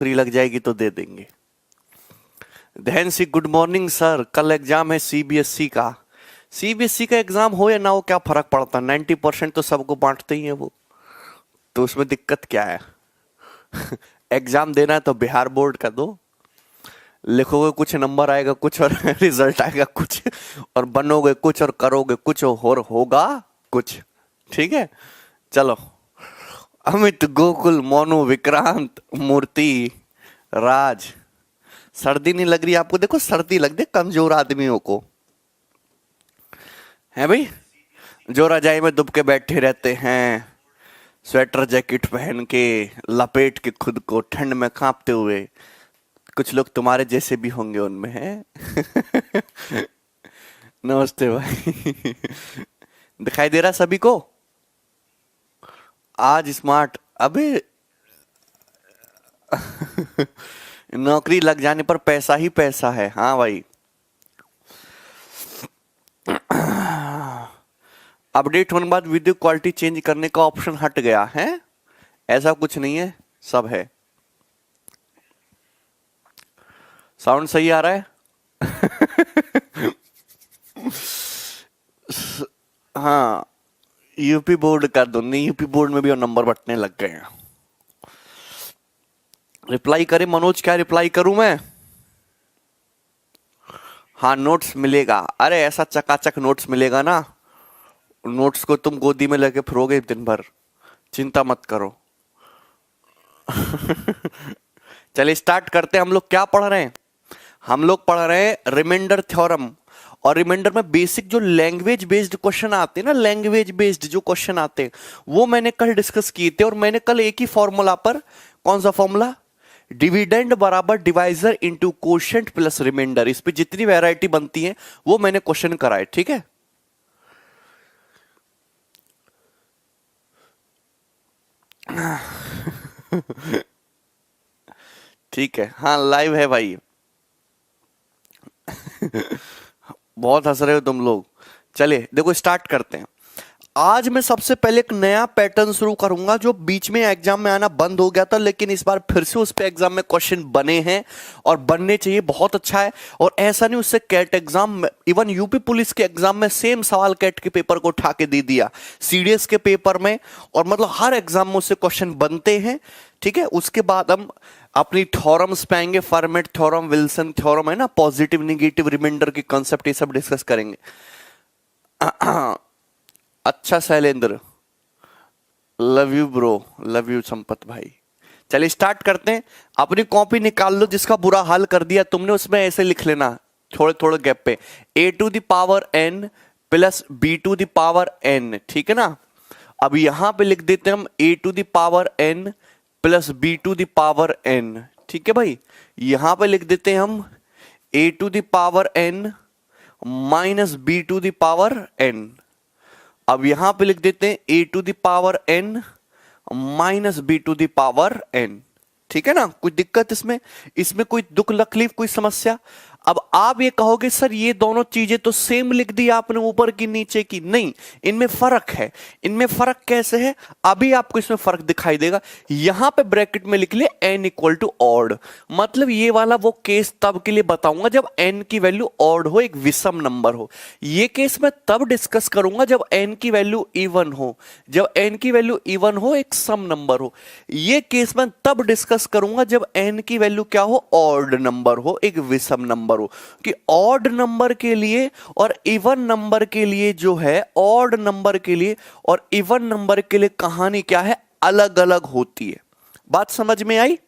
Free लग जाएगी तो दे देंगे। धैन सी गुड मॉर्निंग सर, कल एग्जाम है सीबीएसई का। सीबीएसई का एग्जाम हो या ना हो क्या फर्क पड़ता, 90% तो सबको बांटते ही है वो, तो उसमें दिक्कत क्या है। एग्जाम देना है तो बिहार बोर्ड का दो, लिखोगे कुछ नंबर आएगा कुछ और रिजल्ट आएगा कुछ, और बनोगे कुछ और करोगे कुछ और होगा कुछ। ठीक है, चलो। अमित, गोकुल, मोनू, विक्रांत, मूर्ति, राज। सर्दी नहीं लग रही आपको? देखो सर्दी लग रही कमजोर आदमियों को, है भाई, जो रजाई में दुब के बैठे रहते हैं, स्वेटर जैकेट पहन के लपेट के खुद को ठंड में कांपते हुए। कुछ लोग तुम्हारे जैसे भी होंगे उनमें, हैं। नमस्ते भाई। दिखाई दे रहा सभी को? आज स्मार्ट, अबे नौकरी लग जाने पर पैसा ही पैसा है। हाँ भाई, अपडेट होने के बाद वीडियो क्वालिटी चेंज करने का ऑप्शन हट गया है, ऐसा कुछ नहीं है, सब है। साउंड सही आ रहा है? हाँ, यूपी बोर्ड कर दो, नहीं यूपी बोर्ड में भी नंबर बटने लग गए हैं। रिप्लाई करे मनोज, क्या रिप्लाई करूं मैं? हाँ नोट्स मिलेगा, अरे ऐसा चकाचक नोट्स मिलेगा ना, नोट्स को तुम गोदी में लेके फिरोगे दिन भर, चिंता मत करो। चलिए स्टार्ट करते हैं। हम लोग क्या पढ़ रहे हैं? हम लोग पढ़ रहे हैं रिमाइंडर थ्योरम। और रिमाइंडर में बेसिक जो लैंग्वेज बेस्ड क्वेश्चन आते हैं ना, लैंग्वेज बेस्ड जो क्वेश्चन आते हैं वो मैंने कल डिस्कस किए थे। और मैंने कल एक ही फॉर्मूला पर, कौन सा फॉर्मूला? डिविडेंड बराबर divisor into quotient plus remainder, इस पे जितनी वैरायटी बनती है वो मैंने क्वेश्चन कराए। ठीक है, ठीक है, हाँ लाइव है भाई। बहुत हंस रहे हो तुम लोग। चलिए देखो स्टार्ट करते हैं। आज मैं सबसे पहले एक नया पैटर्न शुरू करूंगा जो बीच में एग्जाम में आना बंद हो गया था, लेकिन इस बार फिर से उस पे एग्जाम में क्वेश्चन बने हैं और बनने चाहिए, बहुत अच्छा है। और ऐसा नहीं उससे CAT exam, even UP police के एग्जाम में सेम सवाल कैट के पेपर को उठा के दे दिया, सीडीएस के पेपर में, और मतलब हर एग्जाम में उससे क्वेश्चन बनते हैं। ठीक है, उसके बाद हम अपनी थ्योरम्स पे आएंगे, फर्मेट थ्योरम, विल्सन थ्योरम है ना, पॉजिटिव नेगेटिव रिमाइंडर की कंसेप्ट, ये सब डिस्कस करेंगे। अच्छा Shailendra, love you bro, love you Sampat भाई। चलिए स्टार्ट करते हैं। अपनी कॉपी निकाल लो, जिसका बुरा हाल कर दिया तुमने उसमें ऐसे लिख लेना थोड़े थोड़े गैप पे, a to the power n plus b to the power n। ठीक है ना, अब यहां पे लिख देते हैं हम a to the power n plus b to the power n। ठीक है भाई, यहां पे लिख देते हैं हम a to the power n minus b to the power n। अब यहां पे लिख देते हैं a to the power n minus b to the power n। ठीक है ना, कोई दिक्कत इसमें? इसमें कोई दुख तकलीफ, कोई समस्या? अब आप ये कहोगे सर ये दोनों चीजें तो सेम लिख दी आपने, ऊपर की नीचे की। नहीं, इनमें फर्क है। इनमें फर्क कैसे है अभी आपको इसमें फर्क दिखाई देगा। यहां पे ब्रैकेट में लिख ले n इक्वल टू ऑड, मतलब ये वाला वो केस तब के लिए बताऊंगा जब n की वैल्यू ऑड हो, एक विषम नंबर हो। ये केस मैं तब डिस्कस करूंगा जब n की वैल्यू इवन हो, जब n की वैल्यू इवन हो, एक सम नंबर हो। ये केस मैं तब डिस्कस करूंगा जब n की वैल्यू क्या हो, ऑड नंबर हो, एक विषम नंबर हो। कि ऑड नंबर के लिए और इवन नंबर के लिए जो है, ऑड नंबर के लिए और इवन नंबर के लिए कहानी क्या है, अलग अलग होती है। बात समझ में आई?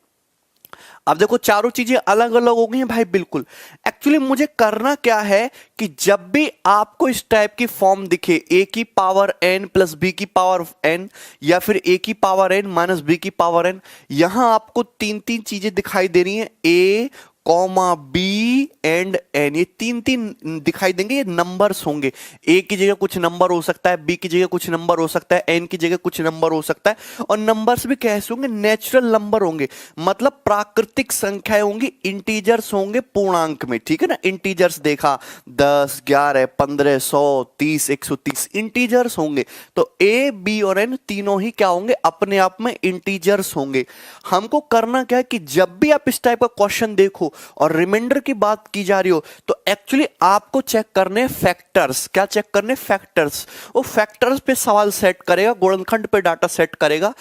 अब देखो चारों चीजें अलग अलग हो गई हैं भाई, बिल्कुल। एक्चुअली मुझे करना क्या है कि जब भी आपको इस टाइप की फॉर्म दिखे, a की पावर n प्लस b की पावर n, या फिर a की पावर n माइनस b की पावर n, यहां आपको तीन तीन चीजें दिखाई दे रही हैं, a comma B and N, ये तीन तीन दिखाई देंगे, ये नंबर्स होंगे। ए की जगह कुछ नंबर हो सकता है, बी की जगह कुछ नंबर हो सकता है, एन की जगह कुछ नंबर हो सकता है। और नंबर्स भी कैसे होंगे? नेचुरल नंबर होंगे, मतलब प्राकृतिक संख्याएं होंगी, इंटीजर्स होंगे पूर्णांक में, ठीक है ना। इंटीजर्स देखा 10, 11, 15, 100, 30, 130 इंटीजर्स होंगे। तो ए, बी और एन तीनों ही क्या होंगे? अपने आप में इंटीजर्स होंगे। हमको करना क्या है कि जब भी आप इस टाइप का क्वेश्चन देखो और रिमाइंडर की बात की जा रही हो, तो एक्चुअली आपको चेक करने फैक्टर्स। क्या चेक करने? फैक्टर्स। वो फैक्टर्स पे सवाल सेट करेगा, गुणनखंड पे डाटा सेट करेगा।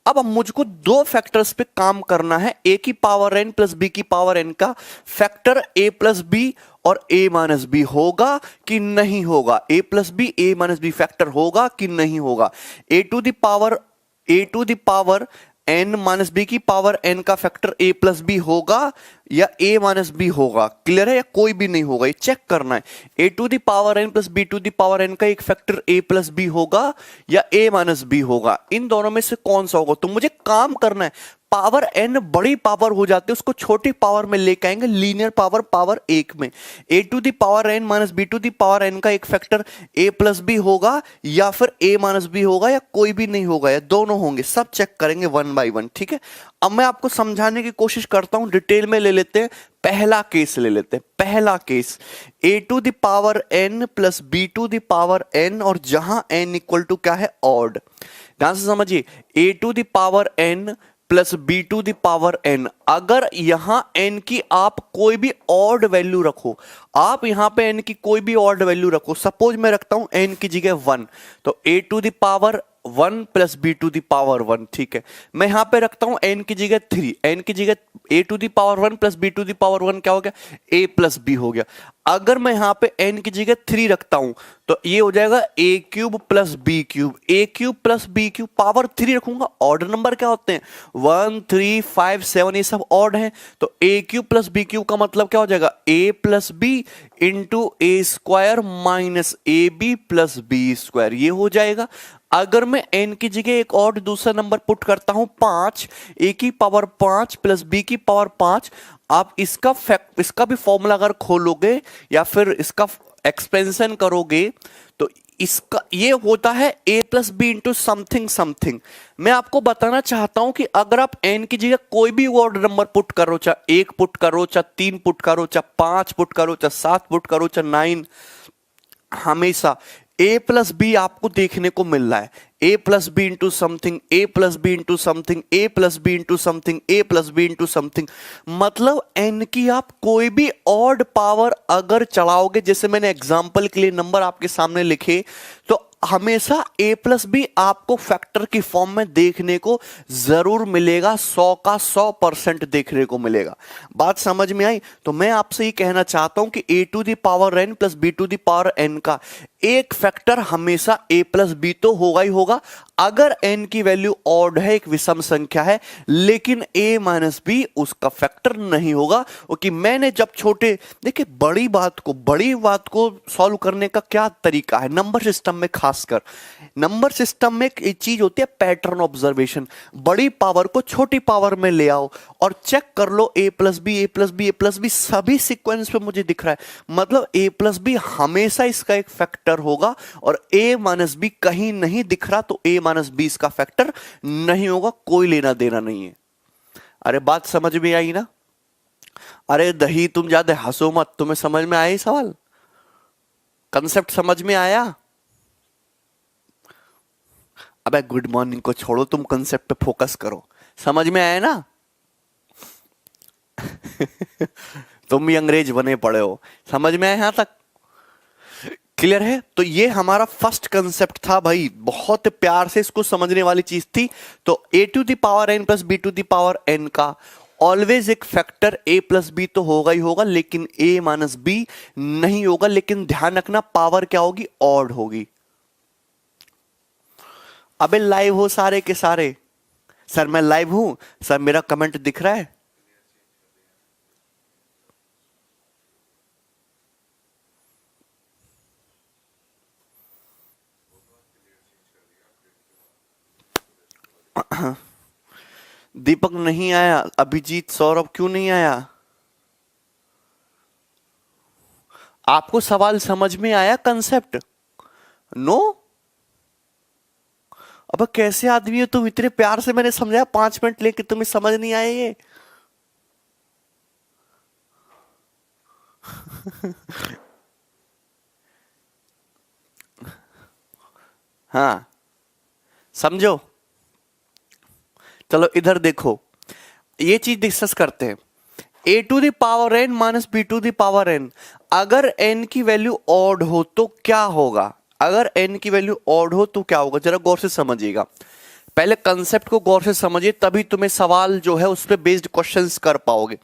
अब मुझको दो फैक्टर्स पे काम करना है, ए की पावर एन प्लस बी की पावर एन का फैक्टर ए प्लस बी और ए माइनस बी होगा कि नहीं होगा? A plus B, A minus B factor होगा कि नहीं होगा? A to the power N minus B की पावर एन का फैक्टर ए प्लस बी होगा या ए माइनस बी होगा? क्लियर है? या कोई भी नहीं होगा? ये चेक करना है। A to the power N plus B to the power N का एक फैक्टर ए प्लस बी होगा या ए माइनस बी होगा? इन दोनों में से कौन सा होगा? तो मुझे काम करना है, पावर एन बड़ी पावर हो जाती है, उसको छोटी पावर में लेके आएंगे, लीनियर पावर पावर एक में। A to the power N minus B to the power N का एक फैक्टर ए प्लस बी होगा या फिर ए माइनस बी होगा या कोई भी नहीं होगा, या दोनों होंगे। सब चेक करेंगे वन बाय वन, ठीक है। अब मैं आपको समझाने की कोशिश करता हूं, डिटेल में ले लेते हैं। पहला केस ले लेते हैं। पहला case A to the power N plus B to the power N, और जहां एन इक्वल टू क्या है? ऑड। ध्यान से समझिए, A to the power N plus B to the power N, अगर यहां एन की आप कोई भी ऑड वैल्यू रखो, आप यहां पे एन की कोई भी ऑड वैल्यू रखो, सपोज मैं रखता हूं एन की जगह 1, तो A to the power 1 plus B to the power 1, ठीक है। मैं यहां पे रखता हूं एन की जगह 3, एन की जगह A to the power 1 plus B to the power 1 क्या हो गया? ए प्लस बी हो गया। अगर मैं यहां पे एन की जगह 3 रखता हूं तो ये हो जाएगा A cube plus B cube, A cube plus B cube, power 3 रखूंगा। ऑर्डर नंबर क्या होते हैं? 1, 3, 5, 7, ये सब ऑड हैं। तो A cube plus B cube का मतलब क्या हो जाएगा? A plus B into A square minus A B plus B square, ये हो जाएगा। अगर मैं n की जगह एक और दूसरा नंबर पुट करता हूं 5, a की पावर 5 प्लस b की पावर 5, आप इसका भी फॉर्मूला अगर खोलोगे या फिर इसका एक्सपेंशन करोगे तो इसका ये होता है a plus B into something something. मैं आपको बताना चाहता हूं कि अगर आप n की जगह कोई भी वर्ड नंबर पुट करो, चाहे 1 पुट करो, चाहे 3 पुट करो, चाहे 5 पुट करो, चाहे 7 पुट करो, चाहे 9, हमेशा a प्लस बी आपको देखने को मिल रहा है। ए प्लस बी इंटू समथिंग, ए प्लस बी इंटू समथिंग, ए प्लस बी इंटू समथिंग, ए प्लस बी इंटू समथिंग, मतलब एन की आप कोई भी ऑड पावर अगर चढ़ाओगे, जैसे मैंने एग्जांपल के लिए नंबर आपके सामने लिखे, तो हमेशा a प्लस बी आपको फैक्टर की फॉर्म में देखने को जरूर मिलेगा, 100 का 100% देखने को मिलेगा। बात समझ में आई? तो मैं आपसे ये कहना चाहता हूं कि a to the power n plus B to the power n का एक फैक्टर हमेशा a प्लस बी तो होगा ही होगा, अगर n की वैल्यू ऑड है, एक विषम संख्या है, लेकिन a माइनस बी उसका फैक्टर नहीं होगा। क्योंकि मैंने जब छोटे, देखिए बड़ी बात को सॉल्व करने का क्या तरीका है नंबर सिस्टम में, खासकर नंबर सिस्टम में एक चीज होती है पैटर्न ऑब्जर्वेशन। बड़ी पावर को छोटी पावर में ले आओ और चेक कर लो a plus B, A plus B, A plus B सभी सीक्वेंस पे मुझे दिख रहा है, मतलब a प्लस बी हमेशा इसका एक फैक्टर होगा, और a माइनस बी कहीं नहीं दिख रहा तो a माइनस बी इसका फैक्टर नहीं होगा, कोई लेना देना नहीं है। अरे बात समझ में आई ना? अरे दही तुम ज्यादा हंसो मत, तुम्हें समझ में आया सवाल? कंसेप्ट समझ में आया? अबे गुड मॉर्निंग को छोड़ो, तुम कंसेप्ट पे फोकस करो। समझ में आया ना? तुम भी अंग्रेज बने पड़े हो। समझ में आया यहां तक? क्लियर है? तो ये हमारा फर्स्ट कंसेप्ट था भाई, बहुत प्यार से इसको समझने वाली चीज थी। तो a to the power n plus b to the power n का ऑलवेज एक फैक्टर a प्लस बी तो होगा ही होगा, लेकिन a माइनस बी नहीं होगा। लेकिन ध्यान रखना पावर क्या होगी? ऑड होगी। अबे लाइव हो सारे के सारे? सर मैं लाइव हूं सर, मेरा कमेंट दिख रहा है? दीपक नहीं आया, अभिजीत, सौरभ क्यों नहीं आया? आपको सवाल समझ में आया, कंसेप्ट? नो? अब कैसे आदमी हो तुम, इतने प्यार से मैंने समझाया 5 मिनट लेके तुम्हें समझ नहीं आया ये? हाँ, समझो। चलो इधर देखो, ये चीज डिस्कस करते हैं। A to the power N minus B to the power N, अगर एन की वैल्यू ऑड हो तो क्या होगा? अगर एन की वैल्यू ऑड हो तो क्या होगा, जरा गौर से समझिएगा। पहले कंसेप्ट को गौर से समझिए, तभी तुम्हें सवाल जो है उस पर बेस्ड क्वेश्चंस कर पाओगे।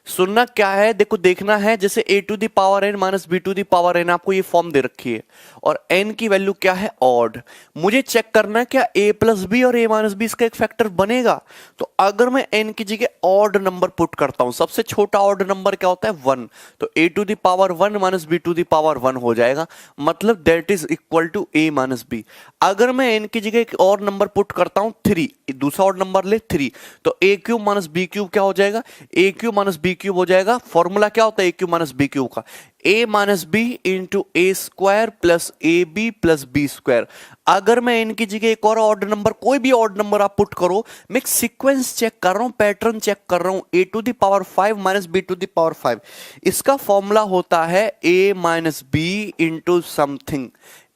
सुनना क्या है, देखो देखना है, जैसे A to the power N minus B to the power N, आपको ये फॉर्म दे रखी है और एन की वैल्यू क्या है, ऑड। मुझे चेक करना है क्या ए प्लस बी और ए माइनस बी इसका एक फैक्टर बनेगा। तो अगर मैं एन की जगह ऑड नंबर पुट करता हूं, सबसे छोटा ऑड नंबर क्या होता है, 1, तो A to the power 1 minus B to the power 1 हो जाएगा, मतलब that is equal to A minus B. अगर मैं एन की जगह एक और नंबर पुट करता हूं 3, दूसरा और नंबर ले 3, तो A cube minus B cube क्या हो जाएगा, A cube minus B cube हो जाएगा। फॉर्मूला क्या होता है A cube minus B cube का, A minus B into A square plus A B plus B square. अगर मैं इनकी जगह एक और ऑड नंबर, कोई भी ऑड नंबर आप पुट करो, मैं सीक्वेंस चेक कर रहा हूं, पैटर्न चेक कर रहा हूं, A to the power 5 minus B to the power 5, इसका फॉर्मूला होता है A minus B into something,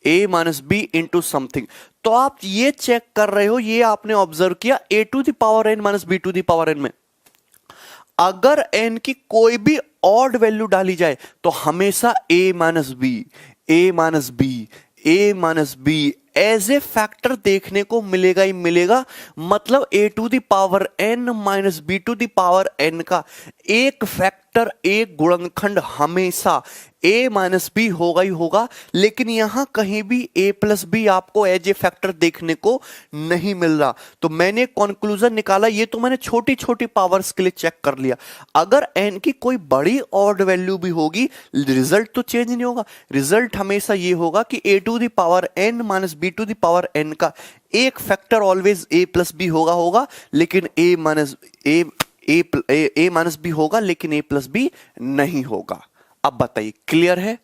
A minus B into something. तो आप ये चेक कर रहे हो, ये आपने ऑब्जर्व किया, A to the power N minus B to the power N में अगर एन की कोई भी ऑड वैल्यू डाली जाए तो हमेशा A minus B, A minus B, A minus B as a factor देखने को मिलेगा ही मिलेगा। मतलब A to the power N minus B to the power N का एक फैक्टर, एक गुणनखंड हमेशा ए माइनस बी होगा ही होगा। लेकिन यहां कहीं भी ए प्लस बी आपको एज ए फैक्टर देखने को नहीं मिल रहा। तो मैंने कंक्लूजन निकाला, ये तो मैंने छोटी छोटी पावर्स के लिए चेक कर लिया। अगर एन की कोई बड़ी ऑड वैल्यू भी होगी, रिजल्ट तो चेंज नहीं होगा। रिजल्ट हमेशा ये होगा कि A to the power N minus B to the power N का एक factor always A plus B होगा, लेकिन A minus A minus B होगा, लेकिन ए प्लस बी नहीं होगा। अब बताइए, क्लियर है?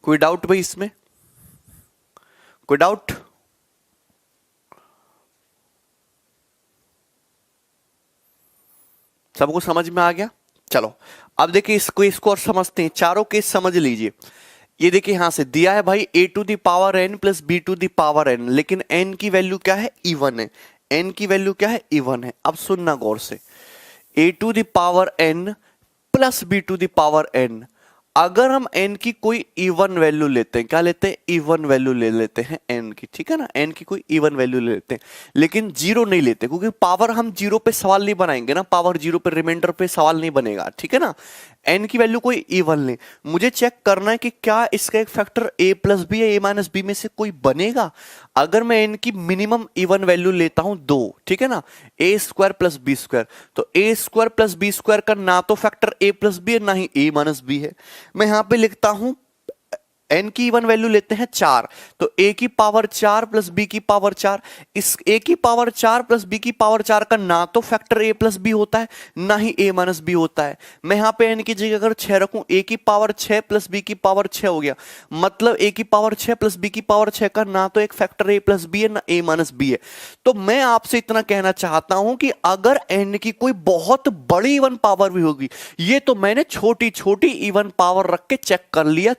कोई डाउट भाई इसमें? कोई डाउट? सबको समझ में आ गया? चलो अब देखिए, इसको और समझते हैं। चारों केस समझ लीजिए। ये देखिए, यहां से दिया है भाई A to the power N plus B to the power N, लेकिन एन की वैल्यू क्या है, इवन है। एन की वैल्यू क्या है, इवन है। अब सुनना गौर से, A to the power N plus B to the power N, अगर हम एन की कोई इवन वैल्यू लेते हैं, क्या लेते हैं, इवन वैल्यू ले लेते हैं एन की, ठीक है ना, एन की कोई इवन वैल्यू ले लेते हैं, लेकिन जीरो नहीं लेते, क्योंकि पावर हम जीरो पे सवाल नहीं बनाएंगे ना, पावर जीरो पे रिमाइंडर पे सवाल नहीं बनेगा, ठीक है ना। एन की वैल्यू कोई इवन ले, मुझे चेक करना है कि क्या इसका एक फैक्टर ए प्लस बी या ए माइनस बी में से कोई बनेगा। अगर मैं एन की मिनिमम इवन वैल्यू लेता हूं 2, ठीक है ना, ए स्क्वायर प्लस बी स्क्वायर, तो ए स्क्वायर प्लस बी स्क्वायर का ना तो फैक्टर ए प्लस बी है, ना ही ए माइनस बी है। मैं यहां पे लिखता हूं एन की इवन वैल्यू लेते हैं 4, तो ए की पावर 4 प्लस बी की पावर 4, इस ए की पावर 4 प्लस बी की पावर 4 का ना तो फैक्टर ए प्लस बी होता है, ना ही ए माइनस बी होता है। मैं यहां पे एन की जगह अगर 6 रखूं, ए की पावर 6 प्लस बी की पावर 6 हो गया, मतलब ए की पावर 6 प्लस बी की पावर 6 का ना तो एक फैक्टर ए प्लस बी है, ना ए माइनस बी है। तो मैं आपसे इतना कहना चाहता हूं कि अगर एन की कोई बहुत बड़ी इवन पावर भी होगी, ये तो मैंने छोटी छोटी इवन पावर रख के चेक कर लिया,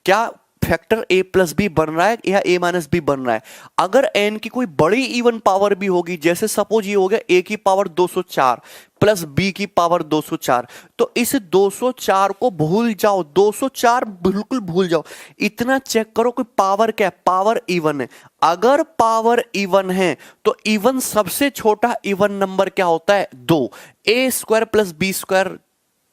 क्या फैक्टर ए प्लस बी बन रहा है या ए माइनस बी बन रहा है। अगर एन की कोई बड़ी इवन पावर भी होगी, जैसे सपोज ये हो गया ए की पावर 204 प्लस बी की पावर 204, तो इस 204 को भूल जाओ, 204 बिल्कुल भूल जाओ। इतना चेक करो कि पावर क्या है, पावर इवन है। अगर पावर इवन है तो इवन सबसे छोटा इवन नंबर क्या होता है, 2। ए स्क्वायर प्लस बी स्क्वायर,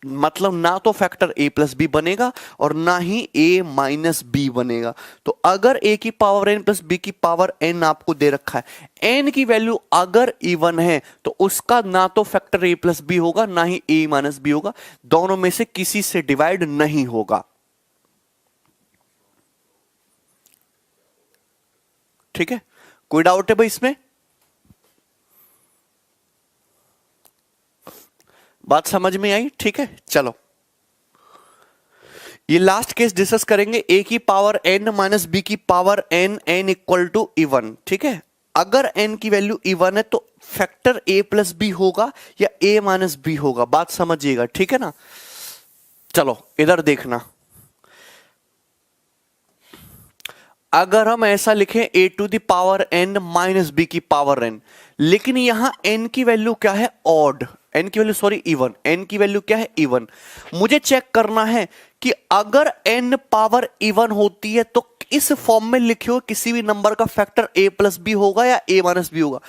मतलब ना तो फैक्टर ए प्लस बी बनेगा और ना ही ए माइनस बी बनेगा। तो अगर ए की पावर एन प्लस बी की पावर एन आपको दे रखा है, एन की वैल्यू अगर इवन है तो उसका ना तो फैक्टर ए प्लस बी होगा, ना ही ए माइनस बी होगा, दोनों में से किसी से डिवाइड नहीं होगा। ठीक है, कोई डाउट है भाई इसमें? बात समझ में आई? ठीक है, चलो ये लास्ट केस डिस्कस करेंगे। a की पावर n माइनस b की power n, n equal to even. ठीक है, अगर n की वैल्यू इवन है तो फैक्टर a प्लस बी होगा या a माइनस बी होगा। बात समझिएगा, ठीक है ना। चलो इधर देखना, अगर हम ऐसा लिखें a to the power n minus B की पावर n, लेकिन यहां n की वैल्यू क्या है? ऑड। n की वैल्यू सॉरी इवन, n की वैल्यू क्या है? इवन। मुझे चेक करना है कि अगर n पावर इवन होती है तो इस फॉर्म में लिखे हुए किसी भी नंबर का फैक्टर a प्लस बी होगा या a माइनस बी होगा।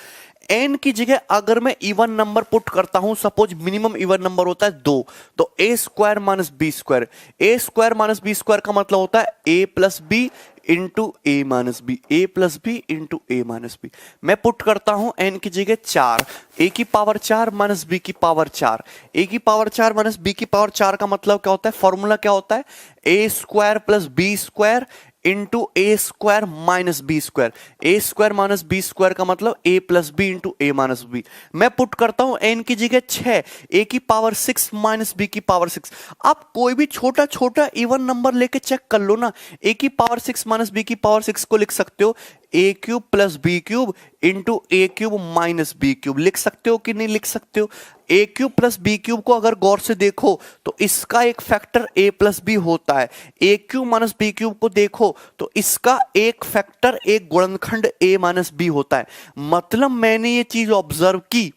n की जगह अगर मैं इवन नंबर पुट करता हूं, सपोज मिनिमम इवन नंबर होता है 2, तो a square minus B square, a square minus B square का मतलब होता है a plus B into A minus B, A plus B into A minus B. मैं पुट करता हूं n की जगह 4, a की पावर 4 माइनस b की पावर 4, a की पावर 4 माइनस b की पावर 4 का मतलब क्या होता है? फॉर्मूला क्या होता है? a square plus B square into A square minus B square, A square minus B square का मतलब A plus B into A minus B. मैं पुट करता हूं n की जगह 6, a की पावर 6 माइनस b की पावर 6। आप कोई भी छोटा छोटा इवन नंबर लेके चेक कर लो ना, a की पावर 6 माइनस b की पावर 6 को लिख सकते हो A cube plus B cube into A cube minus B cube. लिख सकते हो कि नहीं लिख सकते हो? A cube plus B cube को अगर गौर से देखो तो इसका एक फैक्टर ए प्लस बी होता है। A cube minus B cube को देखो तो इसका एक फैक्टर एक गुणनखंड ए माइनस बी होता है। मतलब मैंने ये चीज ऑब्जर्व की,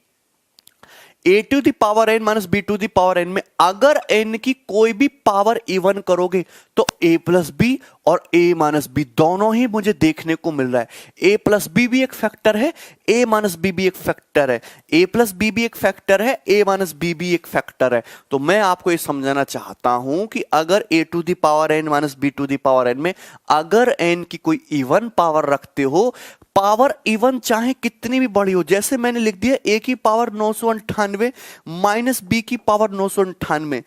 a to the power n minus B to the power n में अगर n की कोई भी पावर इवन करोगे तो a प्लस बी और a माइनस बी दोनों ही मुझे देखने को मिल रहा है। a प्लस बी भी एक फैक्टर है, a माइनस बी भी एक फैक्टर है, a प्लस बी भी एक फैक्टर है, a माइनस बी भी एक फैक्टर है। तो मैं आपको ये समझाना चाहता हूं कि अगर a to the power n minus B to the power n में अगर n की कोई इवन पावर रखते हो, पावर इवन चाहे कितनी भी बड़ी हो, जैसे मैंने लिख दिया a की पावर 998 माइनस बी की पावर 998,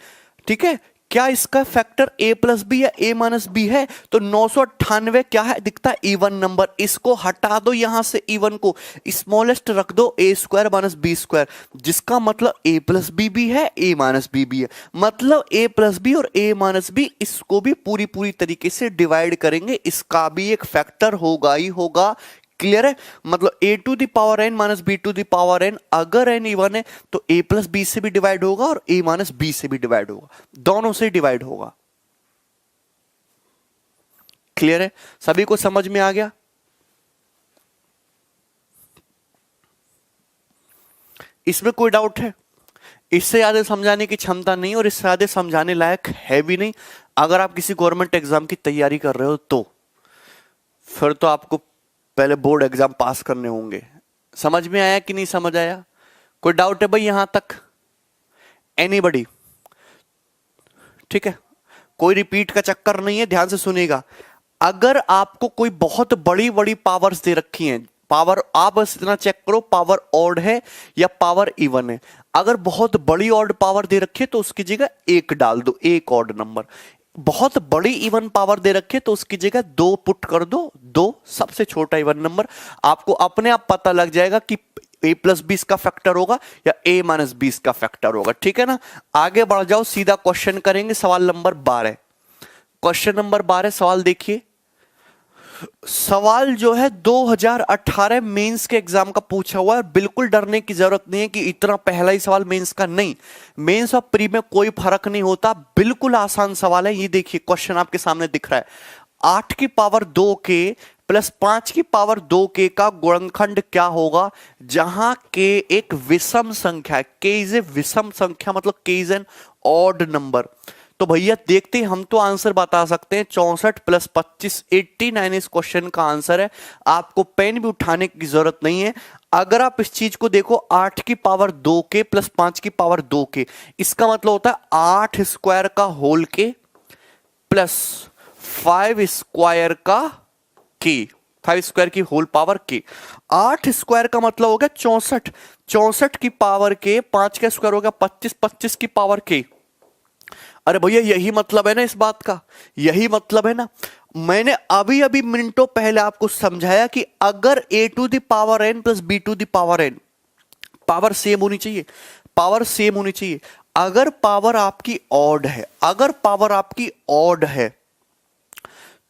ठीक है, क्या इसका फैक्टर a प्लस बी या a माइनस बी है? तो 998 क्या है? दिखता है इवन नंबर। इसको हटा दो यहां से, इवन को स्मॉलेस्ट रख दो a square minus B square, जिसका मतलब a प्लस बी भी है a माइनस बी भी है। मतलब a प्लस बी और a माइनस बी, इसको भी पूरी तरीके से डिवाइड करेंगे, इसका भी एक फैक्टर होगा ही होगा। क्लियर है? मतलब a to the power n minus B to the power n, अगर n इवन है तो a प्लस बी से भी डिवाइड होगा और a माइनस बी से भी डिवाइड होगा, दोनों से डिवाइड होगा। क्लियर है? सभी को समझ में आ गया? इसमें कोई डाउट है? इससे ज्यादा समझाने की क्षमता नहीं और इससे ज्यादा समझाने लायक है भी नहीं। अगर आप किसी गवर्नमेंट एग्जाम की तैयारी कर रहे हो तो फिर तो आपको पहले बोर्ड एग्जाम पास करने होंगे। समझ में आया कि नहीं समझ आया? कोई डाउट है भाई यहां तक? एनीबडी? ठीक है, कोई रिपीट का चक्कर नहीं है, ध्यान से सुनिएगा। अगर आपको कोई बहुत बड़ी बड़ी पावर्स दे रखी हैं, पावर आप बस इतना चेक करो पावर ऑड है या पावर इवन है। अगर बहुत बड़ी ऑड पावर दे रखी है तो उसकी जगह एक डाल दो, एक ऑड नंबर। बहुत बड़ी इवन पावर दे रखे तो उसकी जगह 2 पुट कर दो, 2 सबसे छोटा इवन नंबर। आपको अपने आप पता लग जाएगा कि a प्लस बी का फैक्टर होगा या a माइनस बी का फैक्टर होगा। ठीक है ना? आगे बढ़ जाओ, सीधा क्वेश्चन करेंगे। सवाल नंबर 12, क्वेश्चन नंबर 12 सवाल देखिए। सवाल जो है 2018 मेंस के एग्जाम का पूछा हुआ है। बिल्कुल डरने की जरूरत नहीं है कि इतना पहला ही सवाल मेंस का, नहीं, मेंस और प्री में कोई फर्क नहीं होता, बिल्कुल आसान सवाल है। ये देखिए क्वेश्चन आपके सामने दिख रहा है, 8 की पावर 2 के प्लस 5 की पावर 2 के का गुणनखंड क्या होगा जहां के एक विषम संख्या है। के इज ए विषम संख्या, मतलब के इज एन ऑड नंबर। तो भैया देखते हैं, हम तो आंसर बता सकते हैं 64 प्लस 25 89 इस क्वेश्चन का आंसर है। आपको पेन भी उठाने की जरूरत नहीं है। अगर आप इस चीज को देखो, 8 की पावर 2 के प्लस 5 की पावर 2 के, इसका मतलब होता है 8 स्क्वायर का होल के प्लस 5 स्क्वायर का के, 5 स्क्वायर की होल पावर के। 8 स्क्वायर का मतलब हो गया 64, 64 की पावर के, 5 का स्क्वायर हो गया 25, 25 की पावर के। अरे भैया यही मतलब है ना इस बात का, यही मतलब है ना। मैंने अभी अभी मिनटों पहले आपको समझाया कि अगर a to the power n plus b to the power n, power same होनी चाहिए, पावर सेम होनी चाहिए। अगर पावर आपकी ऑड है, अगर पावर आपकी ऑड है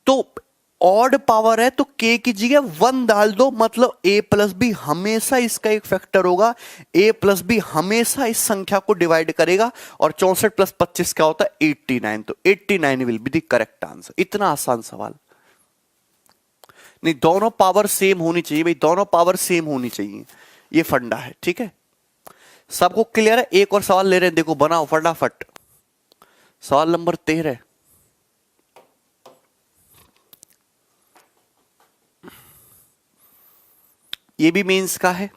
तो ऑड पावर है तो k की जगह 1 डाल दो, मतलब a प्लस बी हमेशा इसका एक फैक्टर होगा, a प्लस बी हमेशा इस संख्या को डिवाइड करेगा। और 64 प्लस 25 क्या होता है 89, तो 89 will be the correct answer. इतना आसान सवाल नहीं, दोनों पावर सेम होनी चाहिए भाई, दोनों पावर सेम होनी चाहिए, ये फंडा है। ठीक है, सबको क्लियर है? एक और सवाल ले रहे हैं, देखो बनाओ फटाफट। सवाल नंबर 13, ये भी मेंस का है।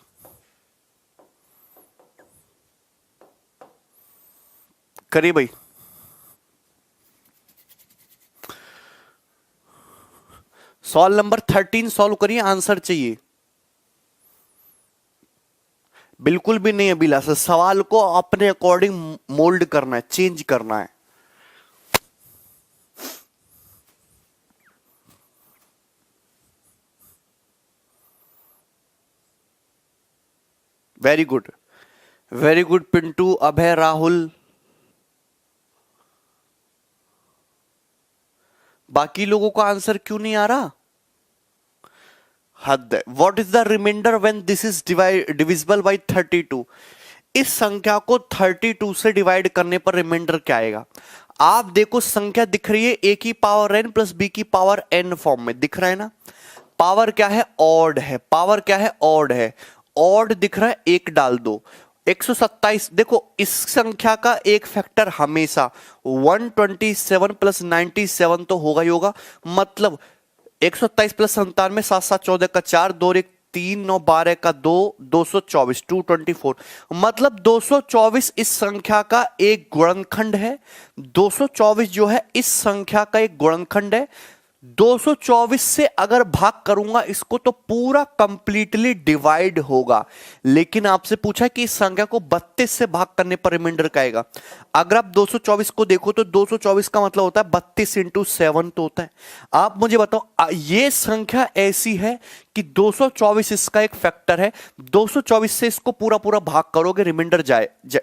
करिए भाई। सवाल नंबर 13 सॉल्व करिए, आंसर चाहिए। बिल्कुल भी नहीं अभिलाष, सवाल को अपने अकॉर्डिंग मोल्ड करना है, चेंज करना है। Very good, very good Pintu, Abhay, Rahul. बाकी लोगों का आंसर क्यों नहीं आ रहा? हद है। What is the remainder when this is divisible by 32? इस संख्या को 32 से डिवाइड करने पर रिमाइंडर क्या आएगा? आप देखो संख्या दिख रही है a की पावर n प्लस b की पावर n फॉर्म में दिख रहा है ना। पावर क्या है? ऑड है। पावर क्या है? ऑड है। ऑड दिख रहा है, एक डाल दो। 127, देखो इस संख्या का एक फैक्टर हमेशा 127 प्लस 97 तो होगा ही होगा, मतलब 127 प्लस 97, 7 7 14 का 4, 2 1 3 9 12 का 2, 224 224, मतलब 224 इस संख्या का एक गुणनखंड है। 224 जो है इस संख्या का एक गुणनखंड है। 224 से अगर भाग करूंगा इसको तो पूरा कंप्लीटली डिवाइड होगा। लेकिन आपसे पूछा कि इस संख्या को 32 से भाग करने पर रिमाइंडर क्या आएगा? अगर आप 224 को देखो तो 224 का मतलब होता है 32 इंटू 7 तो होता है। आप मुझे बताओ, ये संख्या ऐसी है कि 224 इसका एक फैक्टर है, 224 से इसको पूरा पूरा भाग करोगे रिमाइंडर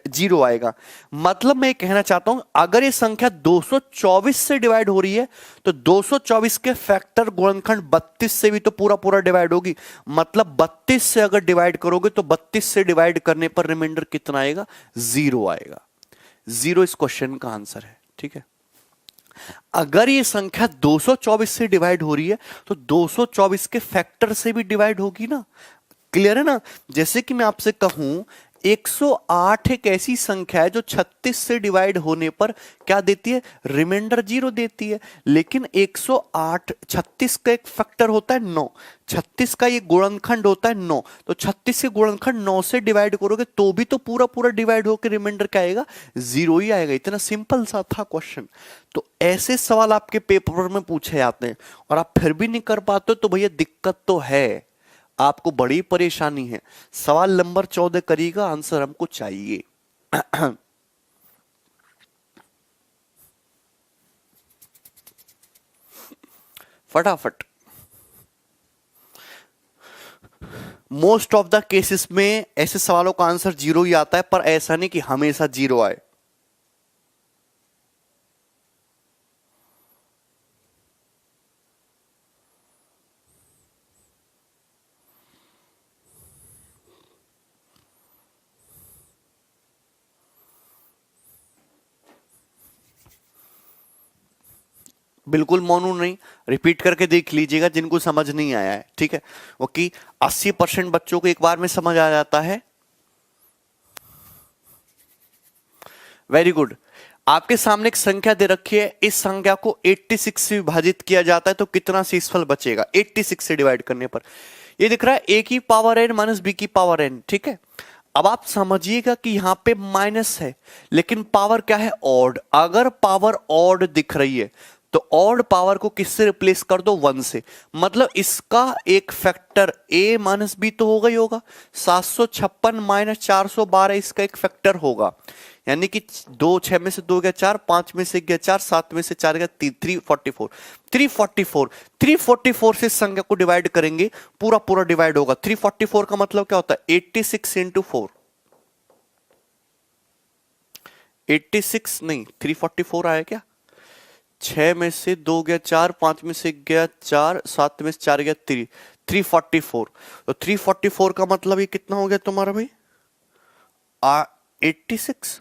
जीरो आएगा। मतलब मैं कहना चाहता हूं अगर ये संख्या 224 से डिवाइड हो रही है तो 224 के फैक्टर गुणनखंड 32 से भी तो पूरा पूरा डिवाइड होगी, मतलब 32 से अगर डिवाइड करोगे तो 32 से डिवाइड करने पर रिमाइंडर कितना आएगा? 0 आएगा। 0 इस क्वेश्चन का आंसर है। ठीक है, अगर ये संख्या 224 से डिवाइड हो रही है तो 224 के फैक्टर से भी डिवाइड होगी ना। क्लियर है ना? जैसे कि मैं आपसे कहूं 108 एक ऐसी संख्या है जो 36 से डिवाइड होने पर क्या देती है? रिमाइंडर 0 देती है। लेकिन 108 36 का एक फैक्टर होता है 9, 36 का ये गुणनखंड होता है 9, तो 36 के गुणनखंड 9 से डिवाइड करोगे तो भी तो पूरा पूरा डिवाइड होकर रिमाइंडर क्या आएगा? 0 ही आएगा। इतना सिंपल सा था क्वेश्चन। तो ऐसे सवाल आपके पेपर में पूछे जाते हैं और आप फिर भी नहीं कर पाते तो भैया दिक्कत तो है, आपको बड़ी परेशानी है। सवाल नंबर 14 करिएगा, आंसर हमको चाहिए। फटाफट। मोस्ट ऑफ द केसेस में ऐसे सवालों का आंसर 0 ही आता है, पर ऐसा नहीं कि हमेशा 0 आए। बिल्कुल मोनू नहीं, रिपीट करके देख लीजिएगा जिनको समझ नहीं आया है। ठीक है, ओके। 80% बच्चों को एक बार में समझ आ जाता है। Very good. आपके सामने एक संख्या दे रखी है, इस संख्या को 86 से विभाजित किया जाता है तो कितना शेषफल बचेगा 86 से डिवाइड करने पर? ये दिख रहा है a की पावर n माइनस b की पावर n। ठीक है, अब आप समझिएगा कि यहां पे माइनस है लेकिन पावर क्या है? ऑड। अगर पावर ऑड दिख रही है तो ऑड पावर को किससे रिप्लेस कर दो? 1 से। मतलब इसका एक फैक्टर a माइनस बी तो होगा ही होगा। 756 माइनस 412 इसका एक फैक्टर होगा, यानी कि 2 6 में से 2 गया 4, 5 में से गया 4, 7 में से 4 गया 344। 344 से संख्या को डिवाइड करेंगे पूरा पूरा डिवाइड होगा। 344 का मतलब क्या होता है? 86 इंटू 4। 86 नहीं, 344 आया क्या? 6 में से 2 गया 4, 5 में से 1 गया 4, 7 में से 4 गया 3, 344। तो 344 का मतलब ये कितना हो गया तुम्हारा भाई? 86,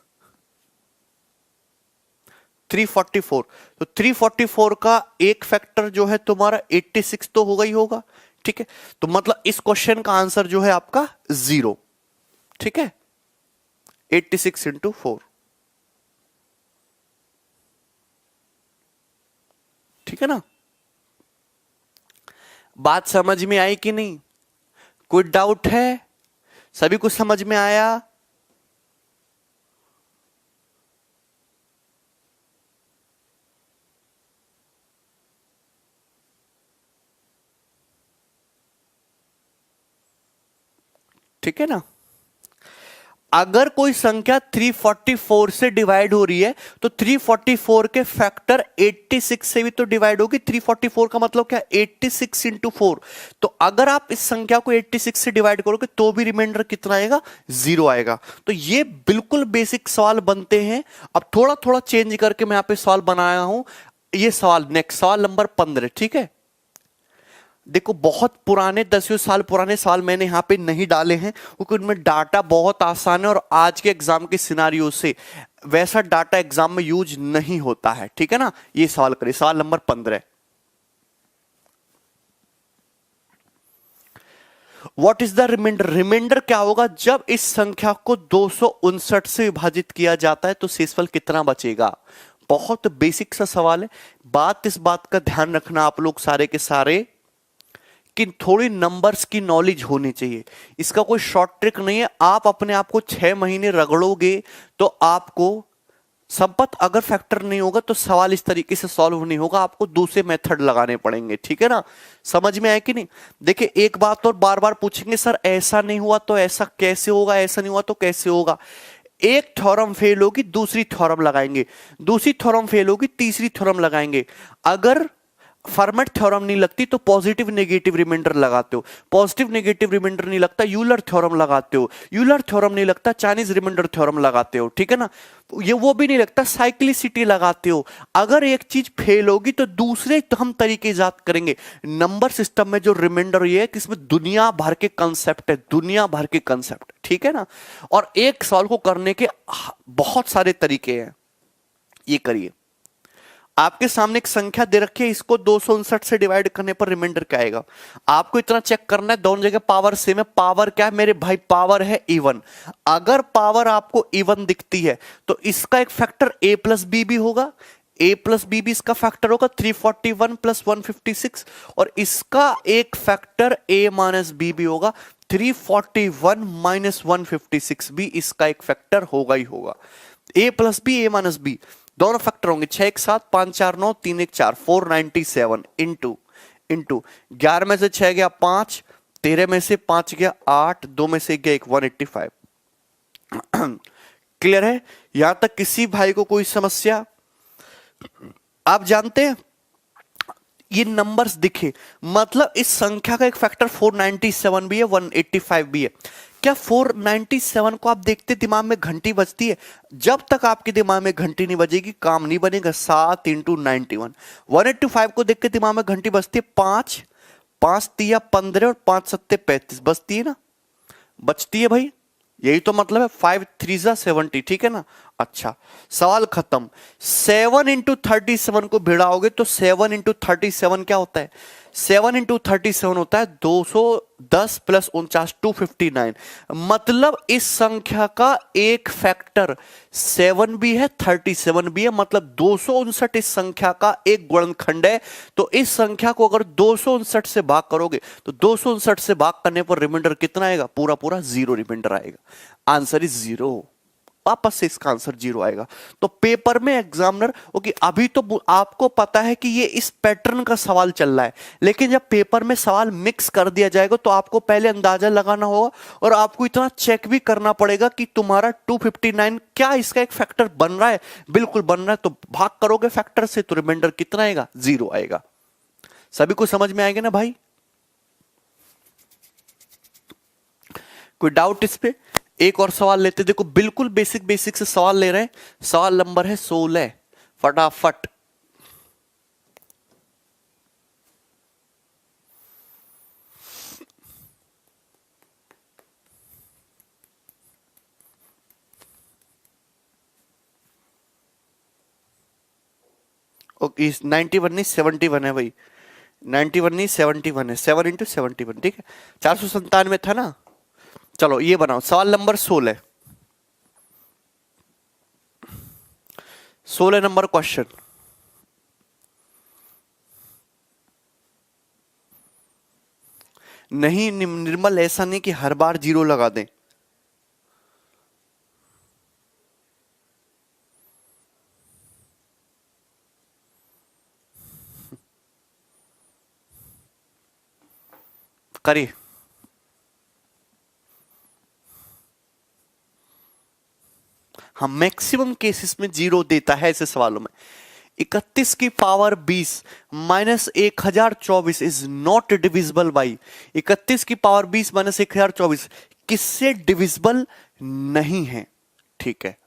344। तो 344 का एक फैक्टर जो है तुम्हारा 86 तो होगा ही होगा, ठीक है। तो मतलब इस क्वेश्चन का आंसर जो है आपका 0, ठीक है। 86 इंटू 4, ठीक है ना। बात समझ में आई कि नहीं? कोई डाउट है? सभी कुछ समझ में आया? ठीक है ना। अगर कोई संख्या 344 से डिवाइड हो रही है तो 344 के फैक्टर 86 से भी तो डिवाइड होगी। 344 का मतलब क्या? 86 इंटू 4। तो अगर आप इस संख्या को 86 से डिवाइड करोगे तो भी रिमाइंडर कितना आएगा? 0 आएगा। तो ये बिल्कुल बेसिक सवाल बनते हैं। अब थोड़ा थोड़ा चेंज करके मैं यहां पे सवाल बनाया हूं। ये सवाल नेक्स्ट सवाल नंबर 15, ठीक है। देखो बहुत पुराने 10 साल पुराने सवाल मैंने यहां पे नहीं डाले हैं क्योंकि उनमें डाटा बहुत आसान है और आज के एग्जाम के सिनारियो से वैसा डाटा एग्जाम में यूज नहीं होता है, ठीक है ना। ये सवाल करिए, सवाल number 15। What is the remainder? Remainder क्या होगा? जब इस संख्या को 259 से विभाजित किया जाता है तो शेषफल कितना बचेगा? बहुत बेसिक सा सवाल है। इस बात का ध्यान रखना आप लोग सारे के सारे कि थोड़ी नंबर्स की नॉलेज होनी चाहिए। इसका कोई शॉर्ट ट्रिक नहीं है। आप अपने आप को 6 महीने रगड़ोगे तो आपको संपत अगर फैक्टर नहीं होगा तो सवाल इस तरीके से सॉल्व नहीं होगा। आपको दूसरे मेथड लगाने पड़ेंगे, ठीक है ना। समझ में आया कि नहीं? देखिए एक बात और बार बार पूछेंगे, सर ऐसा नहीं हुआ तो ऐसा कैसे होगा, ऐसा नहीं हुआ तो कैसे होगा। एक थ्योरम फेल होगी दूसरी थ्योरम लगाएंगे, दूसरी थ्योरम फेल होगी तीसरी थ्योरम लगाएंगे। अगर फर्मेट थ्योरम नहीं लगती तो पॉजिटिव नेगेटिव रिमाइंडर लगाते हो, पॉजिटिव नेगेटिव रिमाइंडर नहीं लगता यूलर थ्योरम लगाते हो, यूलर थ्योरम नहीं लगता चाइनीज रिमाइंडर थ्योरम लगाते हो, ठीक है ना। ये वो भी नहीं लगता साइक्लिसिटी लगाते हो। अगर एक चीज फेल होगी तो दूसरे तो हम तरीके इजाद करेंगे। नंबर सिस्टम में जो रिमाइंडर ये है कि इसमें दुनिया भर के कंसेप्ट है, दुनिया भर के कंसेप्ट, ठीक है ना। और एक सवाल को करने के बहुत सारे तरीके हैं। ये करिए, आपके सामने एक संख्या दे रखी है, इसको 259 से डिवाइड करने पर रिमाइंडर क्या आएगा? आपको इतना चेक करना है दोनों जगह पावर सेम है। पावर क्या है मेरे भाई? पावर है इवन। अगर पावर आपको इवन दिखती है तो इसका एक फैक्टर a प्लस बी भी होगा। a प्लस बी भी इसका फैक्टर होगा 341 प्लस 156, और इसका एक फैक्टर a माइनस बी भी होगा 341 माइनस 156 भी इसका एक फैक्टर होगा ही होगा। a plus B a minus B दोनों फैक्टर होंगे। 6 1 7 5 4 9 3 1 4 497 इंटू 11 में से 6 गया 5, 13 में से 5 गया 8, 2 में से 1 गया 1, 185। क्लियर है? यहां तक किसी भाई को कोई समस्या? आप जानते हैं ये नंबर्स दिखे मतलब इस संख्या का एक फैक्टर 497 भी है, 185 भी है। क्या 497 को आप देखते दिमाग में घंटी बजती है? जब तक आपके दिमाग में घंटी नहीं बजेगी काम नहीं बनेगा। 7 इंटू 91। 185 को देख के दिमाग में घंटी बजती है 5, 5 तिया 15 और 5 सत्ते 35 बजती है ना, बचती है भाई। यही तो मतलब है 5 3 70, ठीक है ना। अच्छा सवाल खत्म। 7 इंटू 37 को भिड़ाओगे तो 7 इंटू 37 क्या होता है? 7 इंटू 37 होता है 210 प्लस 49, 259। मतलब इस संख्या का एक फैक्टर 7 भी है 37 भी है, मतलब 259 इस संख्या का एक गुणनखंड है। तो इस संख्या को अगर 259 से भाग करोगे तो 259 से भाग करने पर रिमाइंडर कितना आएगा? पूरा पूरा 0 रिमाइंडर आएगा। Answer is 0। वापस से इसका आंसर 0 आएगा। तो पेपर में एग्जामिनर ओके, अभी तो आपको पता है कि ये इस पैटर्न का सवाल चल रहा है, लेकिन जब पेपर में सवाल मिक्स कर दिया जाएगा तो आपको पहले अंदाजा लगाना होगा और आपको इतना चेक भी करना पड़ेगा कि तुम्हारा 259 क्या इसका एक फैक्टर बन रहा है? बिल्कुल बन रहा है। तो भाग करोगे फैक्टर से तो रिमाइंडर कितना आएगा? 0 आएगा। सभी को समझ में आएगा ना भाई? कोई डाउट इस पे? एक और सवाल लेते, देखो बिल्कुल बेसिक बेसिक से सवाल ले रहे हैं। सवाल नंबर है 16, फटाफट। ओके 91 नहीं 71 है भाई, 91 नहीं 71 है, 7 इंटू 71, ठीक है। 497 था ना। चलो ये बनाओ सवाल नंबर 16, 16 नंबर क्वेश्चन। नहीं निर्मल, ऐसा नहीं कि हर बार जीरो लगा दें। करिए। हाँ मैक्सिमम केसेस में जीरो देता है ऐसे सवालों में। 31 की power 20 minus 1024 is not divisible by 31 की पावर 20 माइनस 1024 किससे डिविजिबल नहीं है, ठीक है।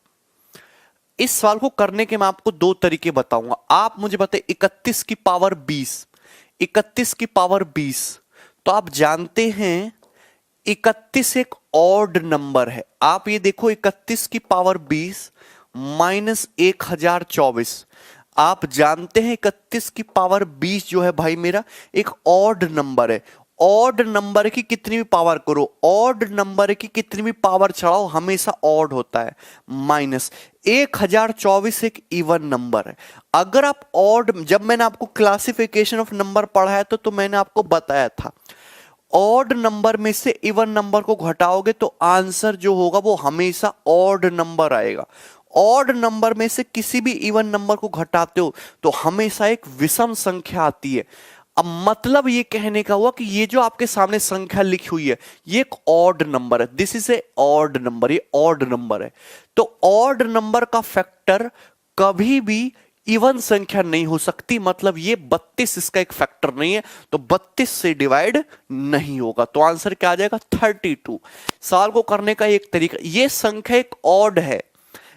इस सवाल को करने के मैं आपको दो तरीके बताऊंगा। आप मुझे बताइए 31 की पावर 20, 31 की पावर 20, तो आप जानते हैं 31 एक ऑड नंबर है। आप ये देखो 31 की पावर 20 माइनस 1024, आप जानते हैं 31 की पावर 20 जो है भाई मेरा एक ऑड नंबर है। ऑड नंबर की कितनी भी पावर करो, ऑड नंबर की कितनी भी पावर चढ़ाओ हमेशा ऑड होता है। माइनस 1024 एक इवन नंबर है। अगर आप ऑड, जब मैंने आपको क्लासिफिकेशन ऑफ नंबर पढ़ा है तो मैंने आपको बताया था ऑड नंबर में से इवन नंबर को घटाओगे तो आंसर जो होगा वो हमेशा ऑड नंबर आएगा। ऑड नंबर में से किसी भी इवन नंबर को घटाते हो तो हमेशा एक विषम संख्या आती है। अब मतलब ये कहने का हुआ कि ये जो आपके सामने संख्या लिखी हुई है ये एक ऑड नंबर है, this is a odd number, ये ऑड नंबर है। तो ऑड नंबर का फैक्टर कभी भी इवन संख्या नहीं हो सकती, मतलब ये 32 इसका एक फैक्टर नहीं है, तो 32 से डिवाइड नहीं होगा। तो आंसर क्या आ जाएगा 32। सवाल को करने का एक तरीका, ये संख्या एक ऑड है,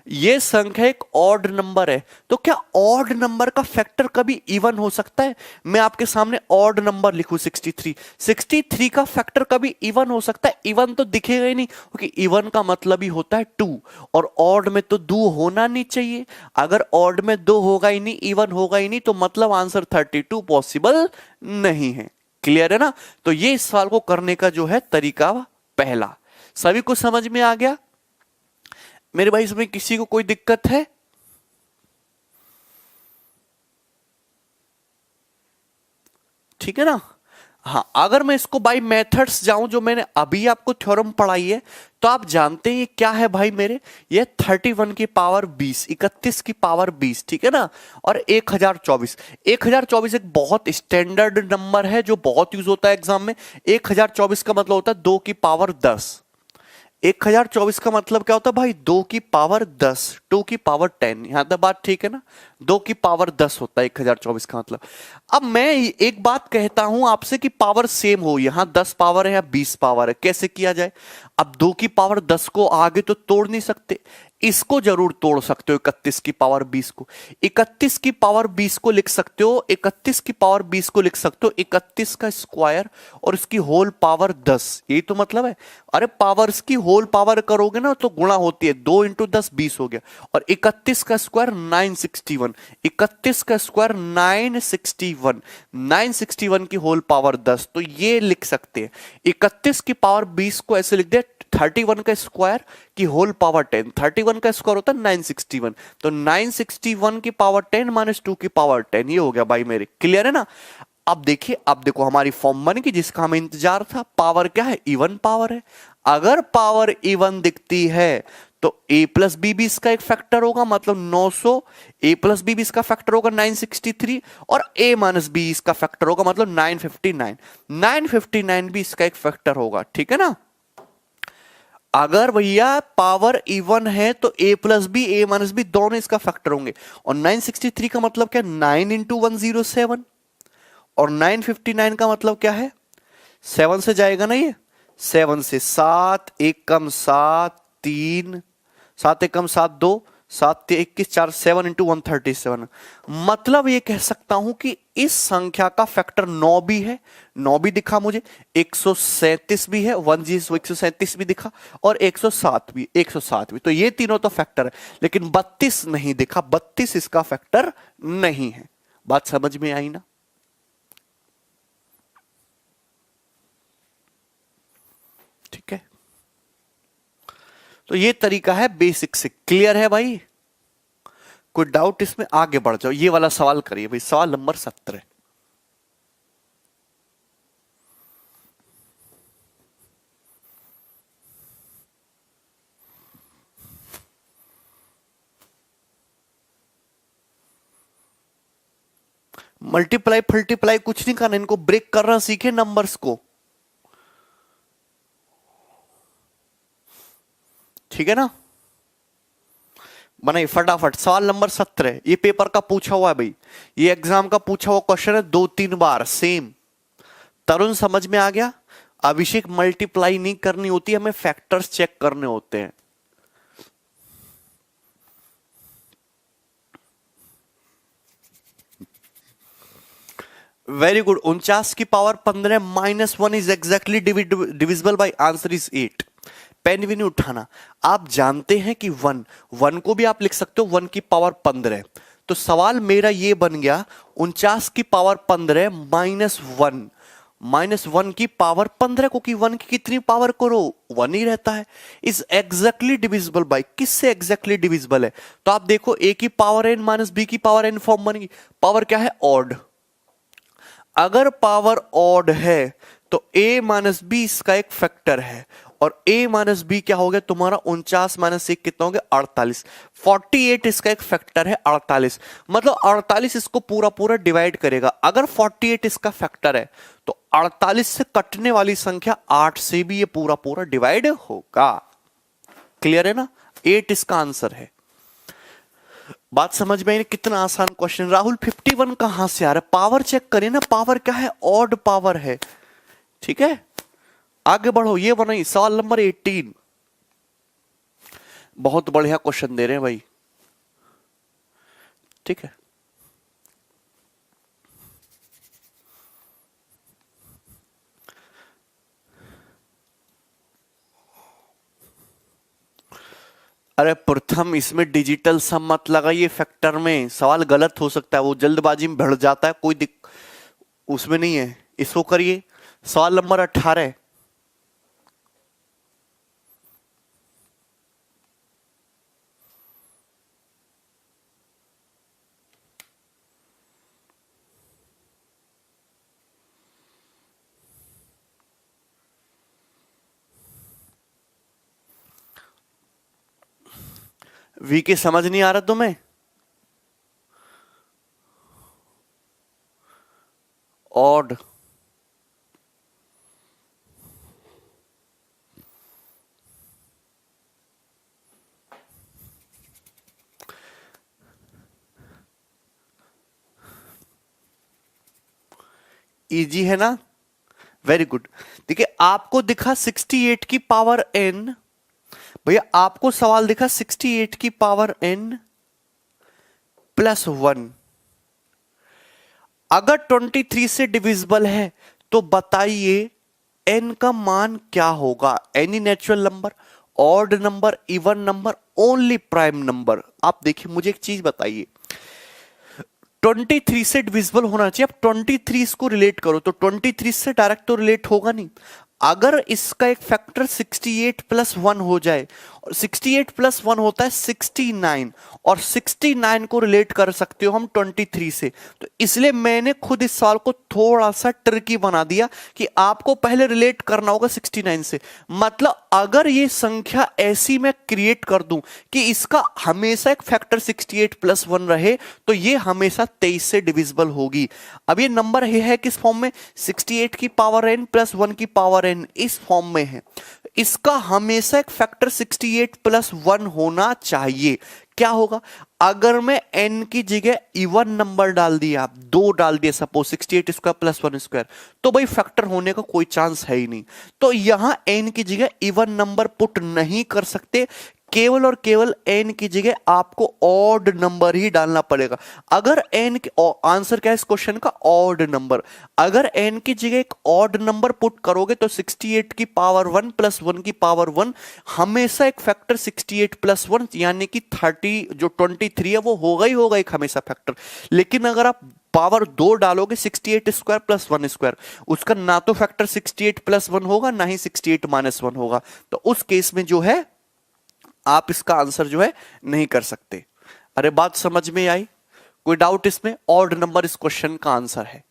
ये संख्या एक ऑड नंबर है, तो क्या ऑड नंबर का फैक्टर कभी इवन हो सकता है? मैं आपके सामने ऑड नंबर लिखूं 63, 63 का फैक्टर कभी इवन हो सकता है? इवन तो दिखेगा ही नहीं, क्योंकि इवन का मतलब ही होता है 2, और ऑड में तो 2 होना नहीं चाहिए। अगर ऑड में 2 होगा ही नहीं, इवन होगा ही नहीं, तो मतलब आंसर 32 पॉसिबल नहीं है। क्लियर है ना? तो ये इस सवाल को करने का जो है तरीका पहला। सभी को समझ में आ गया मेरे भाई? इसमें किसी को कोई दिक्कत है? ठीक है ना? हाँ, अगर मैं इसको बाय मेथड्स जाऊं जो मैंने अभी आपको थ्योरम पढ़ाई है, तो आप जानते हैं ये क्या है भाई मेरे, ये 31 की पावर 20, 31 की पावर 20, ठीक है ना, और 1024। 1024 एक बहुत स्टैंडर्ड नंबर है जो बहुत यूज होता है एग्जाम में। 1024 का मतलब होता है 2 की पावर 10। 1024 का मतलब क्या होता है भाई? 2 की पावर 10, 2 की पावर 10। यहां तक बात ठीक है ना? 2 की पावर 10 होता है 1024 का मतलब। अब मैं एक बात कहता हूं आपसे कि पावर सेम हो, यहां 10 पावर है या 20 पावर है, कैसे किया जाए? अब 2 की पावर 10 को आगे तो तोड़ नहीं सकते, इसको जरूर तोड़ सकते हो। 31 की पावर 20 को, 31 की पावर 20 को लिख सकते हो, 31 की पावर 20 को लिख सकते हो 31 का स्क्वायर और इसकी होल पावर 10। यही तो मतलब है। अरे पावर्स की होल पावर करोगे ना तो गुणा होती है, 2 इंटू 10 20 हो गया, और 31 का स्क्वायर 961, 31 का स्क्वायर 961, 961 की होल पावर 10। तो ये लिख सकते हैं 31 की पावर 20 को ऐसे लिख दे 31 का स्क्वायर की होल पावर 10। 31 का स्क्वायर होता है 961, तो 961 की पावर 10 माइनस 2 की पावर 10, ये हो गया भाई मेरे। क्लियर है ना? अब देखिए, अब देखो हमारी फॉर्म बन गई जिसका हमें इंतजार था। पावर क्या है? इवन पावर है। अगर पावर इवन दिखती है तो a प्लस बी भी इसका एक फैक्टर होगा, मतलब 900, a प्लस बी भी इसका फैक्टर होगा 963, और a माइनस बी इसका फैक्टर होगा मतलब 959, 959 भी इसका एक फैक्टर होगा। ठीक है ना? अगर भैया पावर इवन है तो a plus B, a minus B दोनों इसका फैक्टर होंगे। और 963 का मतलब क्या? 9 इंटू 107, और 959 का मतलब क्या है? 7 से जाएगा ना, ये 7 से 7, एक कम 7, 3, 7 एकम 7, 2, 7 21, 4 7 इंटू 137। मतलब ये कह सकता हूं कि इस संख्या का फैक्टर 9 भी है, 9 भी दिखा मुझे, 137 भी है, 137 भी दिखा, और 107 भी। तो ये तीनों तो फैक्टर है, लेकिन 32 नहीं दिखा, 32 इसका फैक्टर नहीं है। बात समझ में आई ना? ठीक है, तो ये तरीका है बेसिक से। क्लियर है भाई? कोई डाउट इसमें? आगे बढ़ जाओ, ये वाला सवाल करिए भाई, सवाल नंबर 17। मल्टीप्लाई फल्टीप्लाई कुछ नहीं करना, इनको ब्रेक करना सीखे नंबर्स को। ठीक है ना? बनाइए फटाफट। सवाल नंबर 17, ये पेपर का पूछा हुआ है भाई, ये एग्जाम का पूछा हुआ क्वेश्चन है, 2-3 बार सेम। तरुण समझ में आ गया? अभिषेक मल्टीप्लाई नहीं करनी होती, हमें फैक्टर्स चेक करने होते हैं। Very good. 49 की पावर 15 -1 is exactly divisible by answer is 8। Pen भी नहीं उठाना। आप जानते हैं कि 1 को भी आप लिख सकते हो 1 की पावर 15। तो सवाल मेरा ये बन गया 49 की पावर 15 -1 की पावर 15 को, कि 1 की कितनी पावर करो 1 ही रहता है। इज एग्जैक्टली डिविजिबल बाय, किससे एग्जैक्टली डिविजिबल है? तो आप देखो a की पावर n माइनस b की पावर n फॉर्म बनेगी। पावर क्या है? ऑड। अगर पावर ऑड है तो a माइनस बी इसका एक फैक्टर है, और a माइनस बी क्या हो गया तुम्हारा? 49 माइनस 1 कितना हो गया? 48। 48 इसका एक फैक्टर है 48, मतलब 48 इसको पूरा पूरा डिवाइड करेगा। अगर 48 इसका फैक्टर है तो 48 से कटने वाली संख्या 8 से भी ये पूरा पूरा डिवाइड होगा। क्लियर है ना? 8 इसका आंसर है। बात समझ में आई? कितना आसान क्वेश्चन। राहुल 51 कहां से आ रहा है? पावर चेक करिए ना, पावर क्या है? ऑड पावर है। ठीक है, आगे बढ़ो। ये बनाइए सवाल नंबर 18। बहुत बढ़िया क्वेश्चन दे रहे हैं भाई। ठीक है, अरे प्रथम इसमें डिजिटल सम मत लगाइए फैक्टर में, सवाल गलत हो सकता है, वो जल्दबाजी में भड़ जाता है, कोई उसमें नहीं है। इसको करिए सवाल नंबर 18। वी के समझ नहीं आ रहा तुम्हें? ऑड इजी है ना? Very good. देखिए आपको दिखा 68 की पावर n, भैया आपको सवाल दिखा 68 की पावर n +1। अगर 23 से डिविजिबल है तो बताइए n का मान क्या होगा? Any natural number, odd number, even number, only prime number? आप देखिए मुझे एक चीज बताइए, 23 से डिविजिबल होना चाहिए। अब 23 इसको रिलेट करो तो 23 से डायरेक्ट तो रिलेट होगा नहीं। अगर इसका एक फैक्टर 68 + 1 हो जाए, और 68 + 1 होता है 69, और 69 को रिलेट कर सकते हो हम 23 से। तो इसलिए मैंने खुद इस सवाल को थोड़ा सा ट्रिकी बना दिया कि आपको पहले रिलेट करना होगा 69 से। मतलब अगर ये संख्या ऐसी मैं क्रिएट कर दूं कि इसका हमेशा एक फैक्टर 68 + 1 रहे, तो ये हमेशा 23 से डिविजिबल होगी। अब ये नंबर है किस फॉर्म में? 68 की पावर n + 1 की पावर n, इस फॉर्म में है। इसका हमेशा एक फैक्टर 68 68 प्लस 1 होना चाहिए। क्या होगा? अगर मैं n की जगह इवन नंबर डाल दिया, दो डाल दिया, सपोज 68 स्क्वायर प्लस 1 स्क्वायर, तो भाई फैक्टर होने का कोई चांस है ही नहीं। तो यहां n की जगह इवन नंबर पुट नहीं कर सकते, केवल और केवल n की जगह आपको ऑड नंबर ही डालना पड़ेगा। अगर n के आंसर क्या है इस क्वेश्चन का? Odd number. अगर n की जगह एक ऑड नंबर पुट करोगे तो 68 की पावर 1 प्लस 1 की पावर 1 हमेशा एक फैक्टर 68 प्लस 1 यानी कि 30 जो 23 है वो होगा ही होगा एक हमेशा फैक्टर। लेकिन अगर आप पावर 2 डालोगे 68 स्क्वायर प्लस 1 स्क्वायर, उसका ना तो फैक्टर 68 प्लस 1 होगा ना ही 68 माइनस 1 होगा। तो उस केस में जो है आप इसका आंसर जो है नहीं कर सकते। अरे बात समझ में आई? कोई डाउट इसमें? ऑड नंबर इस क्वेश्चन का आंसर है।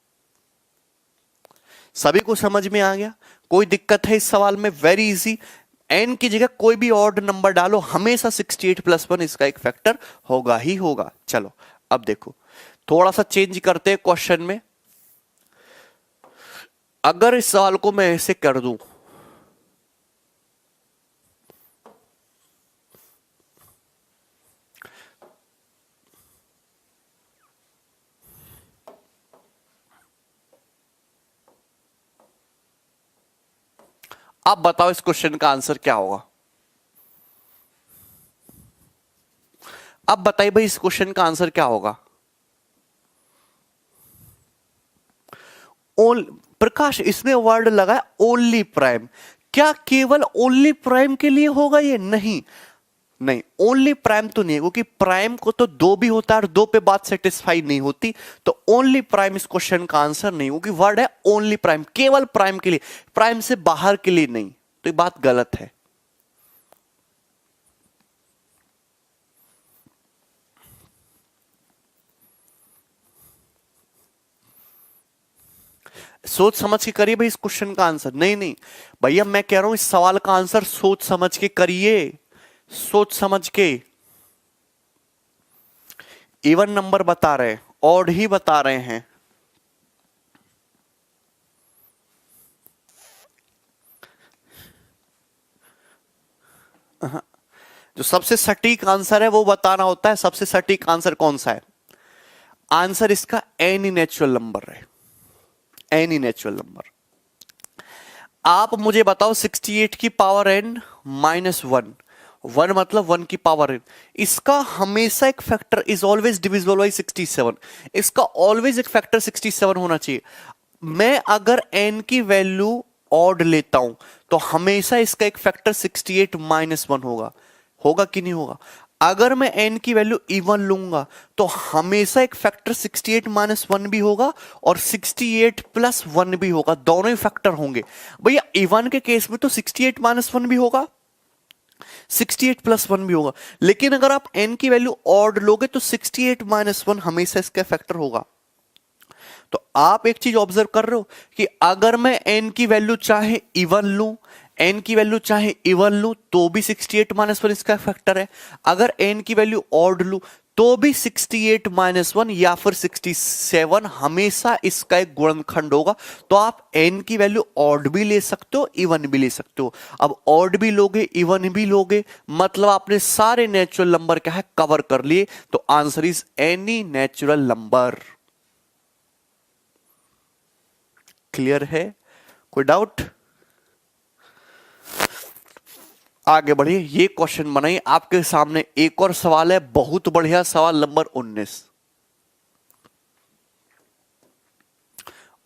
सभी को समझ में आ गया? कोई दिक्कत है इस सवाल में? Very easy. एन की जगह कोई भी ऑड नंबर डालो, हमेशा 68 प्लस 1 इसका एक फैक्टर होगा ही होगा। चलो अब देखो, थोड़ा सा चेंज करते हैं क्वेश्चन में। अगर इस सवाल को मैं ऐसे कर दूं, आप बताओ इस क्वेश्चन का आंसर क्या होगा? अब बताइए भाई इस क्वेश्चन का आंसर क्या होगा? प्रकाश, इसमें वर्ड लगा है ओनली प्राइम। क्या केवल ओनली प्राइम के लिए होगा ये? नहीं नहीं, ओनली प्राइम तो नहीं है, क्योंकि प्राइम को तो दो भी होता है और दो पे बात सेटिस्फाई नहीं होती। तो ओनली प्राइम इस क्वेश्चन का आंसर नहीं, क्योंकि वर्ड है ओनली प्राइम, केवल प्राइम के लिए, प्राइम से बाहर के लिए नहीं। तो ये बात गलत है। सोच समझ के करिए भाई इस क्वेश्चन का आंसर। नहीं नहीं भैया, मैं कह रहा हूं इस सवाल का आंसर सोच समझ के करिए, सोच समझ के। इवन नंबर बता रहे हैं, ऑड ही बता रहे हैं। जो सबसे सटीक आंसर है वो बताना होता है। सबसे सटीक आंसर कौन सा है? आंसर इसका एनी नेचुरल नंबर है, एनी नेचुरल नंबर। आप मुझे बताओ 68 की पावर n माइनस 1, 1 मतलब 1 की पावर n, इसका हमेशा एक factor is always divisible by 67। इसका ऑलवेज एक फैक्टर 67 होना चाहिए। मैं अगर n की वैल्यू ऑड लेता हूं तो हमेशा इसका एक फैक्टर 68 माइनस 1 होगा। होगा कि नहीं होगा? अगर मैं n की वैल्यू इवन लूंगा तो हमेशा एक फैक्टर 68 माइनस 1 भी होगा और 68 प्लस 1 भी होगा, दोनों ही फैक्टर होंगे। भैया इवन के केस में तो 68 माइनस 1 भी होगा, 68 प्लस 1 भी होगा। लेकिन अगर आप n की वैल्यू ऑड लोगे तो 68 माइनस 1 हमेशा इसका फैक्टर होगा। तो आप एक चीज ऑब्जर्व कर रहे हो कि अगर मैं n की वैल्यू चाहे इवन लूं, n की वैल्यू चाहे इवन लूं तो भी 68 माइनस 1 इसका फैक्टर है। अगर n की वैल्यू ऑड लूं तो भी 68 माइनस 1 या फिर 67 हमेशा इसका एक गुणनखंड होगा। तो आप n की वैल्यू ऑड भी ले सकते हो, इवन भी ले सकते हो। अब ऑड भी लोगे, इवन भी लोगे, मतलब आपने सारे नेचुरल नंबर क्या है कवर कर लिए। तो answer is any natural number. Clear है? कोई डाउट? आगे बढ़िए, ये क्वेश्चन बनाइए। आपके सामने एक और सवाल है, बहुत बढ़िया सवाल नंबर 19।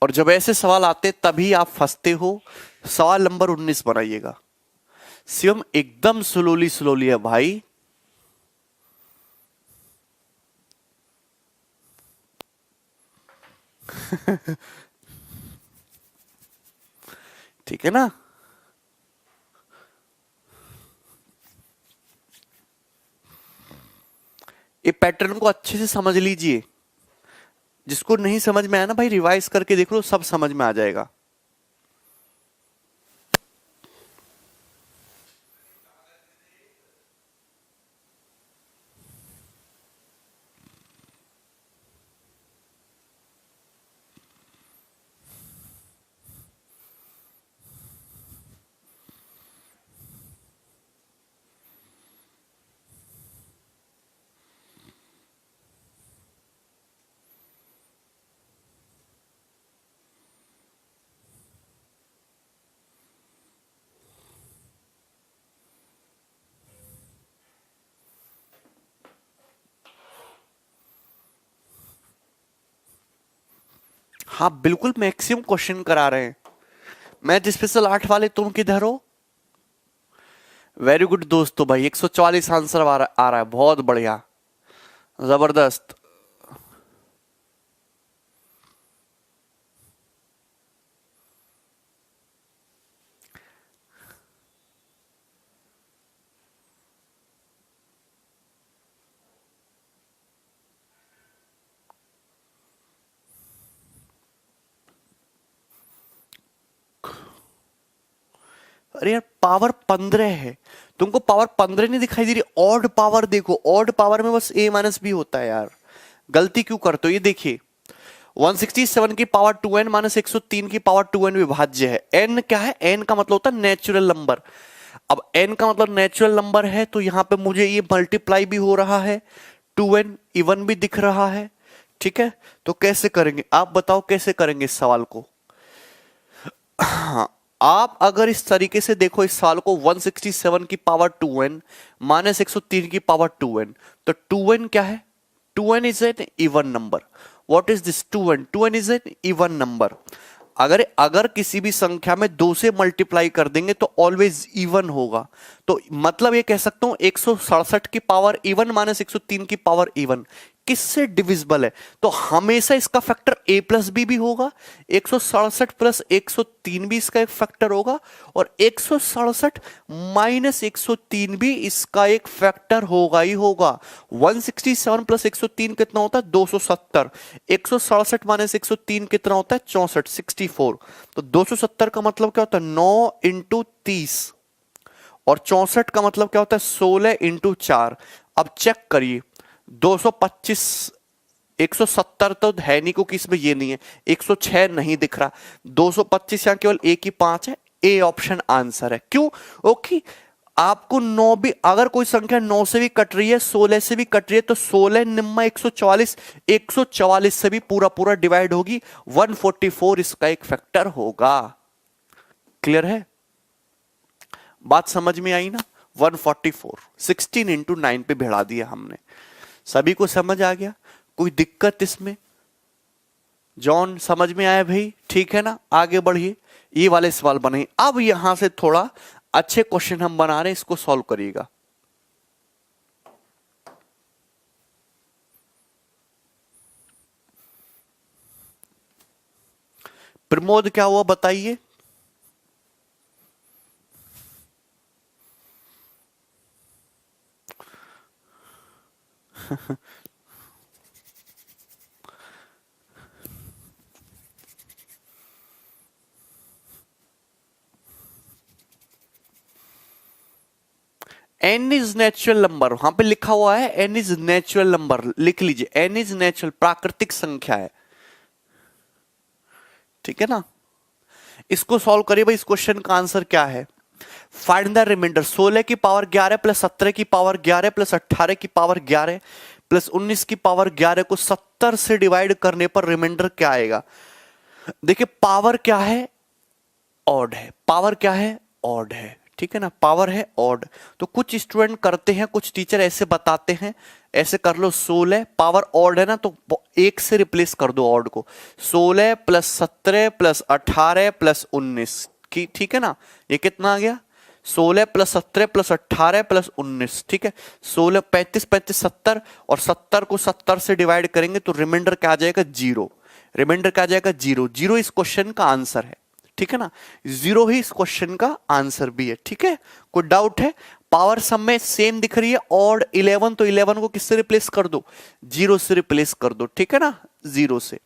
और जब ऐसे सवाल आते तभी आप फंसते हो। सवाल नंबर 19 बनाइएगा। शिवम एकदम स्लोली स्लोली है भाई। ठीक है ना? ये पैटर्न को अच्छे से समझ लीजिए। जिसको नहीं समझ में आया ना भाई, रिवाइज करके देख लो, सब समझ में आ जाएगा। हाँ बिल्कुल, मैक्सिमम क्वेश्चन करा रहे हैं। मैथ स्पेशल 8 वाले तुम किधर हो? वेरी गुड दोस्तों भाई, 144 आंसर आ रहा है, बहुत बढ़िया, जबरदस्त। अरे यार पावर 15 है, तुमको पावर 15 नहीं दिखाई दे रही? ऑड पावर देखो, ऑड पावर में बस a माइनस बी होता है यार, गलती क्यों करते हो? ये देखिए 167 की पावर 2n माइनस 103 की पावर 2n विभाज्य है। n क्या है? n का मतलब होता है नेचुरल नंबर। अब n का मतलब नेचुरल नंबर है तो यहां पे मुझे ये मल्टीप्लाई भी हो रहा है, 2n इवन भी दिख रहा है, ठीक है। तो कैसे करेंगे आप बताओ, कैसे करेंगे इस सवाल को? हाँ, आप अगर इस तरीके से देखो इस सवाल को, 167 की पावर 2n माइनस 103 की पावर 2n, तो 2n क्या है? 2n is an even number. What is this? 2n, 2n is an even number. अगर अगर किसी भी संख्या में 2 से मल्टीप्लाई कर देंगे तो ऑलवेज इवन होगा। तो मतलब ये कह सकता हूं 167 की पावर इवन माइनस 103 की पावर इवन किससे डिविजिबल है? तो हमेशा इसका फैक्टर a प्लस बी भी होगा, 167 प्लस 103 भी इसका एक फैक्टर होगा, और 167 माइनस 103 भी इसका एक फैक्टर होगा ही होगा। 167 प्लस 103 कितना होता है? 270। 167 माइनस 103 कितना होता है? 64, 64। तो 270 का मतलब क्या होता है? 9 इंटू 30, और 64 का मतलब क्या होता है? 16 इंटू 4। अब चेक करिए, 225, 170 तो है नहीं क्योंकि इसमें ये नहीं है, 106 नहीं दिख रहा, 225 यहां केवल एक ही 5 है, ए ऑप्शन आंसर है। क्यों? ओके, आपको 9 भी, अगर कोई संख्या 9 से भी कट रही है, 16 से भी कट रही है, तो 16 निम्मा 144, 144 से भी पूरा पूरा डिवाइड होगी, 144 इसका एक फैक्टर होगा। क्लियर है? बात समझ में आई ना? 144 16 इंटू 9 पे भिड़ा दिया हमने। सभी को समझ आ गया? कोई दिक्कत इसमें? जॉन समझ में आया भाई? ठीक है ना, आगे बढ़िए, ये वाले सवाल बने। अब यहां से थोड़ा अच्छे क्वेश्चन हम बना रहे हैं, इसको सॉल्व करिएगा। प्रमोद क्या हुआ बताइए? n इज नेचुरल नंबर, वहां पे लिखा हुआ है n इज नेचुरल नंबर, लिख लीजिए, n इज नेचुरल, प्राकृतिक संख्या है, ठीक है ना। इसको सॉल्व करिए भाई। इस क्वेश्चन का आंसर क्या है? Find the reminder. 16 की पावर 11 प्लस 17 की पावर 11 प्लस 18 की पावर 11 प्लस 19 की पावर 11 को 70 से डिवाइड करने पर रिमाइंडर क्या आएगा? देखिए पावर क्या है? ऑड है। पावर क्या है? ऑड है, ठीक है ना, पावर है ऑड। तो कुछ स्टूडेंट करते हैं, कुछ टीचर ऐसे बताते हैं, ऐसे कर लो, 16 पावर ऑड है ना, तो एक से रिप्लेस कर दो ऑड को, 16 प्लस 17 प्लस 18 प्लस 19 की, ठीक है ना। ये कितना आ गया? 16 प्लस 17 प्लस 18 प्लस 19, ठीक है। 16 35 35 70, और 70 को 70 से डिवाइड करेंगे तो रिमाइंडर क्या आ जाएगा? 0। रिमाइंडर क्या आ जाएगा? 0। 0 इस क्वेश्चन का आंसर है, ठीक है ना। 0 ही इस क्वेश्चन का आंसर भी है, ठीक है। कोई डाउट है? पावर सम में सेम दिख रही है, ऑड 11, तो 11 को किससे रिप्लेस कर दो? 0 से रिप्लेस कर दो, ठीक है ना, 0 से।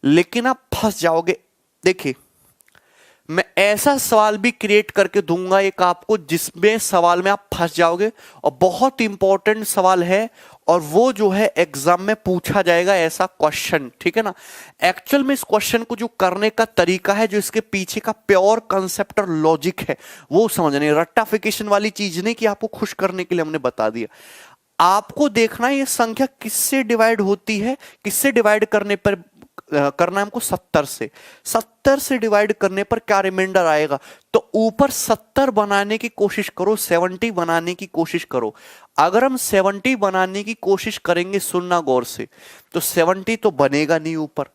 लेकिन आप फंस जाओगे। देखिए मैं ऐसा सवाल भी क्रिएट करके दूंगा एक आपको, जिसमें सवाल में आप फंस जाओगे, और बहुत इंपॉर्टेंट सवाल है, और वो जो है एग्जाम में पूछा जाएगा ऐसा क्वेश्चन, ठीक है ना। एक्चुअल में इस क्वेश्चन को जो करने का तरीका है, जो इसके पीछे का प्योर कंसेप्ट और लॉजिक है, वो समझने, रट्टाफिकेशन वाली चीज नहीं कि आपको खुश करने के लिए हमने बता दिया। आपको देखना है ये संख्या किससे डिवाइड होती है, किससे डिवाइड करने पर करना है हमको? 70 से। 70 से डिवाइड करने पर क्या रिमाइंडर आएगा? तो ऊपर 70 बनाने की कोशिश करो, 70 बनाने की कोशिश करो। अगर हम 70 बनाने की कोशिश करेंगे, सुनना गौर से, तो 70 तो बनेगा नहीं ऊपर।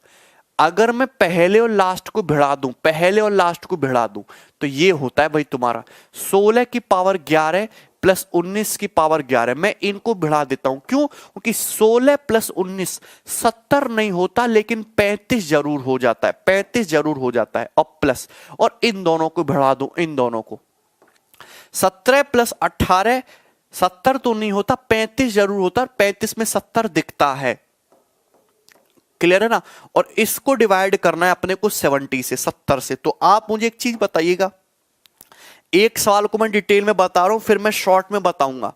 अगर मैं पहले और लास्ट को भिड़ा दूं, पहले और लास्ट को भिड़ा दूं, तो ये होता है भाई तुम्हारा 16 की पावर 11 प्लस 19 की पावर 11। मैं इनको भिड़ा देता हूं, क्यों? क्योंकि 16 प्लस 19 70 नहीं होता, लेकिन 35 जरूर हो जाता है, 35 जरूर हो जाता है। और प्लस, और इन दोनों को भिड़ा दूं, इन दोनों को 17 प्लस 18 70 तो नहीं होता, 35 जरूर होता, 35 में 70 दिखता है। क्लियर है ना? और इसको डिवाइड करना है अपने को 70 से, 70 से। तो आप मुझे एक चीज बताइएगा, एक सवाल को मैं डिटेल में बता रहा हूं, फिर मैं शॉर्ट में बताऊंगा।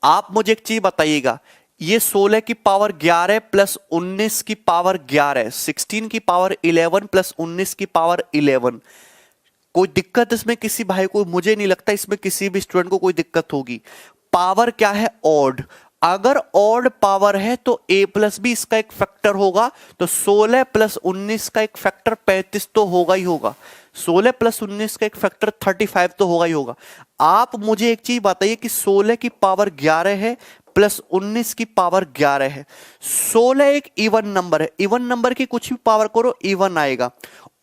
आप मुझे एक चीज बताइएगा, ये 16 की पावर 11 प्लस 19 की पावर 11, 16 की पावर 11 प्लस 19 की पावर 11, कोई दिक्कत इसमें किसी भाई को? मुझे नहीं लगता इसमें किसी भी स्टूडेंट को कोई दिक्कत होगी। पावर क्या है? ऑड। अगर ऑड पावर है तो a प्लस बी इसका एक फैक्टर होगा, तो 16 प्लस 19 का एक फैक्टर 35 तो होगा ही होगा, 16 प्लस 19 का एक फैक्टर 35 तो होगा ही होगा। आप मुझे एक चीज बताइए कि 16 की पावर 11 है प्लस 19 की पावर 11 है। 16 एक इवन नंबर है, इवन नंबर की कुछ भी पावर करो इवन आएगा।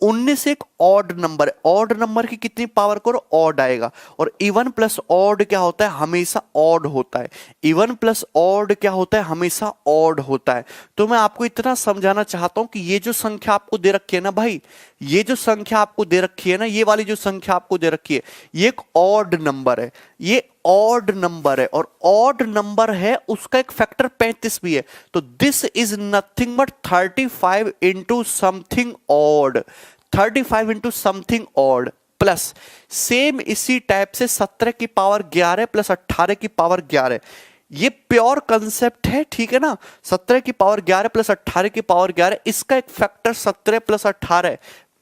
19 एक ऑड नंबर है, ऑड नंबर की कितनी पावर करो ऑड आएगा। और इवन प्लस ऑड क्या होता है? हमेशा ऑड होता है। इवन प्लस ऑड क्या होता है? हमेशा ऑड होता है। तो मैं आपको इतना समझाना चाहता हूं कि ये जो संख्या आपको दे रखी है ना भाई, ये जो संख्या आपको दे रखी है ना, ये वाली जो संख्या आपको दे रखी है, ये एक ऑड नंबर है, ये ऑड नंबर है। और ऑड नंबर है, उसका एक फैक्टर 35 भी है। तो this is nothing but 35 into something odd, 35 into something odd. Plus same इसी टाइप से 17 की पावर 11 प्लस 18 की पावर 11, ये प्योर कंसेप्ट है, ठीक है ना? 17 की पावर 11 प्लस 18 की पावर 11, इसका एक फैक्टर 17 प्लस 18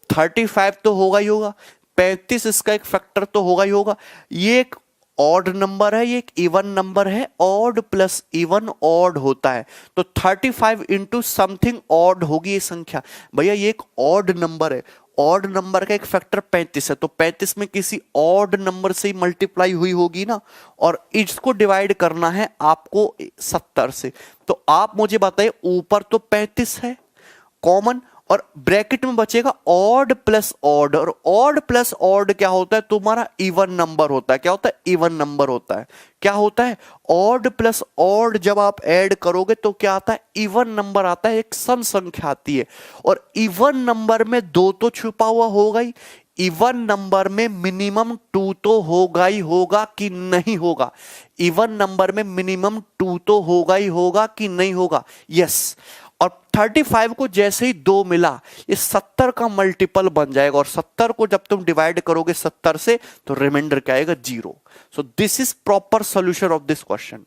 35 तो होगा ही होगा, 35 इसका एक फैक्टर तो होगा ही होगा। ये एक ऑड नंबर है, ये एक इवन नंबर है, ऑड प्लस इवन ऑड होता है। तो 35 इंटू समथिंग ऑड होगी ये संख्या। भैया ये एक ऑड नंबर है, ऑड नंबर का एक फैक्टर 35 है, तो 35 में किसी ऑड नंबर से ही मल्टीप्लाई हुई होगी ना, और इसको डिवाइड करना है आपको 70 से। तो आप मुझे बताइए, ऊपर तो 35 है कॉमन, और ब्रैकेट में बचेगा ऑड प्लस ऑड। और ऑड प्लस ऑड क्या होता है? तुम्हारा इवन नंबर होता है। क्या होता है? इवन नंबर होता है। क्या होता है? ऑड प्लस ऑड जब आप ऐड करोगे तो क्या आता है? इवन नंबर आता है, एक सम संख्या आती है। और इवन नंबर में 2 तो छुपा हुआ होगा ही, इवन नंबर में मिनिमम 2 तो होगा ही होगा कि नहीं होगा? इवन नंबर में मिनिमम 2 तो होगा ही होगा कि नहीं होगा? यस। और 35 को जैसे ही 2 मिला, ये 70 का मल्टीपल बन जाएगा। और 70 को जब तुम डिवाइड करोगे 70 से, तो रिमाइंडर क्या आएगा? 0। So this is proper solution of this question.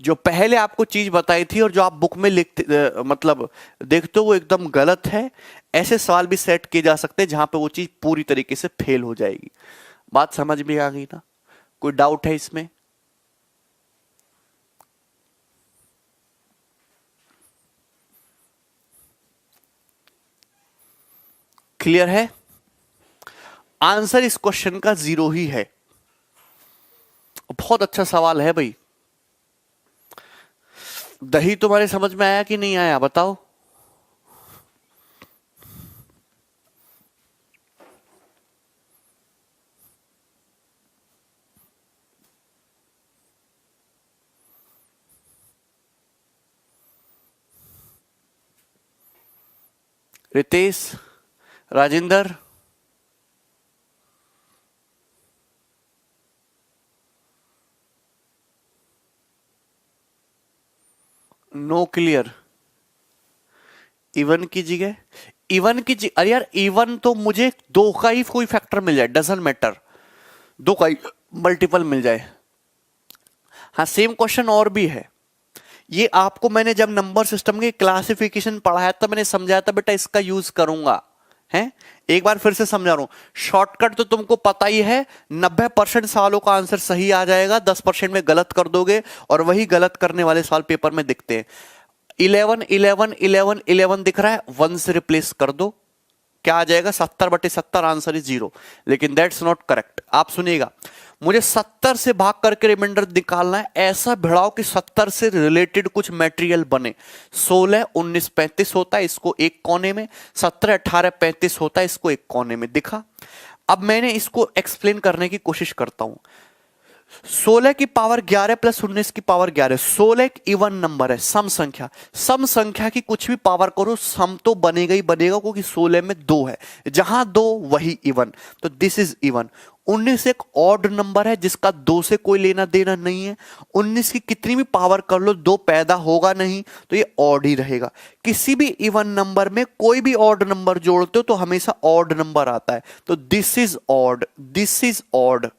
जो पहले आपको चीज बताई थी और जो आप बुक में लिखते मतलब देखते हो, वो एकदम गलत है। ऐसे सवाल भी सेट किए जा सकते हैं जहां पे वो चीज पूरी तरीके से फेल हो जाएगी। बात समझ में आ गई ना? कोई डाउट है इसमें? क्लियर है? आंसर इस क्वेश्चन का 0 ही है। बहुत अच्छा सवाल है भाई। दही तुम्हारे समझ में आया कि नहीं आया? बताओ। Ritesh, Rajendra, no clear. Even की जगह, इवन की जगह, अरे यार इवन तो मुझे 2 का ही कोई फैक्टर मिल जाए, डजंट मैटर, 2 का ही मल्टीपल मिल जाए। हाँ, सेम क्वेश्चन और भी है। ये आपको मैंने जब नंबर सिस्टम के क्लासिफिकेशन पढ़ाया था, मैंने समझाया था बेटा इसका यूज करूंगा, है? एक बार फिर से समझा रहा हूं। शॉर्टकट तो तुमको पता ही है, 90% सवालों का आंसर सही आ जाएगा, 10% में गलत कर दोगे, और वही गलत करने वाले सवाल पेपर में दिखते हैं। 11 11 11 11 दिख रहा है, 1 से रिप्लेस कर दो, क्या आ जाएगा? 70/70, आंसर इज 0। लेकिन दैट्स नॉट करेक्ट। आप सुनिएगा, मुझे 70 से भाग करके रिमाइंडर निकालना है। ऐसा भिड़ाओ कि 70 से रिलेटेड कुछ मटेरियल बने। 16 19 35 होता है, इसको एक कोने में, 17 18 35 होता है, इसको एक कोने में। दिखा? अब मैंने इसको एक्सप्लेन करने की कोशिश करता हूं। 16 की पावर 11 प्लस 19 की पावर 11। 16 एक इवन नंबर है, सम संख्या। सम संख्या की कुछ भी पावर करो, सम तो बनेगा ही बनेगा, क्योंकि 16 में 2 है, जहां 2 वही इवन, तो दिस इज इवन। 19 एक ऑड नंबर है जिसका 2 से कोई लेना देना नहीं है। 19 की कितनी भी पावर कर लो 2 पैदा होगा नहीं, तो ये ऑड ही रहेगा। किसी भी इवन नंबर में कोई भी ऑड नंबर जोड़ते हो तो हमेशा ऑड नंबर आता है, तो this is odd, this is odd.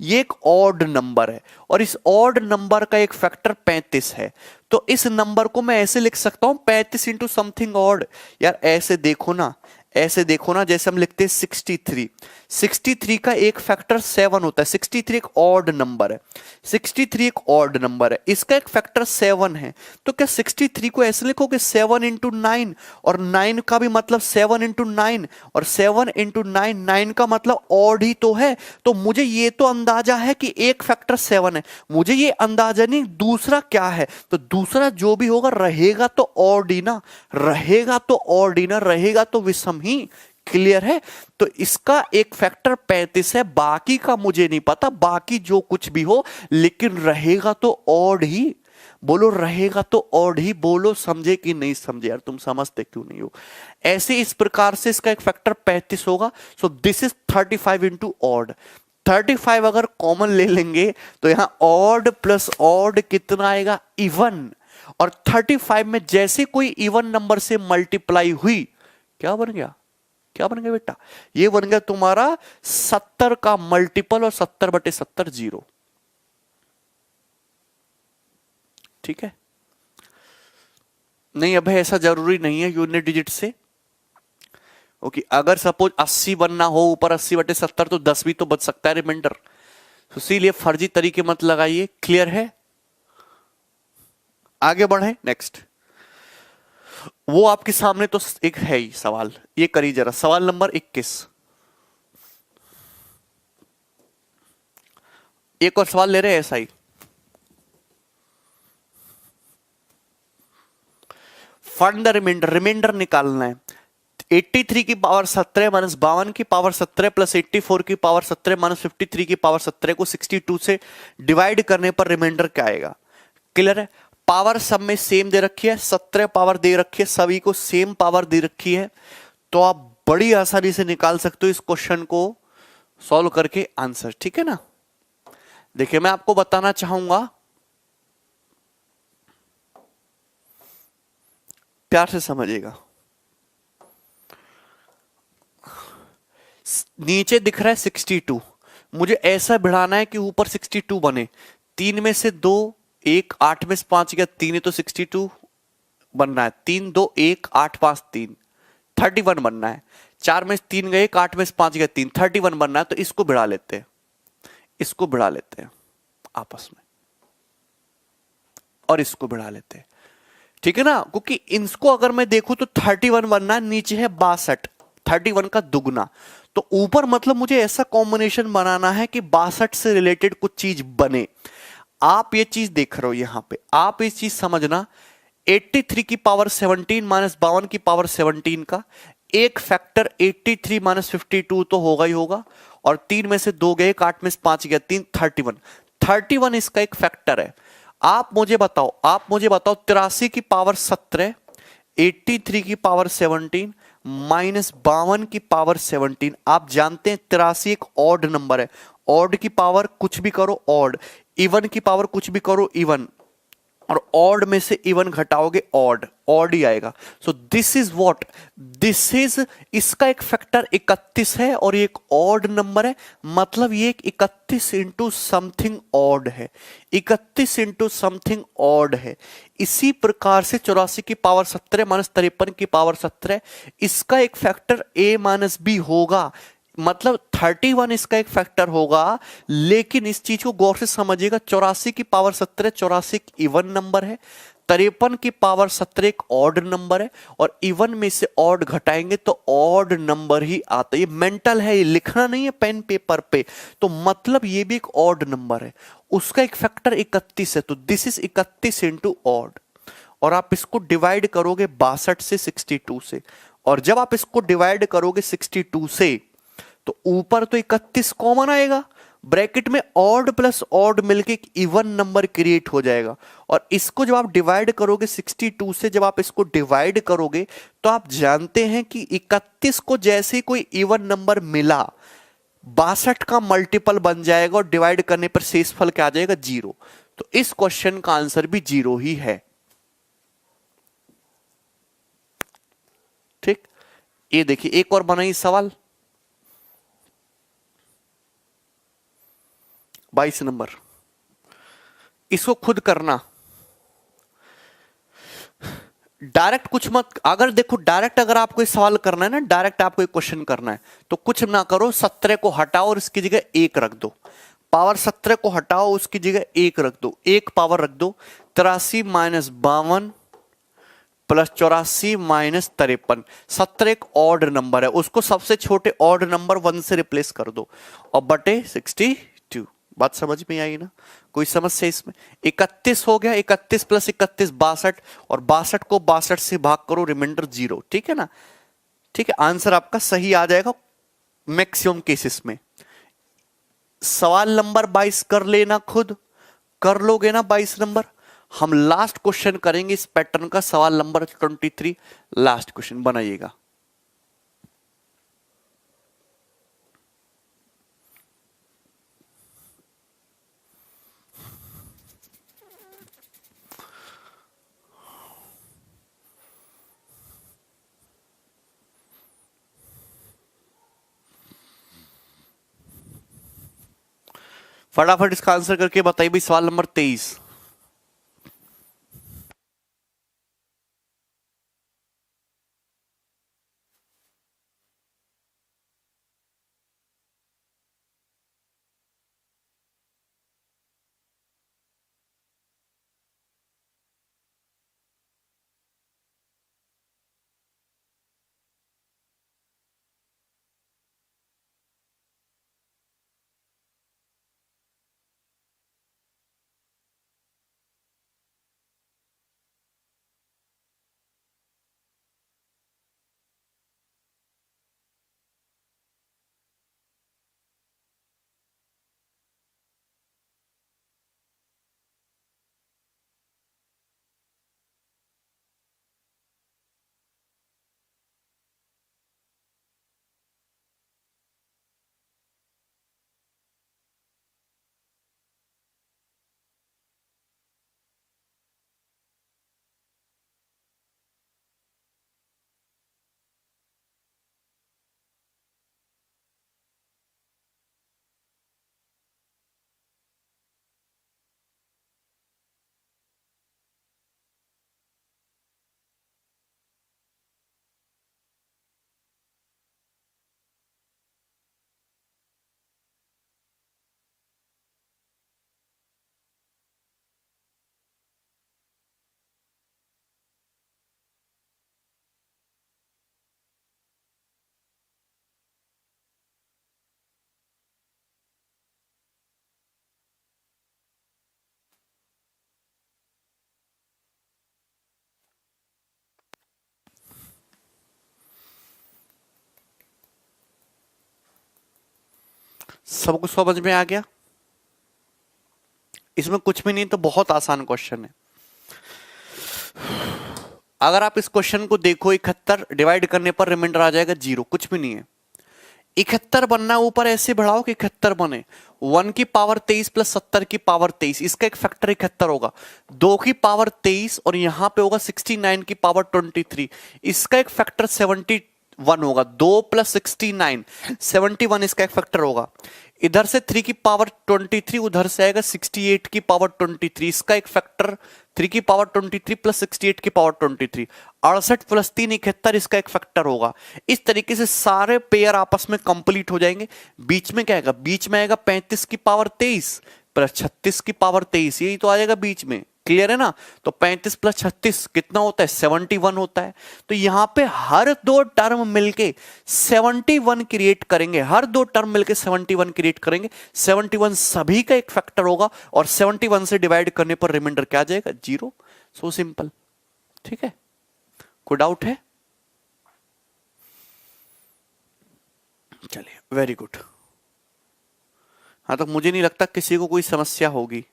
ये एक ऑड नंबर है और इस ऑड नंबर का एक फैक्टर 35 है। तो इस नंबर को मैं ऐसे लिख सकता हूं 35 इंटू समथिंग ऑड। यार ऐसे देखो ना, ऐसे देखो ना, जैसे हम लिखते हैं 63। 63 का एक फैक्टर 7 होता है। 63 एक ऑड नंबर है, 63 एक ऑड नंबर है, इसका एक फैक्टर 7 है। तो क्या 63 को ऐसे लिखोगे 7 इंटू 9, और 9 का भी मतलब 7 इंटू 9, और 7 इंटू 9, 9 का मतलब ऑड ही तो है। तो मुझे ये तो अंदाजा है कि एक फैक्टर 7 है, मुझे ये अंदाजा नहीं दूसरा क्या है। तो दूसरा जो भी होगा रहेगा तो ऑड ही ना, रहेगा तो ऑड ही ना, रहेगा तो विषम ही। क्लियर है? तो इसका एक फैक्टर 35 है, बाकी का मुझे नहीं पता, बाकी जो कुछ भी हो, लेकिन रहेगा तो ऑड ही। बोलो रहेगा तो ऑड ही, बोलो। समझे कि नहीं समझे? यार तुम समझते क्यों नहीं हो? ऐसे इस प्रकार से इसका एक फैक्टर 35 होगा। So this is 35 into odd. 35 अगर कॉमन ले लेंगे तो यहां ऑड प्लस ऑड कितना आएगा? इवन। और 35 में जैसे कोई इवन नंबर से मल्टीप्लाई हुई, क्या बन गया? क्या बन गया बेटा? ये बन गया तुम्हारा 70 का मल्टीपल, और 70/70 0। ठीक है? नहीं, अब ऐसा जरूरी नहीं है यूनिट डिजिट से। ओके, अगर सपोज 80 बनना हो ऊपर 80/70, तो 10 भी तो बच सकता है रिमाइंडर। तो इसीलिए फर्जी तरीके मत लगाइए। क्लियर है? आगे बढ़े नेक्स्ट। वो आपके सामने तो एक है ही सवाल, ये करिए जरा। सवाल नंबर 21। एक और सवाल ले रहे हैं ऐसा ही। फाइंड द रिमाइंडर, रिमाइंडर निकालना है। 83 की पावर 17 माइनस 52 की पावर 17 प्लस 84 की पावर 17 माइनस 53 की पावर 17 को 62 से डिवाइड करने पर रिमाइंडर क्या आएगा? क्लियर है? पावर सब में सेम दे रखी है, 17 पावर दे रखी है, सभी को सेम पावर दे रखी है, तो आप बड़ी आसानी से निकाल सकते हो इस क्वेश्चन को सॉल्व करके आंसर। ठीक है ना? देखिए मैं आपको बताना चाहूंगा, प्यार से समझिएगा। नीचे दिख रहा है 62, मुझे ऐसा बढ़ाना है कि ऊपर 62 बने। 3 में से 2 1 8 में से 5 गया 3 है, तो 62 बनना है। 3 2 1 8 5 3 31 बनना है। 4 में से 3 गए 1 8 में से 5 गया 3 31 बनना है। तो इसको भिड़ा लेते हैं, इसको भिड़ा लेते हैं आपस में, और इसको भिड़ा लेते हैं। ठीक है ना? क्योंकि इनको अगर मैं देखूं तो 31 बनना है, नीचे है 62, 31 का दुगना। तो ऊपर मतलब मुझे ऐसा कॉम्बिनेशन बनाना है कि 62 से रिलेटेड कुछ चीज बने। आप ये चीज देख रहे हो यहां पे, आप ये चीज समझना। 83 की पावर 17 माइनस 52 की पावर 17 का एक फैक्टर 83 माइनस 52 तो होगा ही होगा, और 3 में से 2 गए 8 में से 5 गया 3 31 इसका एक फैक्टर है। आप मुझे बताओ 83 की पावर 17, 83 की पावर 17 माइनस 52 की पावर 17। आप जानते हैं 83 एक ऑड नंबर है, ऑड की पावर कुछ भी करो ऑड, इवन की पावर कुछ भी करो इवन, और ऑड में से इवन घटाओगे ऑड, ऑड ही आएगा। So this is what, this is, इसका एक फैक्टर 31 है और ये एक ऑड नंबर है, मतलब ये एक 31 इंटू समथिंग ऑड है, 31 इंटू समथिंग ऑड है। इसी प्रकार से 84 की पावर 17 माइनस 53 की पावर 17, इसका एक फैक्टर a माइनस बी होगा, मतलब 31 इसका एक फैक्टर होगा। लेकिन इस चीज को गौर से समझिएगा, 84 की पावर 17, 84 एक इवन नंबर है, 53 की पावर 17 एक ऑड नंबर है, और इवन में से ऑड घटाएंगे तो ऑड नंबर ही आता है। ये मेंटल है, ये लिखना नहीं है पेन पेपर पे। तो मतलब ये भी एक ऑड नंबर है, उसका एक फैक्टर 31 है, तो दिस इज 31 इंटू ऑड। और आप इसको डिवाइड करोगे 62 से, 62 से, और जब आप इसको डिवाइड करोगे 62 से तो ऊपर तो 31 कॉमन आएगा, ब्रैकेट में ऑड प्लस ऑड मिलके एक इवन नंबर क्रिएट हो जाएगा। और इसको जब आप डिवाइड करोगे 62 से, जब आप इसको डिवाइड करोगे तो आप जानते हैं कि 31 को जैसे ही कोई इवन नंबर मिला 62 का मल्टीपल बन जाएगा, और डिवाइड करने पर शेषफल क्या आ जाएगा, 0। तो इस क्वेश्चन का आंसर भी 0 ही है। ठीक, ये देखिए एक और बनाइए सवाल, 22 नंबर। इसको खुद करना, डायरेक्ट कुछ मत। अगर देखो डायरेक्ट अगर आपको सवाल करना है ना, डायरेक्ट आपको एक क्वेश्चन करना है, तो कुछ ना करो, 17 को हटाओ और इसकी जगह 1 रख दो। पावर 17 को हटाओ, उसकी जगह 1 रख दो, 1 पावर रख दो। 83 माइनस 52 प्लस 84 माइनस 53। 17 एक ऑड नंबर है, उसको सबसे छोटे ऑड नंबर 1 से रिप्लेस कर दो, और बटे 62। बात समझ में आई ना, कोई समस्या इसमें? 31 हो गया, 31 प्लस 31 62, और 62 को 62 से भाग करो, रिमाइंडर 0। ठीक है ना, ठीक है, आंसर आपका सही आ जाएगा मैक्सिमम केसेस में। सवाल नंबर 22 कर लेना, खुद कर लोगे ना 22 नंबर। हम लास्ट क्वेश्चन करेंगे इस पैटर्न का, सवाल नंबर 23, लास्ट क्वेश्चन बनाइएगा। फटाफट इसका आंसर करके बताइए भाई, सवाल नंबर 23। सबको समझ में आ गया? इसमें कुछ भी नहीं, तो बहुत आसान क्वेश्चन है। अगर आप इस क्वेश्चन को देखो, 71 डिवाइड करने पर रिमाइंडर आ जाएगा 0, कुछ भी नहीं है। 71 बनना, ऊपर ऐसे बढ़ाओ कि 71 बने। 1 की पावर 23 प्लस 70 की पावर 23, इसका एक फैक्टर 71 होगा। 2 की पावर 23 और यहां पे होगा 69 की पावर 23, इसका एक फैक्टर 71 होगा। 2 प्लस 69 71, इसका एक फैक्टर होगा। इधर से 3 की पावर 23, उधर से आएगा 68 की पावर 23, इसका एक फैक्टर 3 की पावर 23 प्लस 68 की पावर 23, 68 प्लस 3 71, इसका एक फैक्टर होगा। इस तरीके से सारे पेयर आपस में कंप्लीट हो जाएंगे। बीच में क्या आएगा? बीच में आएगा 35 की पावर 23 प्लस 36 की पावर 23, यही तो आ जाएगा बीच में। क्लियर है ना? तो 35 प्लस 36 कितना होता है? 71 होता है। तो यहां पे हर दो टर्म मिलके 71 क्रिएट करेंगे, हर दो टर्म मिलके 71 क्रिएट करेंगे। 71 सभी का एक फैक्टर होगा और 71 से डिवाइड करने पर रिमाइंडर क्या आ जाएगा? 0। So simple. ठीक है, कोई डाउट है? चलिए, वेरी गुड। हाँ, तो मुझे नहीं लगता किसी को कोई समस्या होगी।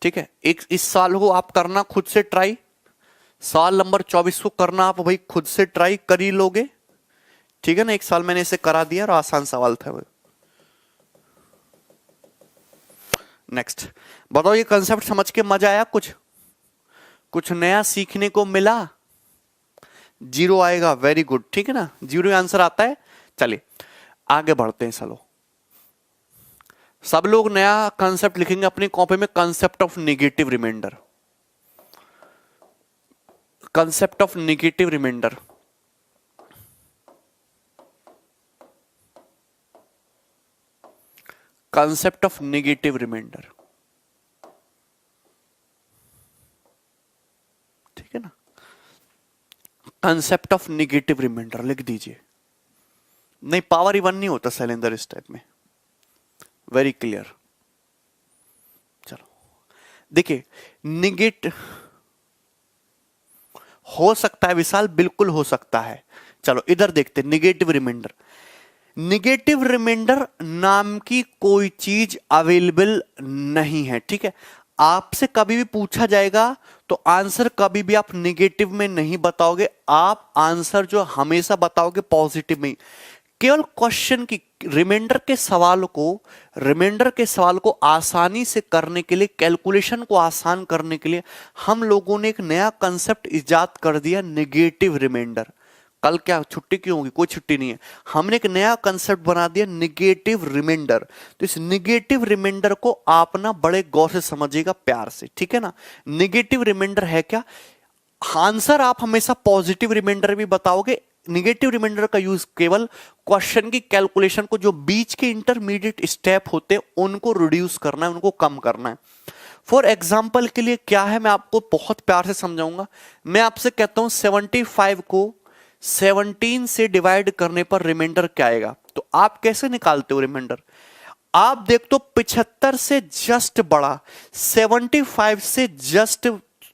ठीक है, एक इस साल को आप करना खुद से ट्राई, साल नंबर 24 को करना आप भाई खुद से ट्राई कर ही लोगे। ठीक है ना? एक साल मैंने इसे करा दिया और आसान सवाल था वो। नेक्स्ट बताओ, ये कंसेप्ट समझ के मजा आया? कुछ नया सीखने को मिला? 0 आएगा, वेरी गुड। ठीक है ना, 0 आंसर आता है। चलिए आगे बढ़ते हैं। चलो, सब लोग नया कंसेप्ट लिखेंगे अपनी कॉपी में, concept of negative remainder. Concept of negative remainder, concept of negative remainder. ठीक है ना, कंसेप्ट ऑफ नेगेटिव रिमाइंडर लिख दीजिए। नहीं, पावर इवन नहीं होता शैलेंद्र इस टाइप में। Very clear. चलो देखिए, निगेट हो सकता है विशाल, बिल्कुल हो सकता है। चलो इधर देखते, निगेटिव रिमाइंडर। निगेटिव रिमाइंडर नाम की कोई चीज अवेलेबल नहीं है। ठीक है, आपसे कभी भी पूछा जाएगा तो आंसर कभी भी आप निगेटिव में नहीं बताओगे, आप आंसर जो हमेशा बताओगे पॉजिटिव में। केवल क्वेश्चन की रिमाइंडर के सवाल को आसानी से करने के लिए, कैलकुलेशन को आसान करने के लिए हम लोगों ने एक नया कंसेप्ट इजाद कर दिया, नेगेटिव रिमाइंडर। कल क्या छुट्टी क्यों होगी? कोई छुट्टी नहीं है। हमने एक नया कंसेप्ट बना दिया, नेगेटिव रिमाइंडर। तो इस नेगेटिव रिमाइंडर को आप ना बड़े गौर से समझिएगा, प्यार से। ठीक है ना? नेगेटिव रिमाइंडर है क्या? आंसर आप हमेशा पॉजिटिव रिमाइंडर भी बताओगे। नेगेटिव रिमाइंडर का यूज केवल क्वेश्चन की कैलकुलेशन को, जो बीच के इंटरमीडिएट स्टेप होते हैं उनको रिड्यूस करना है, उनको कम करना है। फॉर एग्जाम्पल के लिए क्या है, मैं आपको बहुत प्यार से समझाऊंगा। मैं आपसे कहता हूं 75 को 17 से डिवाइड करने पर रिमाइंडर क्या आएगा? तो आप कैसे निकालते हो रिमाइंडर? आप देख तो 75 से जस्ट बड़ा, 75 से जस्ट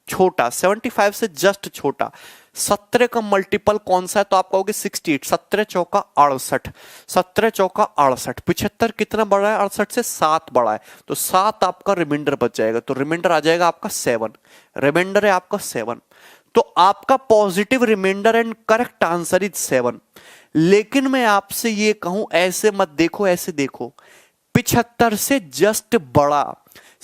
छोटा, 75 से जस्ट छोटा 17 का मल्टीपल कौन सा है? तो आप कहोगे 68। 17 चौका 68, 17 चौका 68। 75 कितना बड़ा है? 68 से 7 बड़ा है, तो 7 आपका रिमाइंडर बच जाएगा। तो रिमाइंडर आ जाएगा आपका 7। रिमाइंडर है आपका 7। तो आपका positive remainder and correct answer is 7। लेकिन मैं आपसे ये कहूं, ऐसे मत देखो, ऐसे देखो। 75 से जस्ट बड़ा,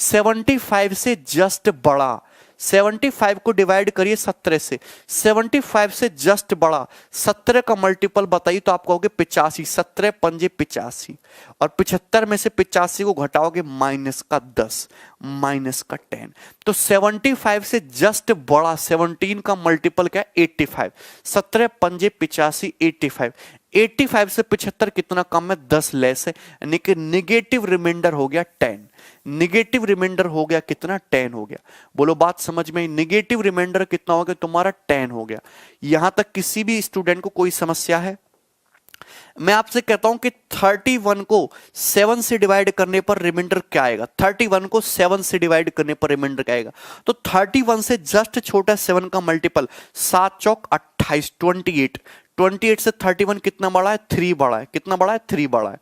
75 से जस्ट बड़ा, 75 को डिवाइड करिए 17 से, 75 से जस्ट बड़ा 17 का मल्टीपल बताइए, तो आप कहोगे 85। 17 पंजे 85, और 75 में से 85 को घटाओगे माइनस का 10, माइनस का 10। तो 75 से जस्ट बड़ा 17 का मल्टीपल क्या है? 85। 17 पंजे 85, 85। 85 से 75 कितना कम है? 10 लेस है, यानी कि निगेटिव रिमाइंडर हो गया 10। निगेटिव रिमाइंडर हो गया कितना? 10 हो गया। बोलो बात समझ में? निगेटिव रिमाइंडर कितना हो गया तुम्हारा? 10 हो गया। यहां तक किसी भी स्टूडेंट को कोई समस्या है? मैं आपसे कहता हूं कि 31 को 7 से डिवाइड करने पर रिमाइंडर क्या आएगा? 31 को 7 से डिवाइड करने पर रिमाइंडर क्या आएगा? तो 31 से जस्ट छोटा 7 का मल्टीपल, 7 चौक 28, 28। 28 से 31 कितना बड़ा है? 3 बड़ा है। कितना बड़ा है? 3 बड़ा है।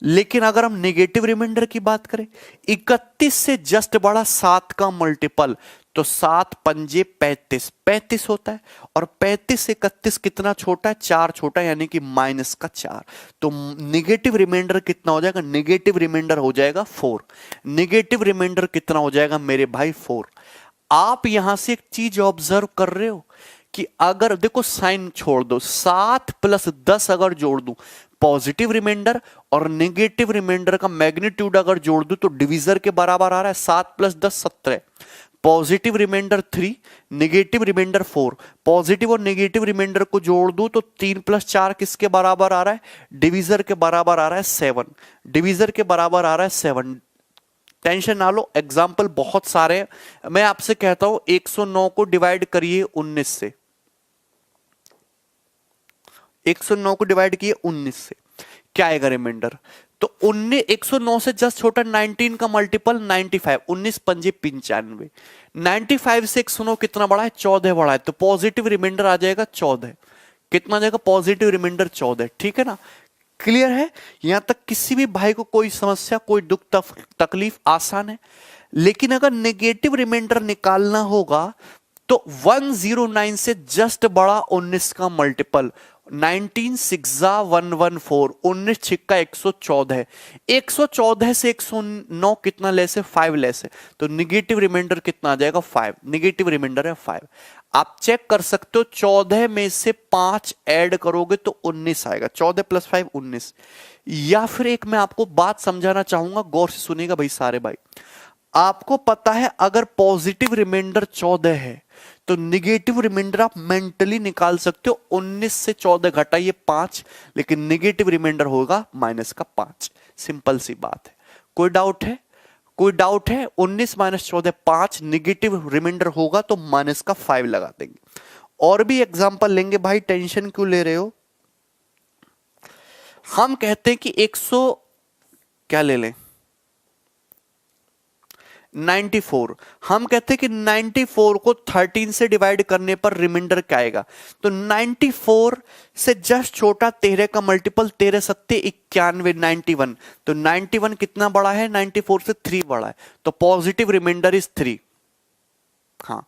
लेकिन अगर हम नेगेटिव रिमाइंडर की बात करें, 31 से जस्ट बड़ा 7 का मल्टीपल, तो 7 पंजे 35, 35 होता है। और 35 से 31 कितना छोटा है? 4 छोटा है, यानी कि माइनस का 4। तो नेगेटिव रिमाइंडर कितना हो जाएगा? नेगेटिव रिमाइंडर हो जाएगा 4। नेगेटिव रिमाइंडर कितना हो जाएगा मेरे भाई? 4। आप यहां से एक चीज ऑब्जर्व कर रहे हो कि अगर देखो साइन छोड़ दो, 7 प्लस 10 अगर जोड़ दूं, पॉजिटिव रिमाइंडर और नेगेटिव रिमाइंडर का मैग्नीट्यूड अगर जोड़ दूं तो डिवीजर के बराबर आ रहा है। 7 plus 10 17। Positive remainder 3, negative remainder 4। Positive और नेगेटिव रिमाइंडर को जोड़ दूं तो 3 प्लस 4 किसके बराबर आ रहा है? डिवीजर के बराबर आ रहा है 7। डिवीजर के बराबर आ रहा है 7। टेंशन ना लो, एग्जाम्पल बहुत सारे हैं। मैं आपसे कहता हूं 109 को डिवाइड करिए 19 से, 109 को डिवाइड किए 19 से, क्या आएगा रिमाइंडर? तो 19, 109 से जस्ट छोटा 19 का मल्टीपल 95, 19 पंजे 95, 95 से 109 कितना बड़ा है? 14 बड़ा है, तो पॉजिटिव रिमाइंडर आ जाएगा 14। कितना आ जाएगा? पॉजिटिव रिमाइंडर 14, ठीक है ना? क्लियर है? यहां तक किसी भी भाई को कोई समस्या, कोई दुख तकलीफ, आसान है। लेकिन अगर नेगेटिव रिमाइंडर निकालना होगा तो 109 से जस्ट बड़ा 19 का मल्टीपल, 19 6 114, 19 छिक्का 114, 114 से 109 कितना लेस है? 5 लेस है, तो निगेटिव रिमाइंडर कितना आ जाएगा? 5, निगेटिव रिमाइंडर है 5। आप चेक कर सकते हो, 14 में से 5 ऐड करोगे तो 19 आएगा, 14 + 5 19। या फिर एक मैं आपको बात समझाना चाहूंगा, गौर से सुनिएगा भाई सारे भाई। आपको पता है अगर पॉजिटिव रिमाइंडर 14 है तो निगेटिव रिमाइंडर आप मेंटली निकाल सकते हो, 19 से 14 घटाइए 5, लेकिन निगेटिव रिमाइंडर होगा -5। सिंपल सी बात है। कोई डाउट है? कोई डाउट है? 19 - 14 5, निगेटिव रिमाइंडर होगा तो -5 लगा देंगे। और भी एग्जांपल लेंगे भाई, टेंशन क्यों ले रहे हो? हम कहते हैं कि 100 क्या ले लें, 94। हम कहते हैं कि 94 को 13 से डिवाइड करने पर रिमाइंडर क्या आएगा? तो 94 से जस्ट छोटा 13 का मल्टीपल, 13 सत्ते 91, 91। तो 91 कितना बड़ा है? 94 से 3 बड़ा है, तो पॉजिटिव रिमाइंडर इज 3। हाँ,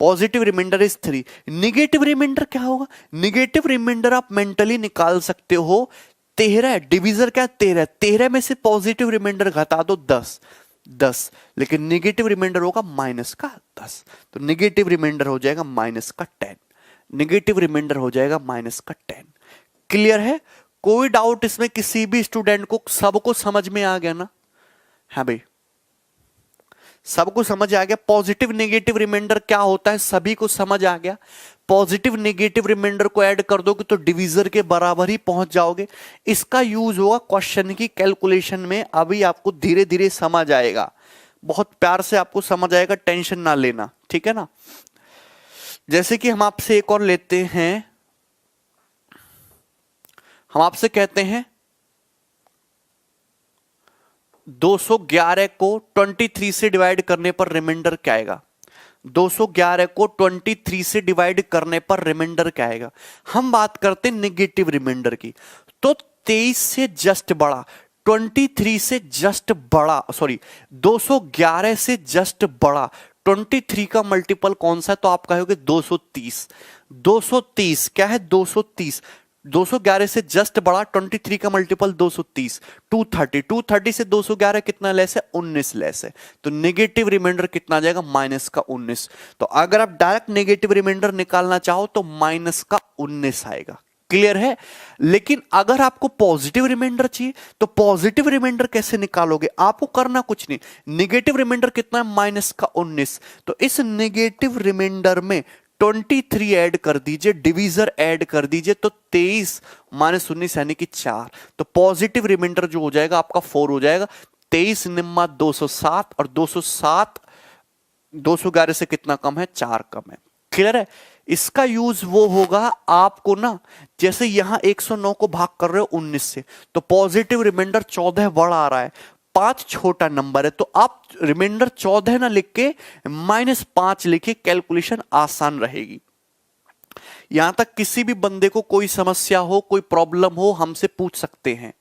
positive remainder is 3। Negative remainder क्या होगा? निगेटिव रिमाइंडर आप मेंटली निकाल सकते हो, 13 डिविजर क्या? 13, 13 में से पॉजिटिव रिमाइंडर घटा दो 10, 10, लेकिन निगेटिव रिमाइंडर होगा -10, तो निगेटिव रिमाइंडर हो जाएगा -10, निगेटिव रिमाइंडर हो जाएगा -10। क्लियर है? कोई डाउट इसमें किसी भी स्टूडेंट को? सबको समझ में आ गया ना? हाँ भाई, सबको समझ आ गया। पॉजिटिव नेगेटिव रिमाइंडर क्या होता है सभी को समझ आ गया। पॉजिटिव नेगेटिव रिमाइंडर को ऐड कर दोगे तो डिवीजर के बराबर ही पहुंच जाओगे। इसका यूज होगा क्वेश्चन की कैलकुलेशन में, अभी आपको धीरे धीरे समझ आएगा, बहुत प्यार से आपको समझ आएगा, टेंशन ना लेना, ठीक है ना? जैसे कि हम आपसे एक और लेते हैं, हम आपसे कहते हैं 211 को 23 से डिवाइड करने पर रिमाइंडर क्या आएगा? 211 को 23 से डिवाइड करने पर रिमाइंडर क्या आएगा? हम बात करते हैं नेगेटिव रिमाइंडर की, तो 23 से जस्ट बड़ा, 23 से जस्ट बड़ा, सॉरी 211 से जस्ट बड़ा 23 का मल्टीपल कौन सा है? तो आप कहोगे 230। 230 क्या है? 230। 211 से जस्ट बड़ा 23 का मल्टीपल 230, 230, 230 से 211 कितना लेस है? 19 लेस है, तो नेगेटिव रिमाइंडर कितना आ जाएगा? -19। तो अगर आप डायरेक्ट नेगेटिव रिमाइंडर निकालना चाहो तो -19 आएगा। क्लियर है? लेकिन अगर आपको पॉजिटिव रिमाइंडर चाहिए तो पॉजिटिव रिमाइंडर कैसे निकालोगे? आपको करना कुछ नहीं, नेगेटिव रिमाइंडर कितना है? -19। तो इस नेगेटिव रिमाइंडर में 23 ऐड कर दीजिए, डिवीजर ऐड कर दीजिए, तो 23 - 19 यानी कि 4। तो पॉजिटिव रिमाइंडर जो हो जाएगा आपका 4 हो जाएगा। 23 निम्मा 207, और 207 211 से कितना कम है? 4 कम है। क्लियर है? इसका यूज वो होगा आपको ना, जैसे यहां 109 को भाग कर रहे हो 19 से, तो पॉजिटिव रिमाइंडर 14 बड़ा आ रहा है, 5 छोटा नंबर है, तो आप रिमाइंडर 14 ना लिख के -5 लिखिए, कैलकुलेशन आसान रहेगी। यहां तक किसी भी बंदे को कोई समस्या हो, कोई प्रॉब्लम हो, हमसे पूछ सकते हैं।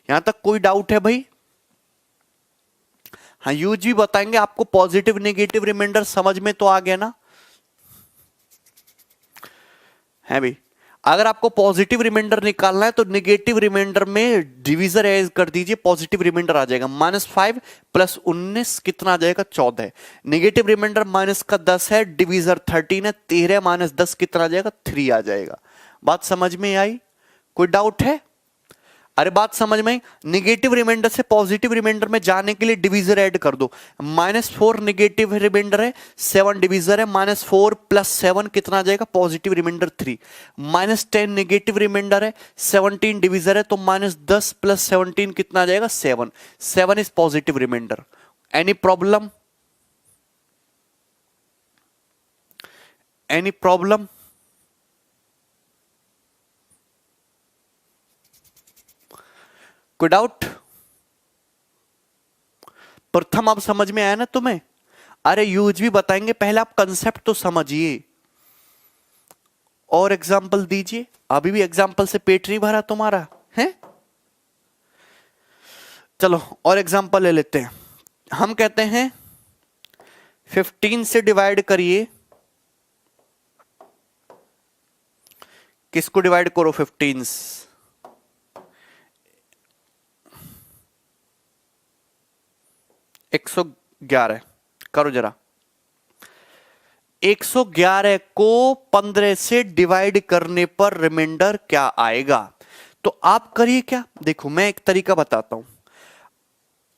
यहां तक कोई डाउट है भाई? हाँ, यूज भी बताएंगे आपको। पॉजिटिव नेगेटिव रिमाइंडर समझ में तो आ गया ना? है भाई, अगर आपको पॉजिटिव रिमाइंडर निकालना है तो नेगेटिव रिमाइंडर में डिवीजर ऐड कर दीजिए, पॉजिटिव रिमाइंडर आ जाएगा। -5 + 19 कितना आ जाएगा? 14। नेगेटिव रिमाइंडर -10 है, डिवीजर 13 है, 13 - 10 कितना आ जाएगा? 3 आ जाएगा। बात समझ में आई? कोई डाउट है? अरे बात समझ में, निगेटिव रिमाइंडर से पॉजिटिव रिमाइंडर में जाने के लिए डिवीजर ऐड कर दो। -4 निगेटिव रिमाइंडर है, 7 डिवीजर है, -4 + 7 कितना आ जाएगा, पॉजिटिव रिमाइंडर 3। -10 निगेटिव रिमाइंडर है, 17 डिवीजर है, तो -10 + 17 कितना आ जाएगा, 7। 7 is positive remainder. Any problem? Any problem? कोई डाउट? प्रथम आप समझ में आया ना तुम्हें? अरे यूज भी बताएंगे, पहले आप कंसेप्ट तो समझिए और एग्जाम्पल दीजिए। अभी भी एग्जाम्पल से पेट नहीं भरा तुम्हारा है? चलो और एग्जाम्पल ले लेते हैं। हम कहते हैं 15 से डिवाइड करिए। किसको डिवाइड करो, 15? 111 करो जरा। 111 को 15 से डिवाइड करने पर रिमाइंडर क्या आएगा? तो आप करिए क्या, देखो मैं एक तरीका बताता हूं।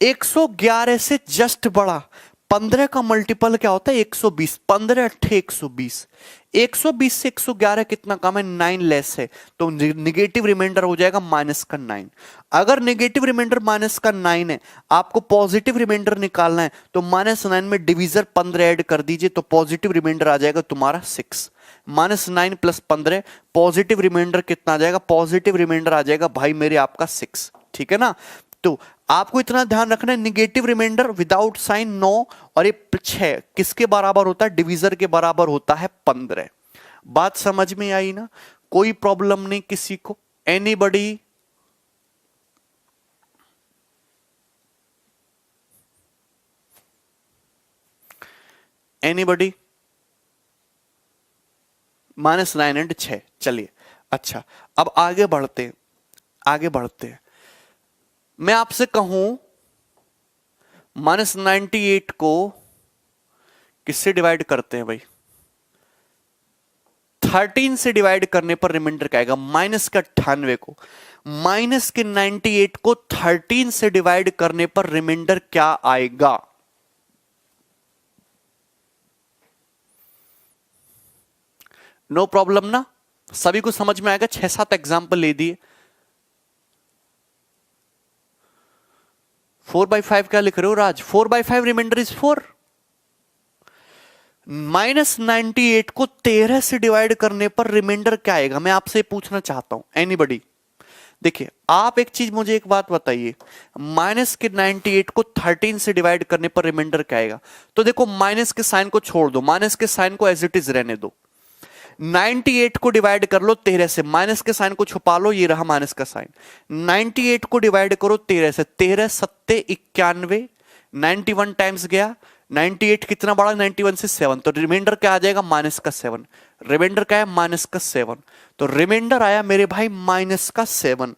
111 से जस्ट बड़ा 15 का मल्टीपल क्या होता है, 120। 15 अट्ठे 120। 120 से 111 कितना कम है, 9 लेस है, तो निगेटिव रिमाइंडर हो जाएगा -9। अगर निगेटिव रिमाइंडर -9 है, आपको पॉजिटिव रिमाइंडर निकालना है, तो -9 में डिवीजर 15 ऐड कर दीजिए, तो पॉजिटिव रिमाइंडर आ जाएगा तुम्हारा 6। -9 + 15 पॉजिटिव रिमाइंडर कितना आ जाएगा, पॉजिटिव रिमाइंडर आ जाएगा भाई मेरे आपका 6। ठीक है ना? तो आपको इतना ध्यान रखना है, निगेटिव रिमाइंडर विदाउट साइन 9 और ये 6 किसके बराबर होता है, डिवीजर के बराबर होता है 15। बात समझ में आई ना? कोई प्रॉब्लम नहीं किसी को? एनीबडी? एनीबडी? -9 एंड 6। चलिए अच्छा, अब आगे बढ़ते हैं, आगे बढ़ते हैं। मैं आपसे कहूं -98 को किससे डिवाइड करते हैं भाई, 13 से डिवाइड करने पर रिमाइंडर क्या आएगा, -98 को, -98 को 13 से डिवाइड करने पर रिमाइंडर क्या आएगा? नो प्रॉब्लम ना? सभी को समझ में आएगा? 6-7 एग्जाम्पल ले दिए। 4/5 क्या लिख रहे हो राज? 4/5 रिमाइंडर इज 4। -98 को 13 से डिवाइड करने पर रिमाइंडर क्या आएगा, मैं आपसे पूछना चाहता हूं। एनीबडी? देखिए आप एक चीज मुझे एक बात बताइए, -98 को 13 से डिवाइड करने पर रिमाइंडर क्या आएगा? तो देखो माइनस के साइन को छोड़ दो, माइनस के साइन को एज इट इज रहने दो। 98 को डिवाइड कर लो 13 से, माइनस के साइन को छुपा लो, ये रहा माइनस का साइन। 98 को डिवाइड करो 13 से, 13 सत्ते 91, 91 टाइम्स गया, 98 कितना बड़ा, 91 से 7, तो रिमाइंडर क्या आ जाएगा, -7। रिमाइंडर क्या है, -7। तो रिमाइंडर आया मेरे भाई -7।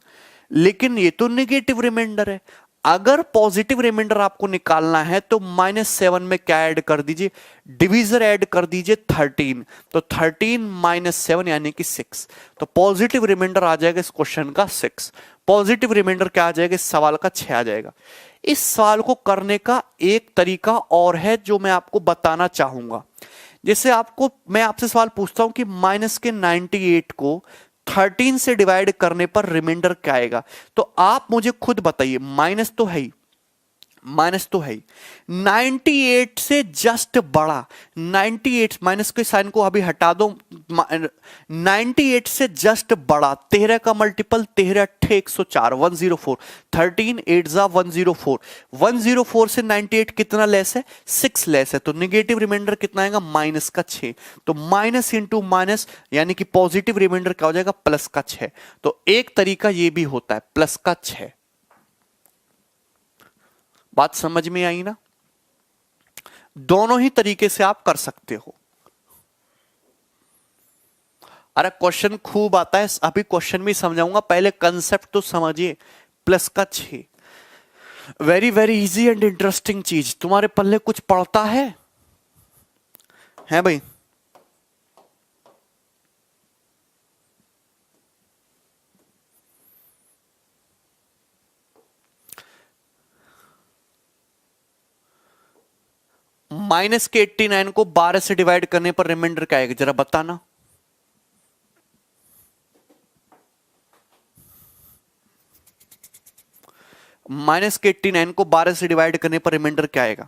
लेकिन ये तो नेगेटिव रिमाइंडर है। अगर पॉजिटिव रिमाइंडर आपको निकालना है तो -7 में क्या ऐड कर दीजिए, डिवीजर ऐड कर दीजिए 13, तो 13 - 7 यानी कि 6। तो पॉजिटिव रिमाइंडर आ जाएगा इस क्वेश्चन का 6। पॉजिटिव रिमाइंडर क्या आ जाएगा, इस सवाल का 6 आ जाएगा। इस सवाल को करने का एक तरीका और है जो मैं आपको बताना चाहूंगा। जैसे मैं आपसे सवाल पूछता हूं कि -98 को 13 से डिवाइड करने पर रिमाइंडर क्या आएगा, तो आप मुझे खुद बताइए, माइनस तो है ही, 98 से जस्ट बड़ा, 98 माइनस के साइन को अभी हटा दो, 98 से जस्ट बड़ा 13 का मल्टीपल, 13 अट्ठे 104, 104, 13 8 जा 104, 104 से 98 कितना लेस है, 6 लेस है, तो निगेटिव रिमाइंडर कितना आएगा, -6। तो माइनस इंटू माइनस यानी कि पॉजिटिव रिमाइंडर क्या हो जाएगा, +6। तो एक तरीका यह भी होता है +6। बात समझ में आई ना? दोनों ही तरीके से आप कर सकते हो। अरे क्वेश्चन खूब आता है, अभी क्वेश्चन भी समझाऊंगा, पहले कंसेप्ट तो समझिए। +6 very very easy and interesting चीज। तुम्हारे पल्ले कुछ पड़ता है भाई? माइनस के 89 को 12 से डिवाइड करने पर रिमाइंडर क्या आएगा, जरा बताना। माइनस के 89 को 12 से डिवाइड करने पर रिमाइंडर क्या आएगा?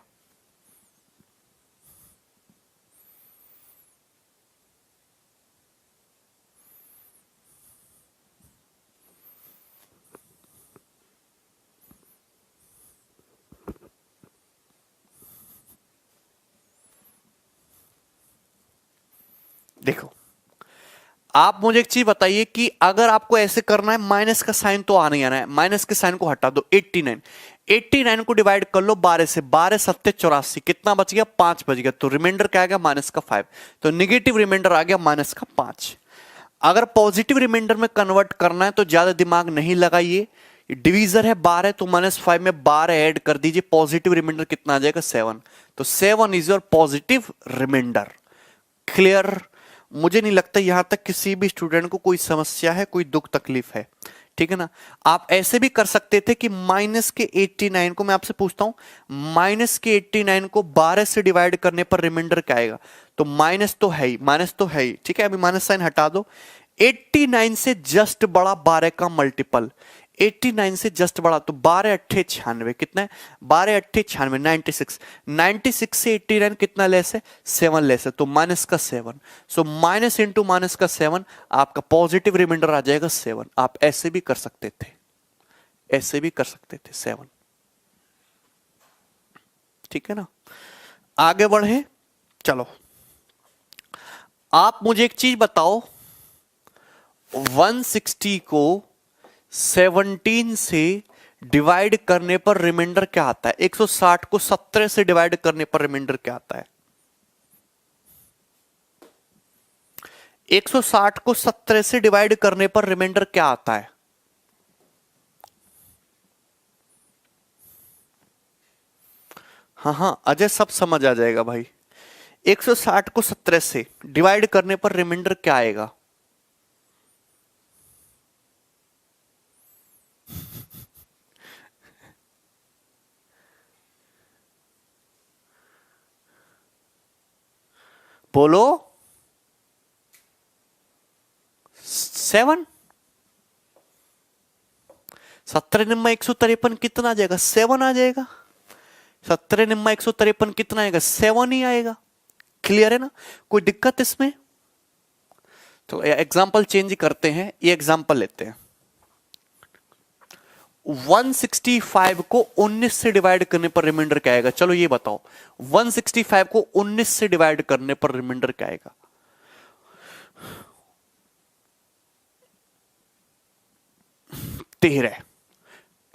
देखो, आप मुझे एक चीज बताइए कि अगर आपको ऐसे करना है, माइनस का साइन तो आना ही आना है, माइनस के साइन को हटा दो। 89 को डिवाइड कर लो 12 से, 12 सत्ते 84, कितना बच गया? 5 बच गया। तो रिमाइंडर क्या आ गया? माइनस का 5। तो निगेटिव रिमाइंडर आ गया माइनस का 5। अगर पॉजिटिव रिमाइंडर में कन्वर्ट करना है तो ज्यादा दिमाग नहीं लगाइए, डिवीजर है 12, तो -5 में 12 ऐड कर दीजिए, पॉजिटिव रिमाइंडर कितना आ जाएगा? 7। तो 7 is your positive remainder. Clear? मुझे नहीं लगता यहां तक किसी भी स्टूडेंट को कोई समस्या है, कोई दुख तकलीफ है, ठीक है ना। आप ऐसे भी कर सकते थे कि माइनस के 89 को, मैं आपसे पूछता हूं, माइनस के 89 को 12 से डिवाइड करने पर रिमाइंडर क्या आएगा? तो माइनस तो है ही, माइनस तो है ही, ठीक है, अभी माइनस साइन हटा दो। 89 से जस्ट बड़ा 12 का मल्टीपल, 89 से जस्ट बड़ा, तो 12 अट्ठे 96, कितना है? 12 अट्ठे 96, 96। 96 से 89 कितना लेस है? 7 लेस है, तो माइनस का 7। सो माइनस इंटू माइनस का 7, आपका पॉजिटिव रिमाइंडर आ जाएगा 7। आप ऐसे भी कर सकते थे, ऐसे भी कर सकते थे 7, ठीक है ना। आगे बढ़े, चलो आप मुझे एक चीज बताओ, 160 को 17 से डिवाइड करने पर रिमाइंडर क्या आता है? 160 को 17 से डिवाइड करने पर रिमाइंडर क्या आता है? 160 को 17 से डिवाइड करने पर रिमाइंडर क्या आता है? हाँ हाँ अजय, सब समझ आ जाएगा भाई। 160 को 17 से डिवाइड करने पर रिमाइंडर क्या आएगा? बोलो। 7। 17 निम्मा 153 कितना आ जाएगा? 7 आ जाएगा। 17 निम्मा 153 कितना आएगा? 7 ही आएगा। क्लियर है ना, कोई दिक्कत इसमें? तो एग्जांपल चेंज करते हैं, ये एग्जांपल लेते हैं। 165 को 19 से डिवाइड करने पर रिमाइंडर क्या आएगा? चलो ये बताओ, 165 को 19 से डिवाइड करने पर रिमाइंडर क्या आएगा? तेरह,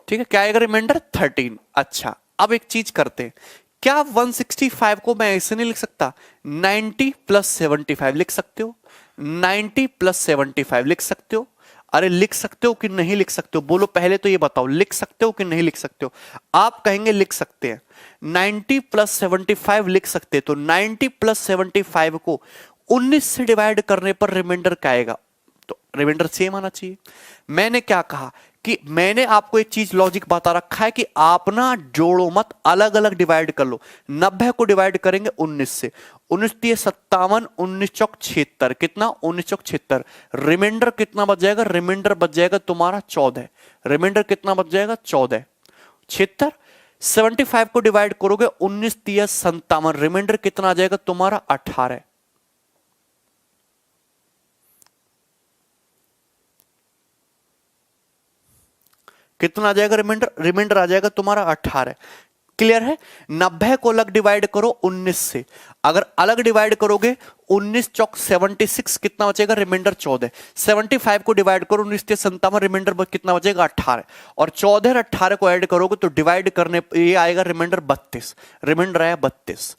ठीक है, क्या आएगा रिमाइंडर? 13। अच्छा, अब एक चीज करते हैं, क्या 165 को मैं ऐसे नहीं लिख सकता? 90 प्लस 75 लिख सकते हो, 90 प्लस 75 लिख सकते हो। अरे लिख सकते हो कि नहीं लिख सकते हो? बोलो पहले तो ये बताओ, लिख सकते हो कि नहीं लिख सकते हो? आप कहेंगे लिख सकते हैं, 90 प्लस 75 लिख सकते हैं। तो 90 प्लस 75 को 19 से डिवाइड करने पर रिमाइंडर क्या आएगा? तो रिमाइंडर सेम आना चाहिए। मैंने क्या कहा कि मैंने आपको एक चीज लॉजिक बता रखा है कि आप ना जोड़ो मत, अलग अलग डिवाइड कर लो। 90 को डिवाइड करेंगे 19 से, 19 दिए 57, 19 चौक 76, कितना? 19 चौक 76। रिमाइंडर कितना बच जाएगा? रिमाइंडर बच जाएगा तुम्हारा 14। रिमाइंडर कितना बच जाएगा? 14। 76 75 को डिवाइड करोगे 19 दिया 57, रिमाइंडर कितना आ जाएगा तुम्हारा? 18। कितना आ जाएगा रिमाइंडर? रिमाइंडर आ जाएगा तुम्हारा 18। क्लियर है? 90 को अलग डिवाइड करो 19 से, अगर अलग डिवाइड करोगे 19 चौक 76, कितना बचेगा? रिमाइंडर 14। 75 को डिवाइड करो 19 से 57, रिमाइंडर कितना बचेगा? 18। और 14 और 18 को ऐड करोगे तो डिवाइड करने ये आएगा रिमाइंडर 32। रिमाइंडर आया 32।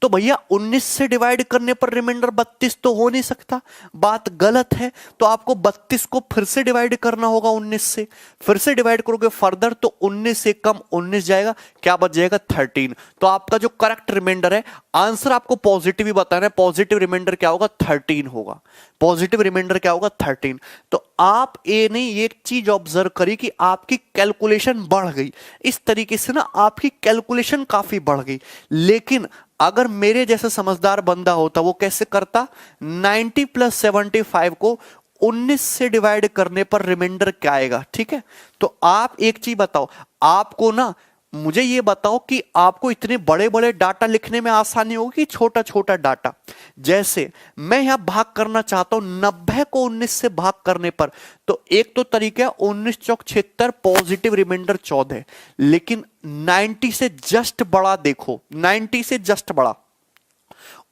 तो भैया 19 से डिवाइड करने पर रिमाइंडर 32 तो हो नहीं सकता, बात गलत है। तो आपको 32 को फिर से डिवाइड करना होगा 19 से, फिर से डिवाइड करोगे फर्दर तो 19 से कम 19 जाएगा, क्या बच जाएगा? 13। तो आपका जो करेक्ट रिमाइंडर है, आंसर आपको पॉजिटिव ही बताना है, पॉजिटिव रिमाइंडर क्या होगा? 13 होगा। पॉजिटिव रिमाइंडर क्या होगा? 13। तो आप ए ने एक चीज ऑब्जर्व करी कि आपकी कैलकुलेशन बढ़ गई, इस तरीके से ना आपकी कैलकुलेशन काफी बढ़ गई। लेकिन अगर मेरे जैसा समझदार बंदा होता वो कैसे करता, 90 प्लस 75 को 19 से डिवाइड करने पर रिमाइंडर क्या आएगा। ठीक है, तो आप एक चीज बताओ, आपको ना मुझे ये बताओ कि आपको इतने बड़े बड़े डाटा लिखने में आसानी होगी कि छोटा छोटा डाटा। जैसे मैं यहां भाग करना चाहता हूं 90 को 19 से भाग करने पर, तो एक तो तरीका है 19 चौक 76 पॉजिटिव रिमाइंडर 14, लेकिन 90 से जस्ट बड़ा देखो, 90 से जस्ट बड़ा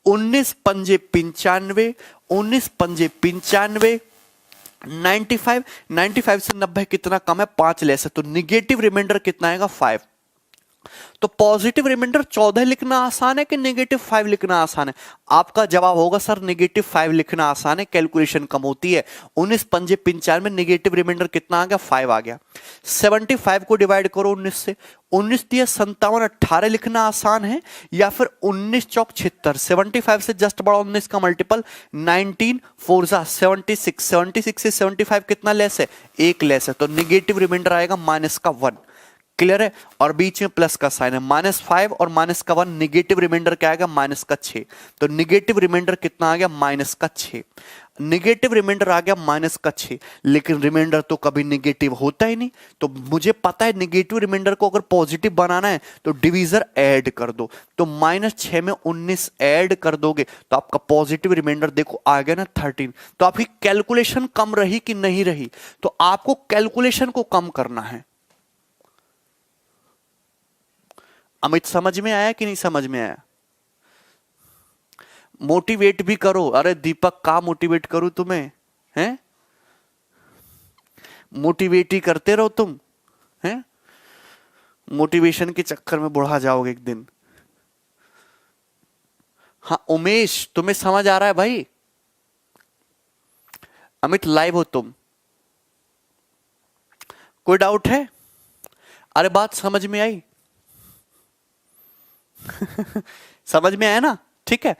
19 पंजे 95, 19 पंजे 95, 95 से 90 कितना कम है, 5 लेस है, तो निगेटिव रिमाइंडर कितना आएगा 5। तो पॉजिटिव रिमाइंडर 14 लिखना आसान है कि नेगेटिव 5 लिखना आसान है? आपका जवाब होगा सर नेगेटिव 5 लिखना आसान है, कैलकुलेशन कम होती है। 19 पंजे 95 में निगेटिव रिमाइंडर कितना आ गया, 5 आ गया। 75 को डिवाइड करो 19 से, 19 दिया 57, 18 लिखना आसान है, या फिर 19 चौक 76, 75 से जस्ट बड़ा 19 का मल्टीपल 19 4 जा 76, 76 से 75 कितना लेस है, 1 लेस है, तो निगेटिव रिमाइंडर आएगा माइनस का 1। क्लियर है? और बीच में प्लस का साइन है, -5 और माइनस का 1, निगेटिव रिमाइंडर क्या आएगा, माइनस का 6। तो निगेटिव रिमाइंडर कितना आ गया, माइनस का 6। निगेटिव रिमाइंडर आ गया माइनस का 6, लेकिन रिमाइंडर तो कभी निगेटिव होता ही नहीं। तो मुझे पता है निगेटिव रिमाइंडर को अगर पॉजिटिव बनाना है तो डिवीजर ऐड कर दो, तो -6 में 19 ऐड कर दोगे तो आपका पॉजिटिव रिमाइंडर देखो आ गया ना 13। तो आपकी कैलकुलेशन कम रही कि नहीं रही? तो आपको कैलकुलेशन को कम करना है। अमित समझ में आया कि नहीं समझ में आया? मोटिवेट भी करो। अरे दीपक का मोटिवेट करूं तुम्हें, हैं? मोटिवेट ही करते रहो तुम, हैं? मोटिवेशन के चक्कर में बुढ़ा जाओगे एक दिन। हाँ उमेश, तुम्हें समझ आ रहा है भाई? अमित लाइव हो तुम? कोई डाउट है? अरे बात समझ में आई? समझ में आया ना? ठीक है,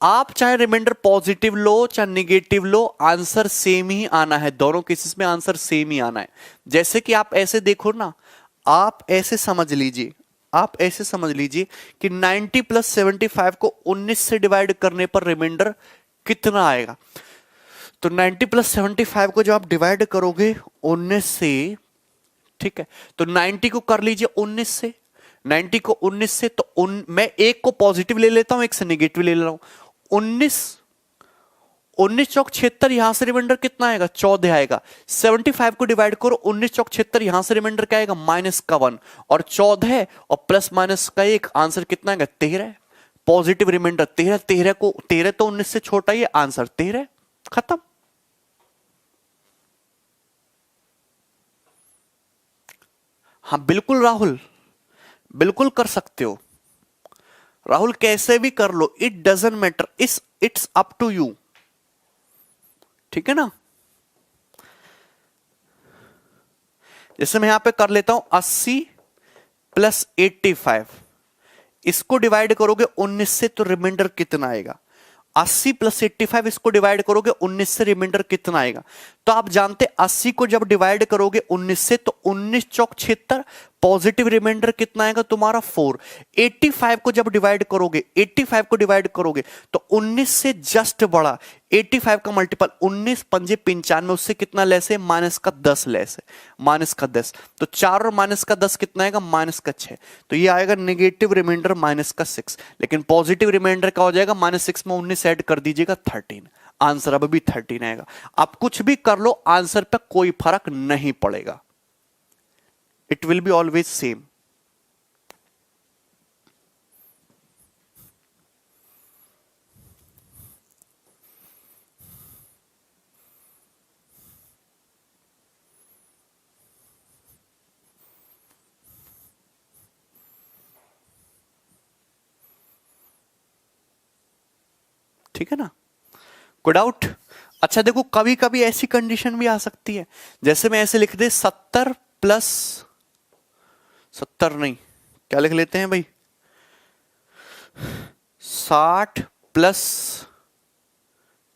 आप चाहे रिमाइंडर पॉजिटिव लो चाहे निगेटिव लो, आंसर सेम ही आना है। दोनों केसेस में आंसर सेम ही आना है। जैसे कि आप ऐसे देखो ना, आप ऐसे समझ लीजिए, आप ऐसे समझ लीजिए कि 90 प्लस 75 को 19 से डिवाइड करने पर रिमाइंडर कितना आएगा। तो 90 प्लस 75 को जब आप डिवाइड करोगे 19 से, ठीक है, तो 90 को कर लीजिए 19 से, 90 को 19 से, तो मैं एक को पॉजिटिव ले लेता हूं, एक से नेगेटिव ले ले रहा हूं। 19 चौक 76, यहां से रिमाइंडर कितना आएगा, 14 आएगा। 75 को डिवाइड करो 19 चौक 76, यहां से रिमाइंडर क्या आएगा, माइनस का 1, और 14 और प्लस माइनस का 1, आंसर कितना आएगा, 13। पॉजिटिव रिमाइंडर 13, 13 तो 19 से छोटा ही, आंसर 13, खत्म। हाँ बिल्कुल राहुल, बिल्कुल कर सकते हो राहुल, कैसे भी कर लो, it doesn't matter, it's up to you. ठीक है ना? जैसे मैं यहां पे कर लेता हूं 80 प्लस 85, इसको डिवाइड करोगे 19 से तो रिमाइंडर कितना आएगा। 80 प्लस 85 इसको डिवाइड करोगे 19 से, रिमाइंडर कितना आएगा। तो आप जानते 80 को जब डिवाइड करोगे 19 से तो 19 चौक 76, पॉजिटिव रिमाइंडर कितना आएगा तुम्हारा 4। 85 को जब डिवाइड करोगे, 85 को डिवाइड करोगे तो 19 से जस्ट बड़ा 85 का मल्टीपल 19 पंजे 95, उससे कितना लेस है, माइनस का 10 लेस है, माइनस का 10। तो 4 और माइनस का 10 कितना आएगा, माइनस का 6। तो ये आएगा नेगेटिव रिमाइंडर माइनस का 6, लेकिन पॉजिटिव रिमाइंडर क्या हो जाएगा, -6 में 19 ऐड कर दीजिएगा 13, आंसर अब भी 13 आएगा। आप कुछ भी कर लो, आंसर पे कोई फर्क नहीं पड़ेगा, it will be always same. ठीक है ना? कोई डाउट? अच्छा देखो, कभी कभी ऐसी कंडीशन भी आ सकती है, जैसे मैं ऐसे लिख दे 70 प्लस 70 नहीं, क्या लिख लेते हैं भाई, 60 प्लस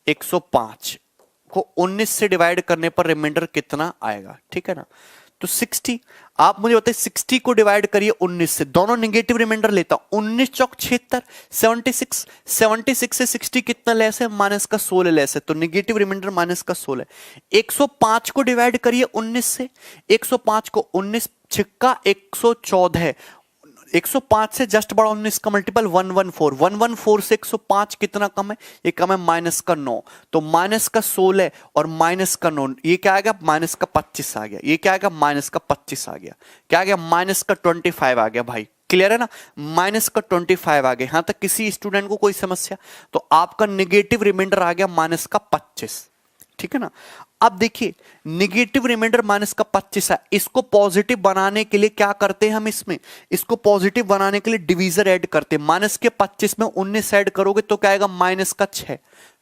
105 देखो 19 से डिवाइड करने पर रिमाइंडर कितना आएगा, ठीक है ना। तो 60, आप मुझे बताइए 60 को डिवाइड करिए 19 से, दोनों निगेटिव रिमाइंडर लेता हूं, 19 चौक 76, 76, 76 से 60 कितना लेस है, माइनस का 16 लेस है, तो निगेटिव रिमाइंडर माइनस का 16। 105 को डिवाइड करिए 19 से, 105 को 19 छिक्का 114 है, 105 से जस्ट बड़ा 19 का मल्टीपल 114, 114 से 105 कितना कम है, ये कम है माइनस का 9, तो माइनस का 16 और माइनस का 9, ये क्या आ गया, माइनस का 25 आ गया, ये क्या आ गया, माइनस का 25 आ गया, क्या आ गया, माइनस का 25 आ गया भाई, क्लियर है ना, माइनस का 25 आ गया। यहां तक किसी स्टूडेंट को कोई समस्या, तो आपका निगेटिव रिमाइंडर आ गया माइनस का 25, ठीक है ना। अब देखिए निगेटिव रिमाइंडर माइनस का 25 है, इसको पॉजिटिव बनाने के लिए क्या करते हैं हम, इसमें इसको पॉजिटिव बनाने के लिए डिवीजर ऐड करते हैं, माइनस के 25 में 19 ऐड करोगे तो क्या आएगा, माइनस का 6,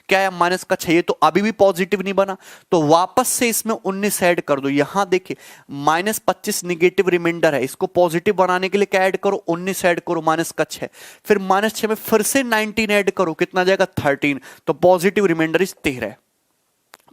क्या है, माइनस का 6, ये तो अभी भी पॉजिटिव नहीं बना, तो वापस से इसमें 19 ऐड कर दो। यहां देखिए माइनस 25 निगेटिव रिमाइंडर है, इसको पॉजिटिव बनाने के लिए क्या ऐड करो, 19 ऐड करो, माइनस का 6, फिर माइनस 6 में फिर से 19 ऐड करो, कितना जाएगा 13, तो पॉजिटिव रिमाइंडर इस 13,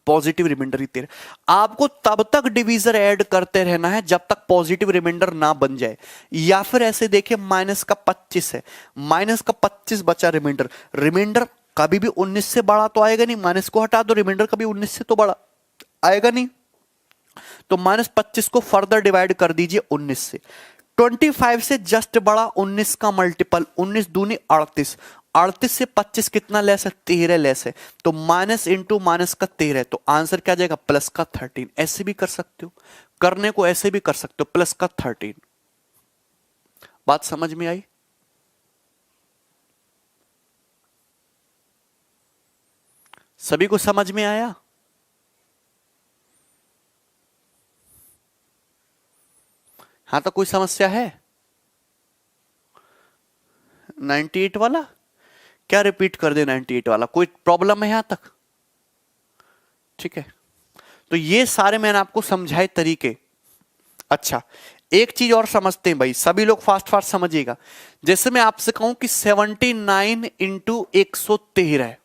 पॉजिटिव रिमाइंडर ही 13। आपको तब तक डिवीजर ऐड करते रहना है जब तक पॉजिटिव रिमाइंडर ना बन जाए, या फिर ऐसे देखिए माइनस का 25 है, माइनस का 25 बचा रिमाइंडर, रिमाइंडर कभी भी 19 से बड़ा तो आएगा नहीं, माइनस को हटा दो, रिमाइंडर कभी 19 से तो बड़ा आएगा नहीं, तो माइनस 25 को फर्दर डिवाइड कर दीजिए 19 से, 25 से जस्ट बड़ा 19 का मल्टीपल, 19 दूनी 38, 38 से 25 कितना लेस है, 13 लेस है, तो माइनस इंटू माइनस का 13, तो आंसर क्या जाएगा, प्लस का 13। ऐसे भी कर सकते हो, करने को ऐसे भी कर सकते हो, प्लस का 13। बात समझ में आई, सभी को समझ में आया, हाँ तो कोई समस्या है, 98 वाला क्या रिपीट कर दे, 98 वाला कोई प्रॉब्लम है यहां तक, ठीक है। तो ये सारे मैंने आपको समझाए तरीके। अच्छा एक चीज और समझते हैं भाई, सभी लोग फास्ट फास्ट समझिएगा, जैसे मैं आपसे कहूं कि 79 इंटू 113 है,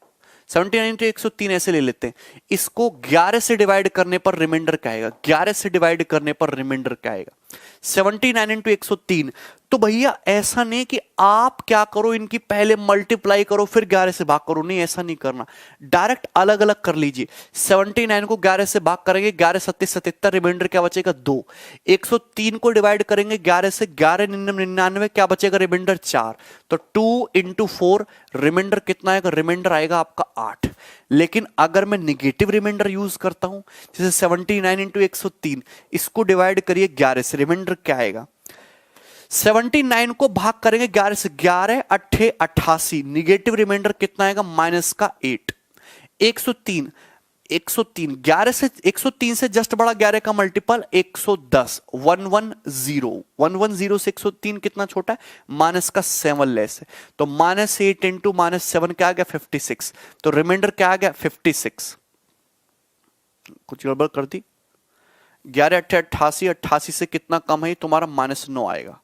79 इंटू 103 ऐसे ले लेते हैं, इसको 11 से डिवाइड करने पर रिमाइंडर क्या आएगा, 11 से डिवाइड करने पर रिमाइंडर क्या आएगा, 79 इंटू 103। तो भैया ऐसा नहीं कि आप क्या करो, इनकी पहले मल्टीप्लाई करो फिर 11 से भाग करो, नहीं ऐसा नहीं करना, डायरेक्ट अलग अलग कर लीजिए। 79 को 11 से भाग करेंगे, 11 सत्तीस 77, रिमाइंडर क्या बचेगा 2। 103 को डिवाइड करेंगे 11 से, 11 99, क्या बचेगा रिमाइंडर 4, तो 2 इंटू 4 रिमाइंडर कितना आएगा, रिमाइंडर आएगा आपका 8। लेकिन अगर मैं निगेटिव रिमाइंडर यूज करता हूं, जैसे 79 इंटू 103, इसको डिवाइड करिए 11 से, रिमाइंडर क्या आएगा, 79 को भाग करेंगे 11 से, 11 अट्ठे 88, निगेटिव रिमाइंडर कितना आएगा, माइनस का 8। 103 11 से, 103 से जस्ट बड़ा 11 का मल्टीपल 110, 110 से 103 कितना छोटा है, माइनस का 7 लेस है, तो माइनस 8 इंटू माइनस 7 क्या आ गया 56, तो रिमाइंडर क्या आ गया 56। कुछ गड़बड़ कर दी, 11 अट्ठे 88, 88 से कितना कम है तुम्हारा, माइनस 9 आएगा,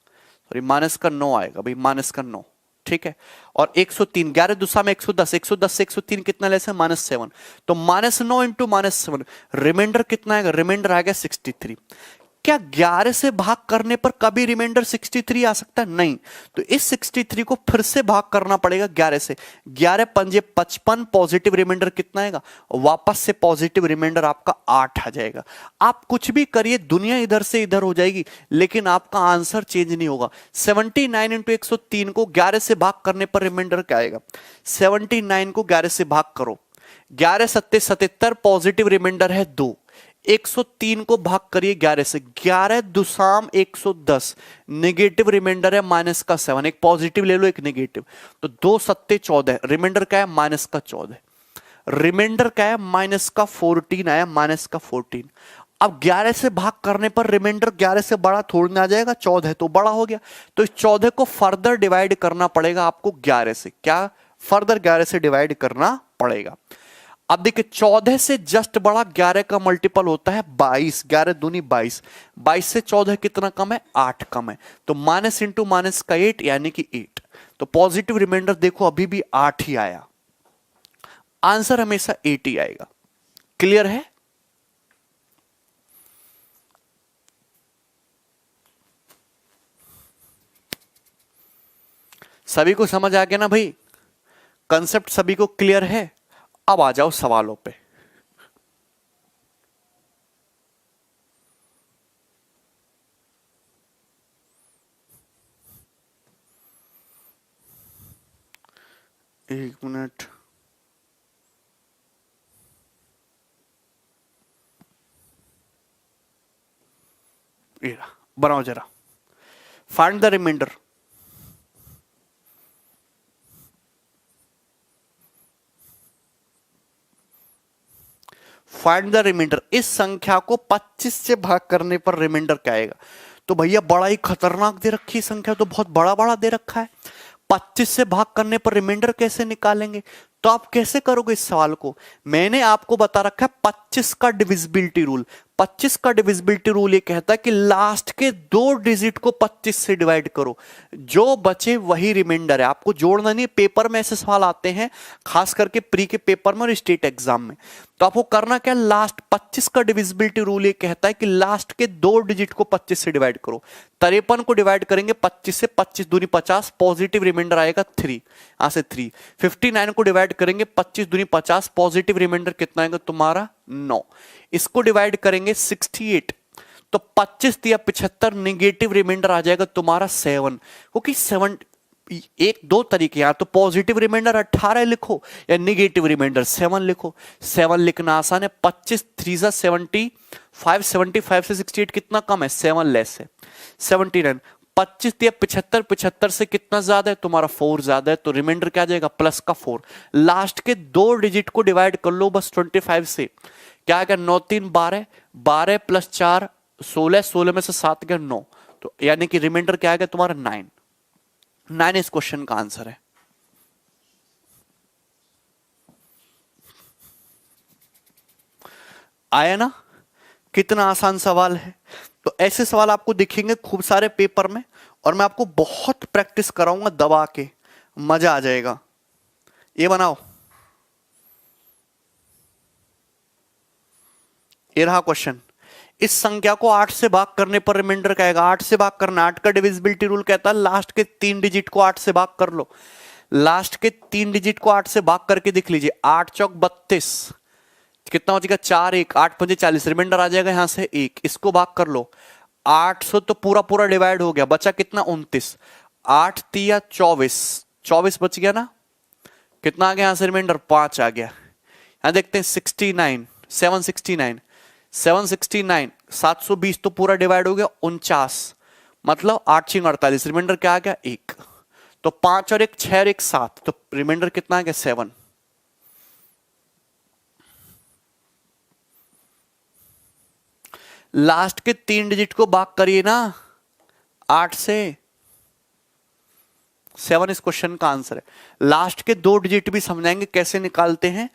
सॉरी माइनस का 9 आएगा भाई, माइनस का 9, ठीक है। और 103, 11 दूसरा में 110, 110 से 103 कितना लेस है, माइनस 7, तो माइनस 9 इंटू माइनस 7, रिमाइंडर कितना आएगा, रिमाइंडर आ गया 63। क्या 11 से भाग करने पर कभी रिमाइंडर 63 आ सकता है, नहीं, तो इस 63 को फिर से भाग करना पड़ेगा 11 से, 11 पंजे 55, पॉजिटिव रिमाइंडर कितना आएगा, वापस से पॉजिटिव रिमाइंडर आपका 8 आ जाएगा। आप कुछ भी करिए, दुनिया इधर से इधर हो जाएगी, लेकिन आपका आंसर चेंज नहीं होगा। 79 इंटू 103 को 11 से भाग करने पर रिमाइंडर क्या आएगा, 79 को 11 से भाग करो, 11 सत्ते 77, पॉजिटिव रिमाइंडर है 2, 103 को भाग करिए 11 से, 11 दुसाम 110, नेगेटिव रिमाइंडर है माइनस का 7, एक पॉजिटिव ले लो एक नेगेटिव, तो 2 सत्ते 14, रिमाइंडर क्या है माइनस का 14, रिमाइंडर क्या है माइनस का 14 आया, माइनस का 14। अब 11 से भाग करने पर रिमाइंडर 11 से बड़ा थोड़ी ना आ जाएगा, 14 तो बड़ा हो गया, तो इस 14 को फर्दर डिवाइड करना पड़ेगा आपको 11 से, क्या फर्दर 11 से डिवाइड करना पड़ेगा। अब देखिए 14 से जस्ट बड़ा 11 का मल्टीपल होता है 22, 11 दूनी 22, 22 से 14 कितना कम है, 8 कम है, तो माइनस इंटू माइनस का 8 यानी कि 8, तो पॉजिटिव रिमाइंडर देखो अभी भी 8 ही आया, आंसर हमेशा 8 ही आएगा, क्लियर है? सभी को समझ आ गया ना भाई? कंसेप्ट सभी को क्लियर है? अब आ जाओ सवालों पे। एक मिनट, बनाओ जरा। Find the remainder. Find the remainder. इस संख्या को 25 से भाग करने पर रिमाइंडर क्या आएगा? तो भैया बड़ा ही खतरनाक दे रखी है संख्या, तो बहुत बड़ा बड़ा दे रखा है। 25 से भाग करने पर रिमाइंडर कैसे निकालेंगे? तो आप कैसे करोगे इस सवाल को? मैंने आपको बता रखा है 25 का डिविजिबिलिटी रूल। 25 का डिविजिबिलिटी रूल ये कहता है कि लास्ट के 2 डिजिट को 25 से डिवाइड करो, जो बचे वही रिमाइंडर है। आपको जोड़ना नहीं। पेपर में ऐसे सवाल आते हैं, खास करके प्री के पेपर में और स्टेट एग्जाम में। तो आपको करना क्या? लास्ट 25 का डिविजिबिलिटी रूल ये कहता है कि लास्ट के 2 डिजिट को 25 से डिवाइड करो। 53 को डिवाइड करेंगे 25 से, 25 दूनी 50, पॉजिटिव रिमाइंडर आएगा 3, यहां से 3। 59 को डिवाइड करेंगे 25 दूनी 50, पॉजिटिव रिमाइंडर कितना आएगा तुम्हारा? 9। इसको डिवाइड करेंगे 68, तो 25 दिया 75, निगेटिव रिमाइंडर आ जाएगा तुम्हारा 7। क्योंकि 7 एक दो तरीके, या तो पॉजिटिव रिमाइंडर 18 लिखो या निगेटिव रिमाइंडर 7 लिखो। 7 लिखना आसान है। 25 3 जा 75, 75 से 68 कितना कम है? 7 लेस है, 79। 25 दिया 75, 75 से कितना ज्यादा है तुम्हारा? 4 ज्यादा है, तो रिमाइंडर क्या आ जाएगा? प्लस का 4। लास्ट के 2 डिजिट को डिवाइड कर लो बस 25 से, क्या आएगा? 9 3 12, 12 प्लस 4 16, 16 में से 7 गया 9, तो यानी कि रिमाइंडर क्या आएगा तुम्हारा? 9। 9 इस क्वेश्चन का आंसर है। आया ना? कितना आसान सवाल है। तो ऐसे सवाल आपको दिखेंगे खूब सारे पेपर में, और मैं आपको बहुत प्रैक्टिस कराऊंगा दबा के, मजा आ जाएगा। ये बनाओ, ये रहा क्वेश्चन। इस संख्या को 8 से भाग करने पर रिमाइंडर क्या आएगा? 8 से भाग करना, 8 का डिविजिबिलिटी रूल कहता है लास्ट के 3 डिजिट को 8 से भाग कर लो। लास्ट के 3 डिजिट को 8 से भाग करके देख लीजिए। 8 चौक 32, कितना हो जाएगा? 4 1, 8 5 40, रिमाइंडर आ जाएगा यहां से 1। इसको भाग कर लो 800, तो पूरा पूरा डिवाइड हो गया, बचा कितना? 29। 8 3 24, 24 बच गया ना? कितना आ गया यहां से रिमाइंडर? 5 आ गया। यहां देखते हैं 69, 769, 769, 720 तो पूरा डिवाइड हो गया 49, मतलब 8 6 48, रिमाइंडर क्या आ गया? 1। तो 5 और 1 6 और 1 7, तो रिमाइंडर कितना आ गया? 7। लास्ट के 3 डिजिट को भाग करिए ना 8 से, 7 इस क्वेश्चन का आंसर है। लास्ट के 2 डिजिट भी समझाएंगे कैसे निकालते हैं।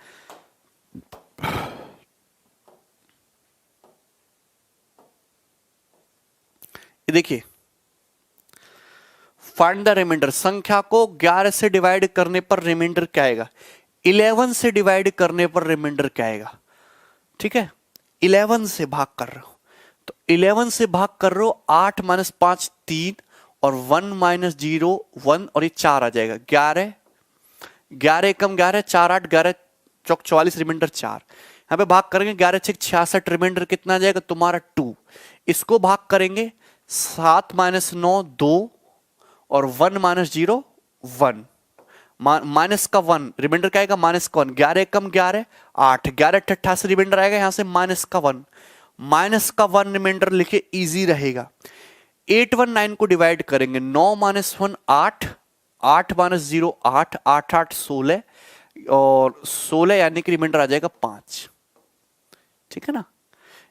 ये देखिए, फाइंड द रिमाइंडर। संख्या को 11 से डिवाइड करने पर रिमाइंडर क्या आएगा? 11 से डिवाइड करने पर रिमाइंडर क्या आएगा? ठीक है, 11 से भाग कर रहे हो, तो 11 से भाग कर रहे हो, 8 माइनस 5 3, और 1 माइनस 0 1, और ये 4 आ जाएगा। 11 11 एकम 11, 4 8, 11 चौक 44, रिमाइंडर 4। यहां पे भाग करेंगे 11 6 66, रिमाइंडर कितना आ जाएगा तुम्हारा? 2। इसको भाग करेंगे 7 माइनस 9 2, और 1 माइनस 0 1, माइनस का 1, रिमाइंडर क्या आएगा? माइनस का 1। 11 कम 11 8, 11 88, रिमाइंडर आएगा यहां से माइनस का 1, माइनस का 1 रिमाइंडर लिखे, इजी रहेगा। 8 1 9 को डिवाइड करेंगे, 9 माइनस 1 8, 8 माइनस 0 8, 8 8 16, और 16 यानी कि रिमाइंडर आ जाएगा 5। ठीक है ना?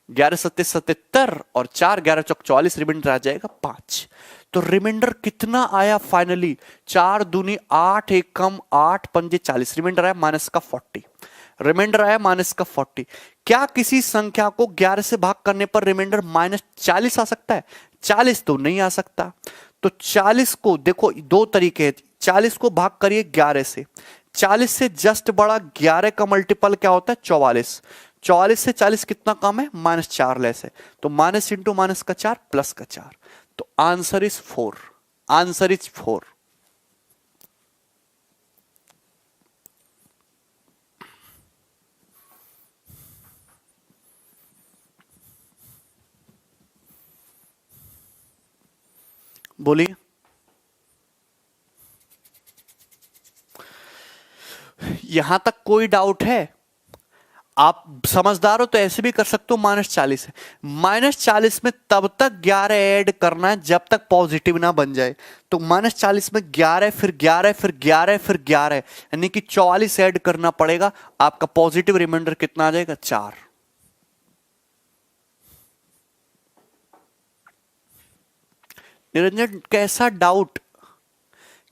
11 7 77, और 4 11 चौक 44, रिमाइंडर आ जाएगा 5। तो रिमाइंडर कितना आया फाइनली? 4 दूनी 8 1 कम 8 5 40, रिमाइंडर आया माइनस का 40। रिमाइंडर आया माइनस का 40। क्या किसी संख्या को 11 से भाग करने पर रिमाइंडर माइनस 40 आ सकता है? 40 तो नहीं आ सकता। तो 40 को देखो, 2 तरीके हैं। 40 को भाग करिए 11 से, 40 से जस्ट बड़ा 11 का मल्टीपल क्या होता है? 44। 44 से 40 कितना कम है, -4 लेस है, तो माइनस इंटू माइनस का 4 प्लस का 4, तो आंसर इज 4, आंसर इज 4। बोलिए, यहां तक कोई डाउट है? आप समझदार हो तो ऐसे भी कर सकते हो, -40 है, -40 में तब तक 11 ऐड करना है जब तक पॉजिटिव ना बन जाए, तो -40 में 11 फिर 11 फिर 11 फिर 11, यानी कि 44 ऐड करना पड़ेगा, आपका पॉजिटिव रिमाइंडर कितना आ जाएगा, 4। निरंजन कैसा डाउट,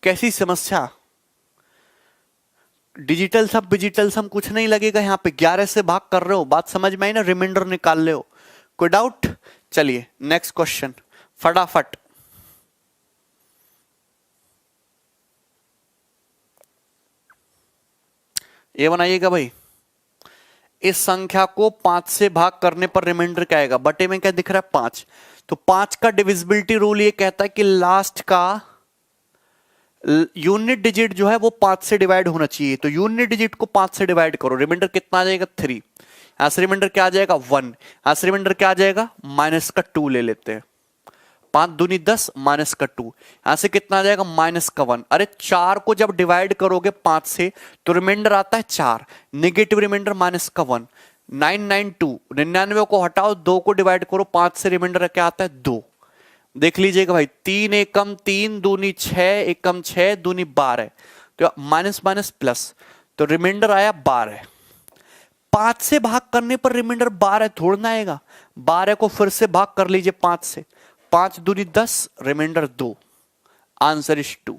कैसी समस्या? डिजिटल सम डिजिटल सम कुछ नहीं लगेगा, यहां पे 11 से भाग कर रहे हो, बात समझ में आई ना, रिमाइंडर निकाल ले हो, कोई डाउट? चलिए नेक्स्ट क्वेश्चन फटाफट। ये बनाइएगा भाई, इस संख्या को 5 से भाग करने पर रिमाइंडर क्या आएगा, बटे में क्या दिख रहा है, 5, तो 5 का डिविजिबिलिटी रूल ये कहता है कि लास्ट का यूनिट डिजिट जो है वो 5 से डिवाइड होना चाहिए, तो यूनिट डिजिट को 5 से डिवाइड करो, रिमाइंडर कितना आ जाएगा, 3, यहां से रिमाइंडर क्या आ जाएगा, 1, यहां से रिमाइंडर क्या आ जाएगा, माइनस का 2 ले लेते हैं, 5 दूनी 10 माइनस का 2, यहां से कितना आ जाएगा, माइनस का 1। अरे 4 को जब डिवाइड करोगे 5 से तो रिमाइंडर आता है 4, नेगेटिव रिमाइंडर माइनस का 1, 992, 99 को हटाओ, 2 को डिवाइड करो 5 से, रिमाइंडर क्या आता है, 2। देख लीजिएगा भाई, 3 एकम 3 दूनी 6 एकम 6 दूनी 12, तो माइनस माइनस प्लस, तो रिमाइंडर आया 12। 5 से भाग करने पर रिमाइंडर 12 थोड़ा ना आएगा, 12 को फिर से भाग कर लीजिए 5 से, 5 दूनी 10, रिमाइंडर 2, आंसर इज 2।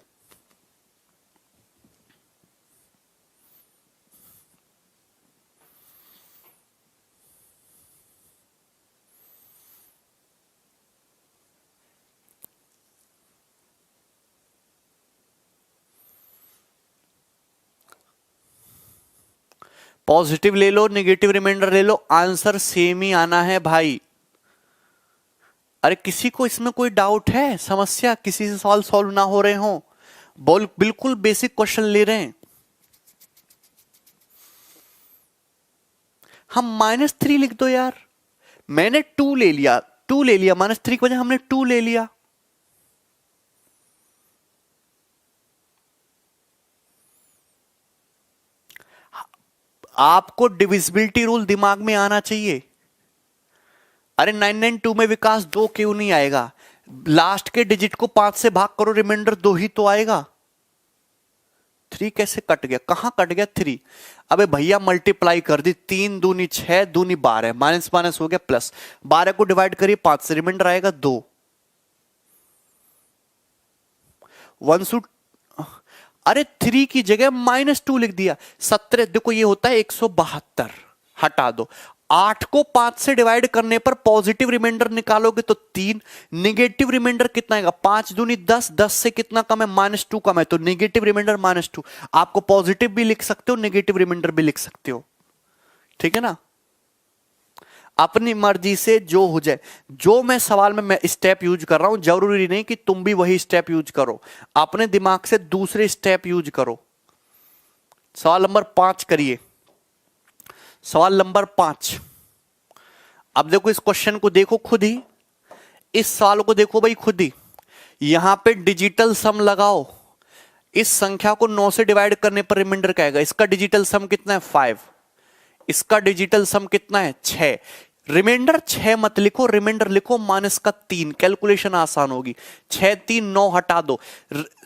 पॉजिटिव ले लो, नेगेटिव रिमाइंडर ले लो, आंसर सेम ही आना है भाई। अरे किसी को इसमें कोई डाउट है, समस्या, किसी से सवाल सॉल्व ना हो रहे हो? बोल, बिल्कुल बेसिक क्वेश्चन ले रहे हैं हम। -3 लिख दो यार, मैंने 2 ले लिया, 2 ले लिया, -3 की वजह हमने 2 ले लिया। आपको डिविजिबिलिटी रूल दिमाग में आना चाहिए। अरे 992 में विकास 2 क्यों नहीं आएगा, लास्ट के डिजिट को 5 से भाग करो, रिमाइंडर 2 ही तो आएगा। 3 कैसे कट गया, कहां कट गया 3? अबे भैया मल्टीप्लाई कर दी, 3 दूनी 6 दूनी 12, माइनस माइनस हो गया प्लस, 12 को डिवाइड करिए 5 से, रिमाइंडर आएगा 2। 1 अरे 3 की जगह -2 लिख दिया, 17, देखो ये होता है 172, हटा दो। 8 को 5 से डिवाइड करने पर पॉजिटिव रिमाइंडर निकालोगे तो 3, निगेटिव रिमाइंडर कितना आएगा, 5 दूनी 10, 10 से कितना कम है, -2 कम है, तो निगेटिव रिमाइंडर -2। आपको पॉजिटिव भी लिख सकते हो, नेगेटिव रिमाइंडर भी लिख सकते हो, ठीक है ना, अपनी मर्जी से जो हो जाए। जो मैं सवाल में मैं स्टेप यूज कर रहा हूं, जरूरी नहीं कि तुम भी वही स्टेप यूज करो, अपने दिमाग से दूसरे स्टेप यूज करो। सवाल नंबर 5 करिए, सवाल नंबर 5। अब देखो इस क्वेश्चन को देखो खुद ही, इस सवाल को देखो भाई खुद ही, यहां पे डिजिटल सम लगाओ, इस संख्या को 9 से डिवाइड करने पर रिमाइंडर क्या आएगा, इसका डिजिटल सम कितना है 5, इसका डिजिटल सम कितना है 6, रिमाइंडर 6 मत लिखो, रिमाइंडर लिखो माइनस का 3, कैलकुलेशन आसान होगी, 6 3 9 हटा दो,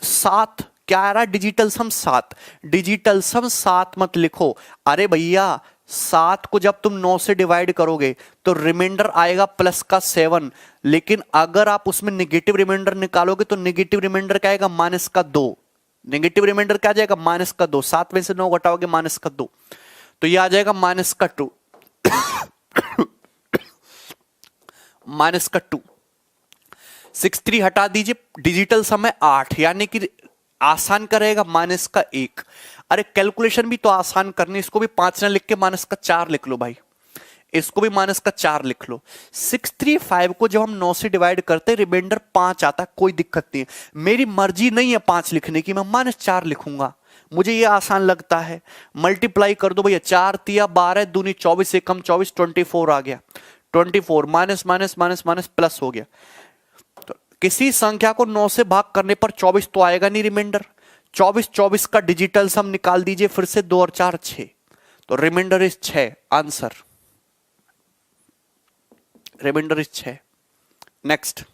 7 क्या आ रहा, डिजिटल सम 7, डिजिटल सम 7 मत लिखो। अरे भैया 7 को जब तुम 9 से डिवाइड करोगे तो रिमाइंडर आएगा प्लस का 7, लेकिन अगर आप उसमें नेगेटिव रिमाइंडर निकालोगे तो नेगेटिव रिमाइंडर क्या आएगा, माइनस का 2, नेगेटिव रिमाइंडर क्या आ जाएगा, माइनस का 2, 7 में से 9 घटाओगे माइनस का 2, तो ये आ जाएगा माइनस का 2, माइनस का 2, 6 3 हटा दीजिए, डिजिटल सम है 8, यानी कि आसान करेगा माइनस का 1। अरे कैलकुलेशन भी तो आसान करनी, इसको भी 5 ना लिख के माइनस का 4 लिख लो भाई, इसको भी माइनस का 4 लिख लो। 635 को जब हम 9 से डिवाइड करते रिमाइंडर 5 आता है, कोई दिक्कत नहीं है। मेरी मर्जी नहीं है 5 लिखने की, मैं -4 लिखूंगा, मुझे ये आसान लगता है। मल्टीप्लाई कर दो भैया, 4 तिया 12 दूनी 24 एकम 24 24 आ गया। 24 minus minus minus minus plus हो गया। तो किसी संख्या को 9 से भाग करने पर 24 तो आएगा नहीं रिमाइंडर। 24 का डिजिटल सम निकाल दीजिए फिर से, 2 और 4 6, तो remainder is 6। Answer remainder is 6। Next,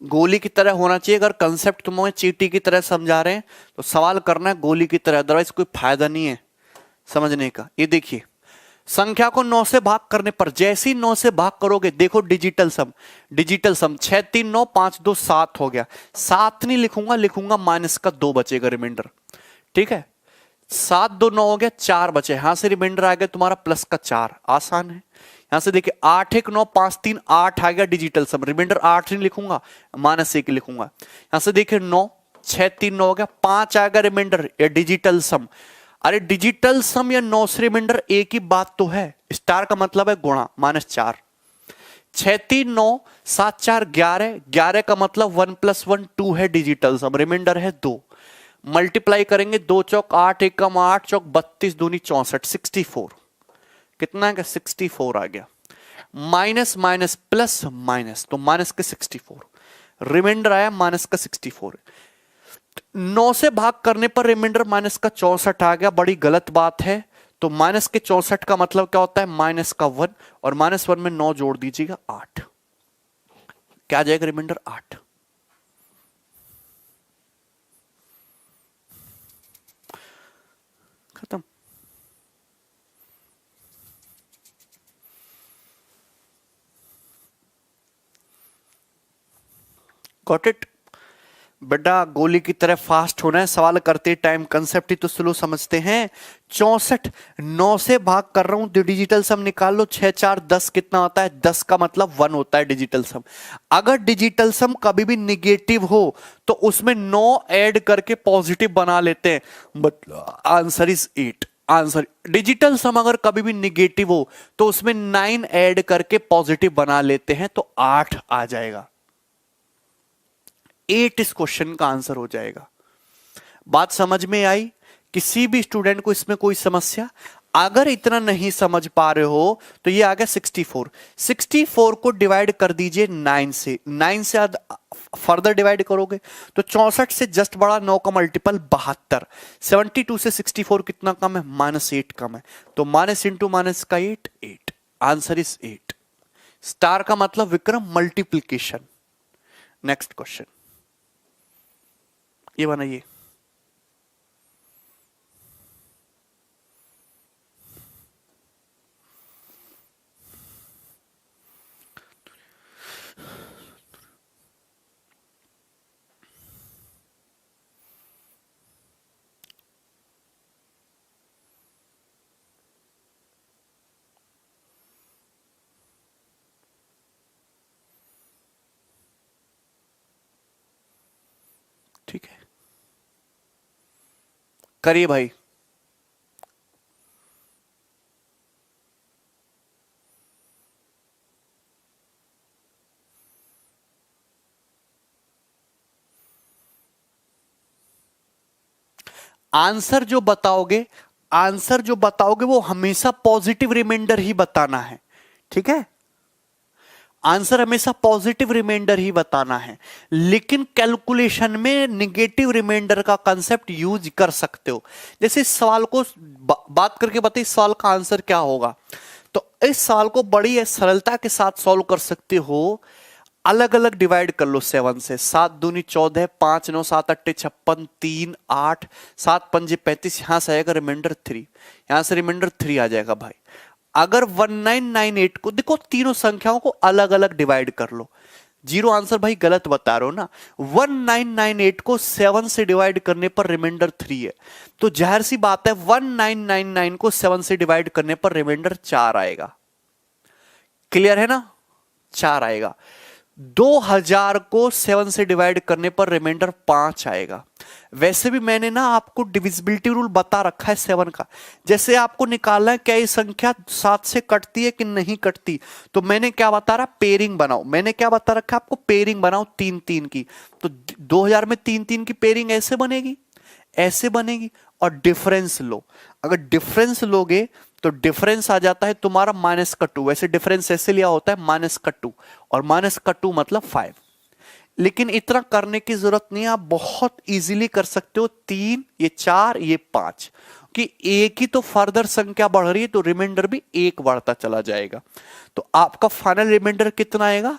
गोली की तरह होना चाहिए। अगर कंसेप्ट तुम्हें चींटी की तरह समझा रहे हैं तो सवाल करना है गोली की तरह, अदरवाइज कोई फायदा नहीं है समझने का। ये देखिए, संख्या को 9 से भाग करने पर, जैसे ही 9 से भाग करोगे, देखो डिजिटल सम 6 3 9 5 2 7 हो गया। 7 नहीं लिखूंगा, लिखूंगा माइनस का 2 बचेगा रिमाइंडर, ठीक है। 7 2 9 हो गया, 4 बचे, यहां से रिमाइंडर आ गया तुम्हारा प्लस का 4, आसान है। यहां से देखिए 8 1 9 5 3 8 आ गया डिजिटल सम, रिमाइंडर 8 नहीं लिखूंगा, -1 लिखूंगा। यहां से देखिए 9 6 3 9 हो गया, 5 आएगा रिमाइंडर या डिजिटल सम। अरे डिजिटल सम या 9 से रिमाइंडर एक ही बात तो है, स्टार का मतलब है गुणा, -4। 6 3 9 7 4 11, 11 का मतलब 1 + 1 2 है डिजिटल सम, रिमाइंडर है 2। मल्टीप्लाई करेंगे, 2 चौक 8 एकम 8 चौक 32 दूनी 64, 64 कितना है, 64 आ गया। माइनस माइनस प्लस माइनस, तो माइनस के 64, रिमाइंडर आया माइनस का 64। 9 से भाग करने पर रिमाइंडर माइनस का 64 आ गया, बड़ी गलत बात है। तो माइनस के 64 का मतलब क्या होता है, माइनस का 1, और -1 में 9 जोड़ दीजिएगा 8, क्या आ जाएगा रिमाइंडर 8। खत्म। गॉट इट बेटा, गोली की तरह फास्ट होना है, सवाल करते टाइम कंसेप्ट ही तो स्लो समझते हैं। 64 9 से भाग कर रहा हूं, डिजिटल सम निकाल लो, 6 4 10 कितना होता है, 10 का मतलब 1 होता है डिजिटल सम। अगर डिजिटल सम कभी भी निगेटिव हो तो उसमें 9 ऐड करके पॉजिटिव बना लेते हैं, but answer is 8। Answer digital sum अगर कभी भी निगेटिव हो तो उसमें 9 ऐड करके पॉजिटिव बना लेते हैं, तो 8 आ जाएगा। 8 इस क्वेश्चन का आंसर हो जाएगा। बात समझ में आई? किसी भी स्टूडेंट को इसमें कोई समस्या? अगर इतना नहीं समझ पा रहे हो तो ये आ गया 64। 64 को डिवाइड कर दीजिए 9 से, 9 से फर्दर डिवाइड करोगे तो 64 से जस्ट बड़ा 9 का मल्टीपल 72। 72 से 64 कितना कम है, -8 कम है, तो माइनस इंटू माइनस का 8 8, आंसर इज 8। स्टार का मतलब विक्रम मल्टीप्लीकेशन। नेक्स्ट क्वेश्चन ये बनाइए। ठीक है, करिए भाई। आंसर जो बताओगे, आंसर जो बताओगे वो हमेशा पॉजिटिव रिमाइंडर ही बताना है, ठीक है। आंसर हमेशा पॉजिटिव रिमाइंडर ही बताना है, लेकिन कैलकुलेशन में निगेटिव रिमाइंडर का कंसेप्ट यूज कर सकते हो। जैसे इस सवाल को बात करके बताइए, इस सवाल का आंसर क्या होगा। तो इस सवाल को बड़ी सरलता के साथ सॉल्व कर सकते हो। अलग अलग डिवाइड कर लो 7 से, 7 दूनी 14, 5 9 7 8 56, 3 8, 7 पंजे 35, यहां से आएगा रिमाइंडर 3, यहां से रिमाइंडर 3 आ जाएगा भाई। अगर 1998 को देखो, तीनों संख्याओं को अलग अलग डिवाइड कर लो। जीरो आंसर भाई गलत बता रहे हो ना। 1998 को 7 से डिवाइड करने पर रिमाइंडर 3 है, तो जाहिर सी बात है 1999 को 7 से डिवाइड करने पर रिमाइंडर 4 आएगा। क्लियर है ना, 4 आएगा। 2000 को 7 से डिवाइड करने पर रिमाइंडर 5 आएगा। वैसे भी मैंने ना आपको डिविजिबिलिटी रूल बता रखा है 7 का। जैसे आपको निकालना है क्या ये संख्या 7 से कटती है कि नहीं कटती, तो मैंने क्या बता रहा, पेयरिंग बनाओ। मैंने क्या बता रखा है आपको, पेयरिंग बनाओ 3-3 की। तो 2000 में 3-3 की पेयरिंग ऐसे बनेगी, ऐसे बनेगी, और डिफरेंस लो। अगर डिफरेंस लोगे तो डिफरेंस आ जाता है तुम्हारा -2। वैसे डिफरेंस ऐसे लिया होता है -2, और -2 मतलब 5। लेकिन इतना करने की जरूरत नहीं है, आप बहुत इजीली कर सकते हो। 3, ये 4, ये 5, कि एक ही तो फर्दर संख्या बढ़ रही है तो रिमाइंडर भी 1 बढ़ता चला जाएगा। तो आपका फाइनल रिमाइंडर कितना आएगा,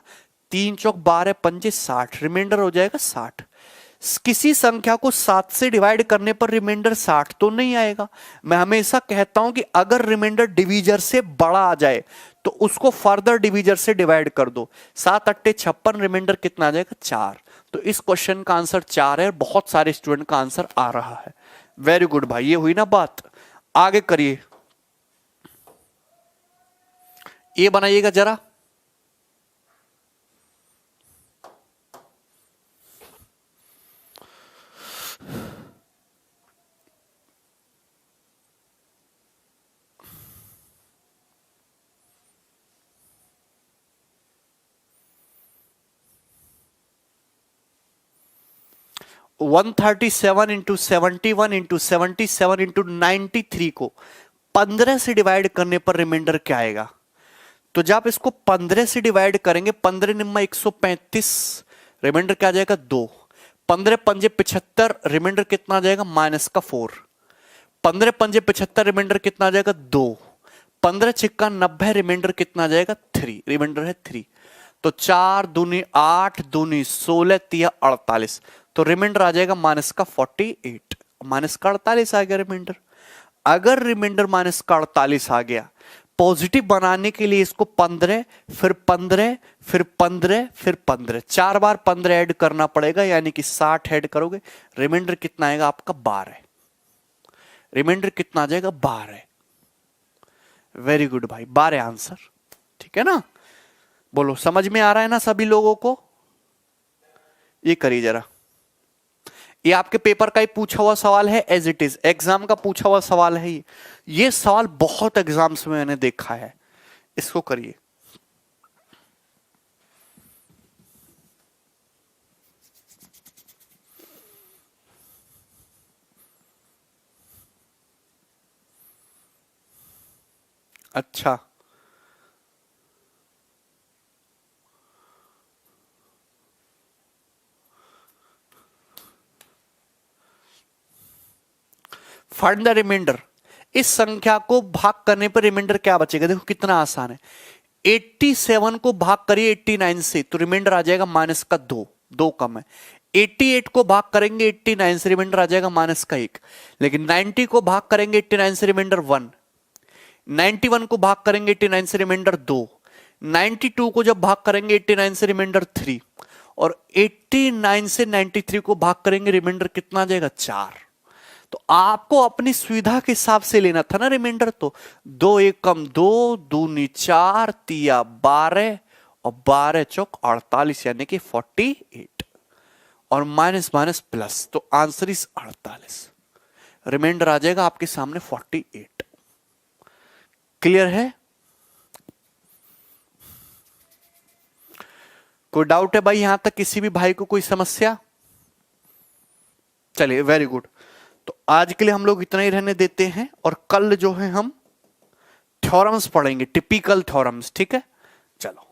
3 चौक 12 पंजे 60, रिमाइंडर हो जाएगा 60। किसी संख्या को 7 से डिवाइड करने पर रिमाइंडर 60 तो नहीं आएगा। मैं हमेशा कहता हूं कि अगर रिमाइंडर डिवीजर से बड़ा आ जाए तो उसको फर्दर डिवीजर से डिवाइड कर दो। 7 8 56, रिमाइंडर कितना आ जाएगा, 4। तो इस क्वेश्चन का आंसर 4 है। बहुत सारे स्टूडेंट का आंसर आ रहा है। वेरी गुड भाई, ये हुई ना बात। आगे करिए, ये बनाइएगा जरा। वन 37 इंटू 71 इंटू 77 इंटू 93 को 15 से डिवाइड करने पर रिमाइंडर क्या आएगा। तो जब इसको 15 से डिवाइड करेंगे, 15 निम्मा 135, रिमाइंडर क्या आ जाएगा, 2। 15 पंजे 75, रिमाइंडर कितना आ जाएगा, -4। 15 पंजे 75, रिमाइंडर कितना आ जाएगा, 2। 15 छिक्का 90, रिमाइंडर कितना आ जाएगा, 3। रिमाइंडर है 3। तो 4 दूनी 8, दूनी 16, 3 48, तो रिमाइंडर आ जाएगा -48, -48 आ गया रिमाइंडर। अगर रिमाइंडर -48 आ गया, पॉजिटिव बनाने के लिए इसको 15, फिर 15, फिर 15, फिर 15, 4 बार 15 ऐड करना पड़ेगा, यानी कि 60 ऐड करोगे, रिमाइंडर कितना आएगा आपका, 12। रिमाइंडर कितना आ जाएगा, 12। वेरी गुड भाई, 12 आंसर। ठीक है ना, बोलो समझ में आ रहा है ना सभी लोगों को। ये करिए जरा, ये आपके पेपर का ही पूछा हुआ सवाल है, एज इट इज एग्जाम का पूछा हुआ सवाल है। ये सवाल बहुत एग्जाम्स में मैंने देखा है। इसको करिए। अच्छा, फाइंड द रिमाइंडर। इस संख्या को भाग करने पर रिमाइंडर क्या बचेगा, देखो कितना आसान है। 87 को भाग करिए 89 से, तो रिमाइंडर आ जाएगा -2, 2 कम है। 88 को भाग करेंगे 89 से, रिमाइंडर आ जाएगा -1। लेकिन 90 को भाग करेंगे 89 से, रिमाइंडर 1। 91 को भाग करेंगे 89 से, रिमाइंडर 2। 92 को जब भाग करेंगे 89 से, रिमाइंडर 3। और 89 से 93 को भाग करेंगे, रिमाइंडर कितना आ जाएगा, 4। तो आपको अपनी सुविधा के हिसाब से लेना था ना रिमाइंडर। तो 2 1 कम 2, दूनी 4, 3 12, और 12 चौक 48, यानी कि 48, और माइनस माइनस प्लस, तो आंसर इज 48। रिमाइंडर आ जाएगा आपके सामने 48। क्लियर है? कोई डाउट है भाई यहां तक, किसी भी भाई को कोई समस्या? चलिए, वेरी गुड। तो आज के लिए हम लोग इतना ही रहने देते हैं, और कल जो है हम थ्योरम्स पढ़ेंगे, टिपिकल थ्योरम्स। ठीक है, चलो।